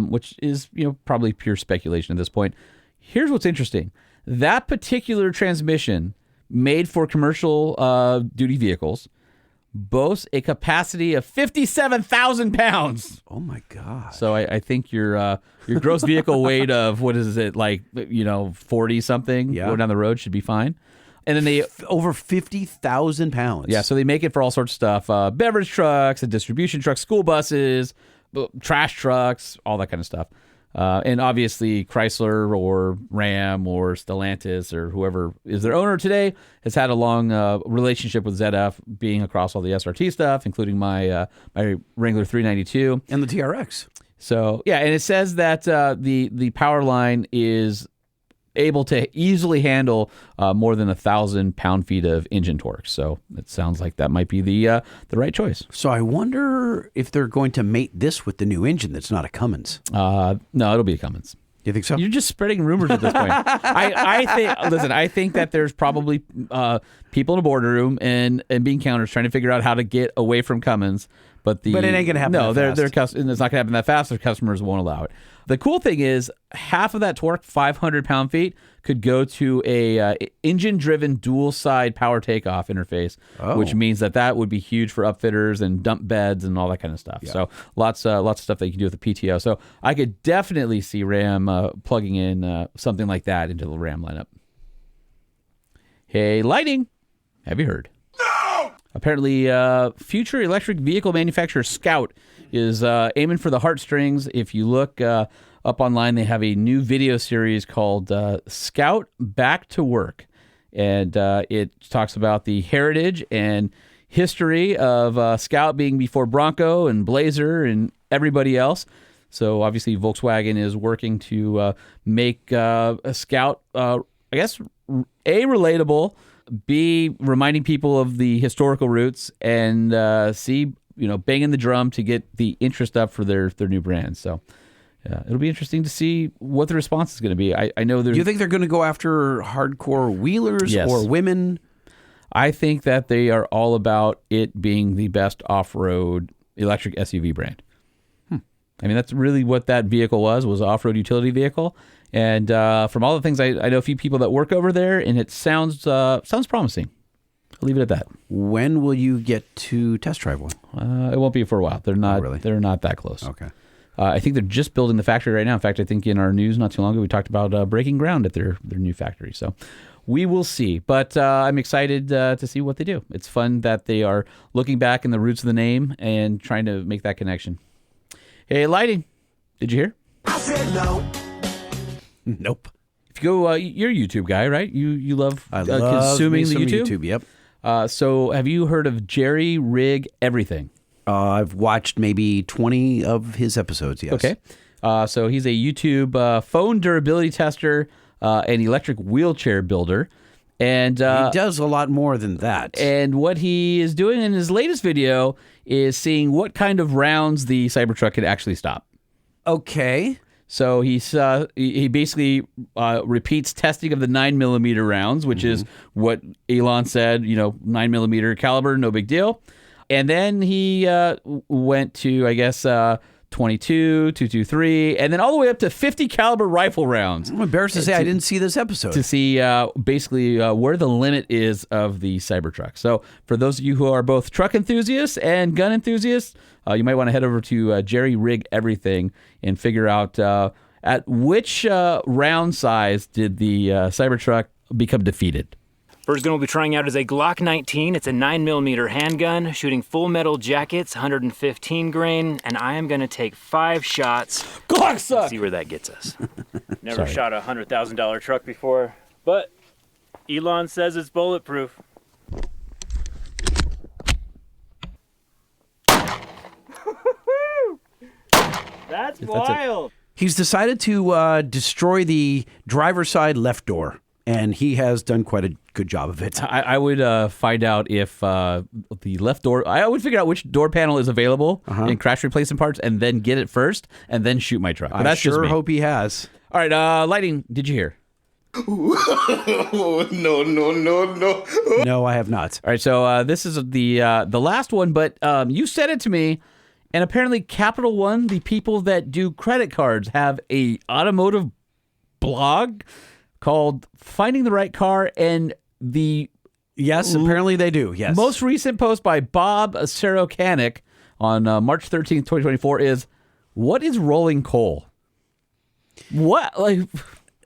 which is probably pure speculation at this point, here's what's interesting. That particular transmission, made for commercial duty vehicles, boasts a capacity of 57,000 pounds. Oh my God! So I think your gross vehicle weight of what is it, like 40 something going down the road should be fine. And then they over 50,000 pounds. Yeah, so they make it for all sorts of stuff: beverage trucks, and distribution trucks, school buses, trash trucks, all that kind of stuff. And obviously Chrysler or Ram or Stellantis or whoever is their owner today has had a long relationship with ZF, being across all the SRT stuff, including my Wrangler 392 and the TRX. So yeah, and it says that the Powerline is able to easily handle more than 1,000 pound-feet of engine torque. So it sounds like that might be the right choice. So I wonder if they're going to mate this with the new engine that's not a Cummins. No, it'll be a Cummins. You think so? You're just spreading rumors at this point. I think that there's probably people in a boardroom and bean counters trying to figure out how to get away from Cummins. But it ain't going to happen. No, and it's not going to happen that fast. Their customers won't allow it. The cool thing is, half of that torque, 500 pound-feet, could go to a engine-driven dual-side power takeoff interface, which means that would be huge for upfitters and dump beds and all that kind of stuff. Yeah. So lots of stuff that you can do with the PTO. So I could definitely see Ram plugging in something like that into the Ram lineup. Hey, Lightning, have you heard? No! Apparently, future electric vehicle manufacturer Scout is aiming for the heartstrings. If you look up online, they have a new video series called Scout Back to Work. And it talks about the heritage and history of Scout being before Bronco and Blazer and everybody else. So obviously Volkswagen is working to make a Scout, I guess, A, relatable, B, reminding people of the historical roots, and C, banging the drum to get the interest up for their new brand. So it'll be interesting to see what the response is going to be. I know there's... Do you think they're going to go after hardcore wheelers or women? I think that they are all about it being the best off-road electric SUV brand. I mean, that's really what that vehicle was an off-road utility vehicle. And from all the things, I know a few people that work over there, and it sounds promising. I'll leave it at that. When will you get to test drive one? It won't be for a while. They're not. They're not that close. Okay. I think they're just building the factory right now. In fact, I think in our news not too long ago we talked about breaking ground at their new factory. So we will see. But I'm excited to see what they do. It's fun that they are looking back in the roots of the name and trying to make that connection. Hey, Lighting, did you hear? I said no. Nope. If you go, you're a YouTube guy, right? You love consuming the YouTube? Yep. So have you heard of Jerry Rig Everything? I've watched maybe 20 of his episodes, yes. Okay. So he's a YouTube phone durability tester and electric wheelchair builder. And he does a lot more than that. And what he is doing in his latest video is seeing what kind of rounds the Cybertruck can actually stop. Okay. So he basically repeats testing of the 9mm rounds, which is what Elon said, 9mm caliber, no big deal. And then he went to, I guess, 22, 223, and then all the way up to 50 caliber rifle rounds. I'm embarrassed to say I didn't see this episode. To see basically where the limit is of the Cybertruck. So for those of you who are both truck enthusiasts and gun enthusiasts, you might want to head over to Jerry Rig Everything and figure out at which round size did the Cybertruck become defeated. First gun we'll be trying out is a Glock 19. It's a 9mm handgun, shooting full metal jackets, 115 grain, and I am going to take 5 shots. Glock suck! See where that gets us. Never shot a $100,000 truck before, but Elon says it's bulletproof. That's wild. He's decided to destroy the driver's side left door, and he has done quite a good job of it. I would find out if the left door... I would figure out which door panel is available in crash replacement parts and then get it first and then shoot my truck. But I sure hope he has. All right, Lighting, did you hear? No. No, I have not. All right, so this is the last one, but you sent it to me, and apparently Capital One, the people that do credit cards, have a automotive blog called Finding the Right Car, and yes, apparently they do. Yes. Most recent post by Bob Serokanik on March 13th, 2024 is, what is rolling coal? What?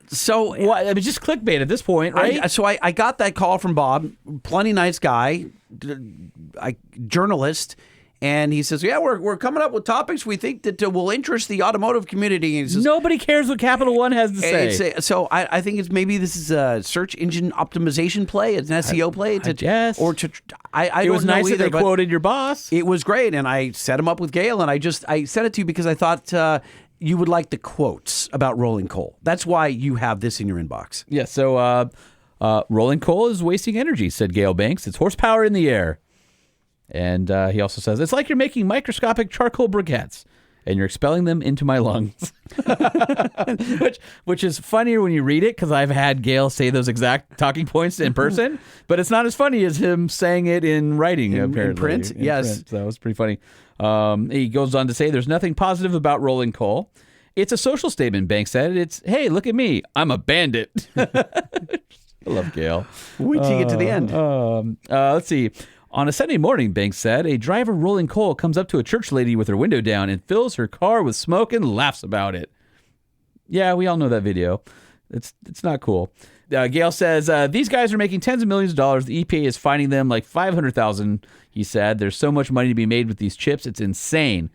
So what? I mean, just clickbait at this point, right? So I got that call from Bob, plenty nice guy, journalist. And he says, yeah, we're coming up with topics we think that will interest the automotive community. And he says, nobody cares what Capital One has to say. So I think it's maybe this is a search engine optimization play. It's an SEO play. I guess. Or to, I it don't was know nice either, that they quoted your boss. It was great. And I set him up with Gail. And I sent it to you because I thought you would like the quotes about rolling coal. That's why you have this in your inbox. Yeah. So rolling coal is wasting energy, said Gail Banks. It's horsepower in the air. And he also says, it's like you're making microscopic charcoal briquettes. and you're expelling them into my lungs. which is funnier when you read it, because I've had Gail say those exact talking points in person, but it's not as funny as him saying it in writing, apparently. In print? Yes. So that was pretty funny. He goes on to say, there's nothing positive about rolling coal. It's a social statement, Banks said. It's, hey, look at me. I'm a bandit. I love Gail. Wait till you get to the end. Let's see. On a Sunday morning, Banks said, a driver rolling coal comes up to a church lady with her window down and fills her car with smoke and laughs about it. Yeah, we all know that video. It's not cool. Gail says, these guys are making tens of millions of dollars. The EPA is fining them like $500,000, he said. There's so much money to be made with these chips. It's insane.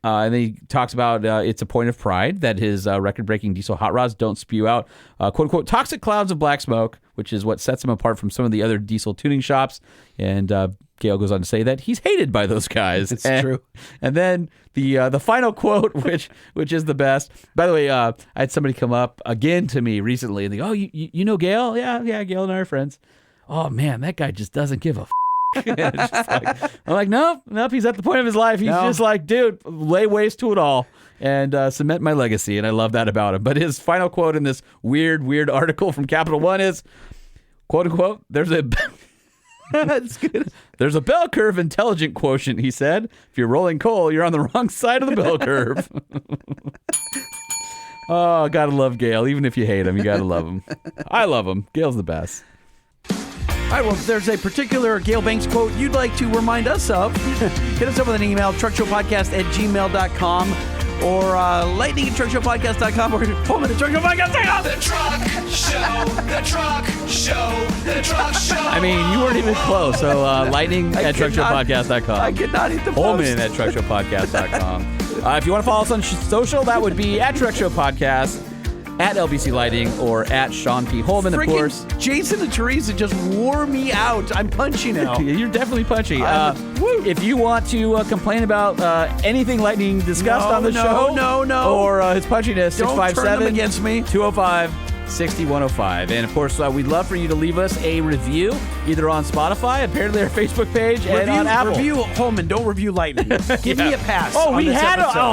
And then he talks about it's a point of pride that his record-breaking diesel hot rods don't spew out, quote-unquote, toxic clouds of black smoke, which is what sets him apart from some of the other diesel tuning shops. And Gail goes on to say that he's hated by those guys. It's true. And then the final quote, which is the best. By the way, I had somebody come up again to me recently, and they go, oh, you know Gail? Yeah, Gail and I are friends. Oh, man, that guy just doesn't give a I'm like, nope, he's at the point of his life. He's just like, dude, lay waste to it all and cement my legacy. And I love that about him. But his final quote in this weird article from Capital One is, quote unquote, that's good. There's a bell curve intelligent quotient, he said. If you're rolling coal, you're on the wrong side of the bell curve. Oh, gotta love Gail. Even if you hate him, you gotta love him. I love him. Gail's the best. All right, well, if there's a particular Gail Banks quote you'd like to remind us of, hit us up with an email, truckshowpodcast@gmail.com or lightning@truckshowpodcast.com or Holman@truckshowpodcast.com. The Truck Show, the Truck Show, the Truck Show. I mean, you weren't even close. So lightning@truckshowpodcast.com. I could not hit the post. Holman@truckshowpodcast.com. If you want to follow us on social, that would be @truckshowpodcast. At LBC Lighting or at Sean P. Holman, of course. Jason and Theresa just wore me out. I'm punchy now. You're definitely punchy. If you want to complain about anything Lightning discussed on the show, or his punchiness, don't 657 turn them against me. 205-6105. And of course, we'd love for you to leave us a review either on Spotify, apparently our Facebook page, and on Apple. Review Holman, don't review Lightning. Give me a pass. Oh,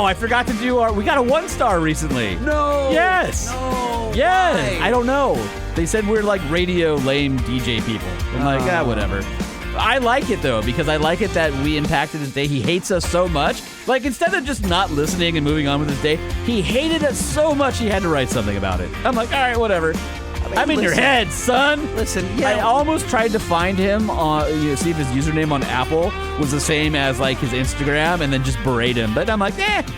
I forgot to do we got a 1-star recently. No. Yes. No. Yes. Why? I don't know. They said we're like radio lame DJ people. I'm like, whatever. I like it though, because I like it that we impacted his day. He hates us so much. Like, instead of just not listening and moving on with his day, he hated us so much he had to write something about it. I'm like, all right, whatever. I'm in your head, son. Listen, I almost tried to find him see if his username on Apple was the same as like his Instagram, and then just berate him. But I'm like,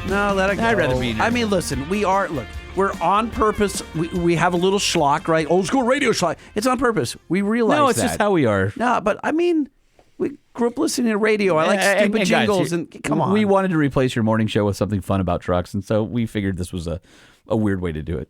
no, let it go. I'd rather be. I mean, listen, we're on purpose. We have a little schlock, right? Old school radio schlock. It's on purpose. We realize that. No, it's just how we are. No, but I mean, we grew up listening to radio. I like stupid jingles. And come on. We wanted to replace your morning show with something fun about trucks, and so we figured this was a weird way to do it.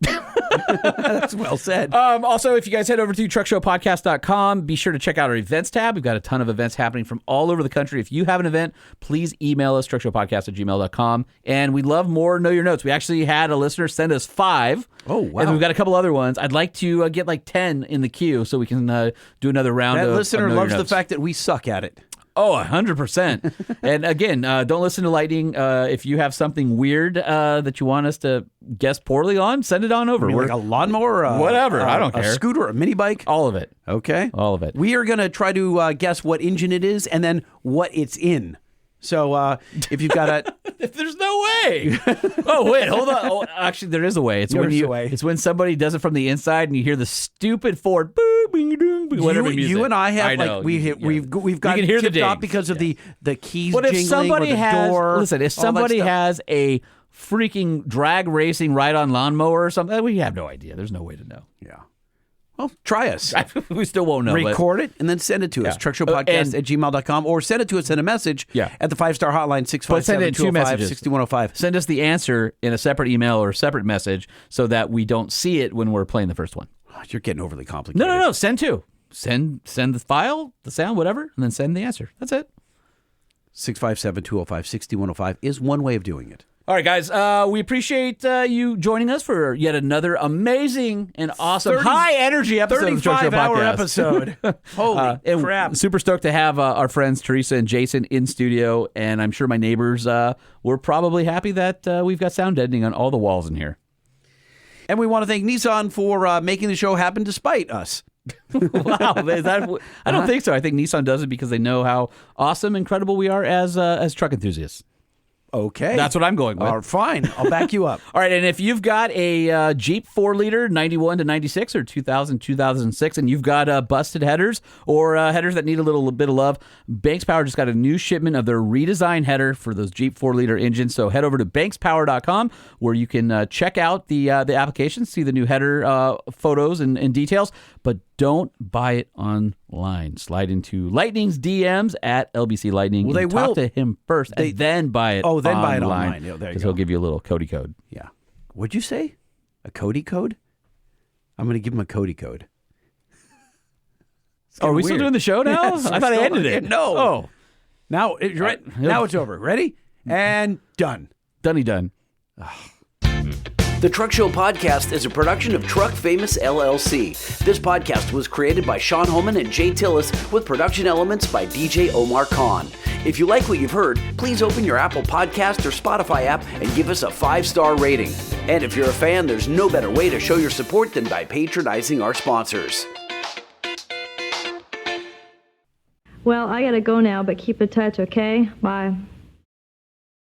That's well said. Also, if you guys head over to truckshowpodcast.com, be sure to check out our events tab. We've got a ton of events happening from all over the country. If you have an event, please email us, truckshowpodcast@gmail.com. And we'd love more Know Your Notes. We actually had a listener send us 5. Oh, wow. And we've got a couple other ones. I'd like to get like 10 in the queue so we can do another round of That listener Know Your loves the Notes. fact that we suck at it. Oh, 100%. And again, don't listen to Lightning. If you have something weird that you want us to guess poorly on, send it on over. Like a lawnmower? Whatever. I don't care. A scooter, a mini bike? All of it. Okay. All of it. We are going to try to guess what engine it is and then what it's in. So if you've got a... There's no way. Oh, wait, hold on. Oh, actually, there is a way. It's It's when somebody does it from the inside and you hear the stupid Ford whatever music. You and I have, I know. we've got you can hear tipped the off dings. because of the keys but jingling if somebody or the door. Listen, if somebody has a freaking drag racing ride-on lawnmower or something, we have no idea. There's no way to know. Yeah. Well, try us. We still won't know. Record it and then send it to us. Truckshowpodcast@gmail.com or send it to us in a message at the 5-star hotline 657-205-6105. Send us the answer in a separate email or a separate message so that we don't see it when we're playing the first one. Oh, you're getting overly complicated. No. Send two. Send the file, the sound, whatever, and then send the answer. That's it. 657-205-6105 is one way of doing it. All right, guys, we appreciate you joining us for yet another amazing and awesome, high-energy episode of the Truck Show 35-hour Podcast. episode. Holy crap. Super stoked to have our friends Theresa and Jason in studio, and I'm sure my neighbors were probably happy that we've got sound deadening on all the walls in here. And we want to thank Nissan for making the show happen despite us. Wow, I don't think so. I think Nissan does it because they know how awesome, incredible we are as truck enthusiasts. Okay. That's what I'm going with. Fine. I'll back you up. All right, and if you've got a Jeep 4-liter 91 to 96 or 2000, 2006, and you've got busted headers or headers that need a little bit of love, Banks Power just got a new shipment of their redesigned header for those Jeep 4-liter engines. So head over to bankspower.com where you can check out the application, see the new header photos and details, but don't buy it online. Slide into Lightning's DMs at LBC Lightning. Well, they talk will. to him first and then buy it. Then online, buy it online. Yeah, there you go. He'll give you a little Cody code. Yeah. What'd you say? A Cody code? I'm going to give him a Cody code. Oh, are we still doing the show now? Yes, I thought I ended it. No. Oh. Now, now it's over. Ready? And done. Dunny done. The Truck Show Podcast is a production of Truck Famous LLC. This podcast was created by Sean Holman and Jay Tillis with production elements by DJ Omar Khan. If you like what you've heard, please open your Apple Podcast or Spotify app and give us a 5-star rating. And if you're a fan, there's no better way to show your support than by patronizing our sponsors. Well, I gotta go now, but keep in touch, okay? Bye.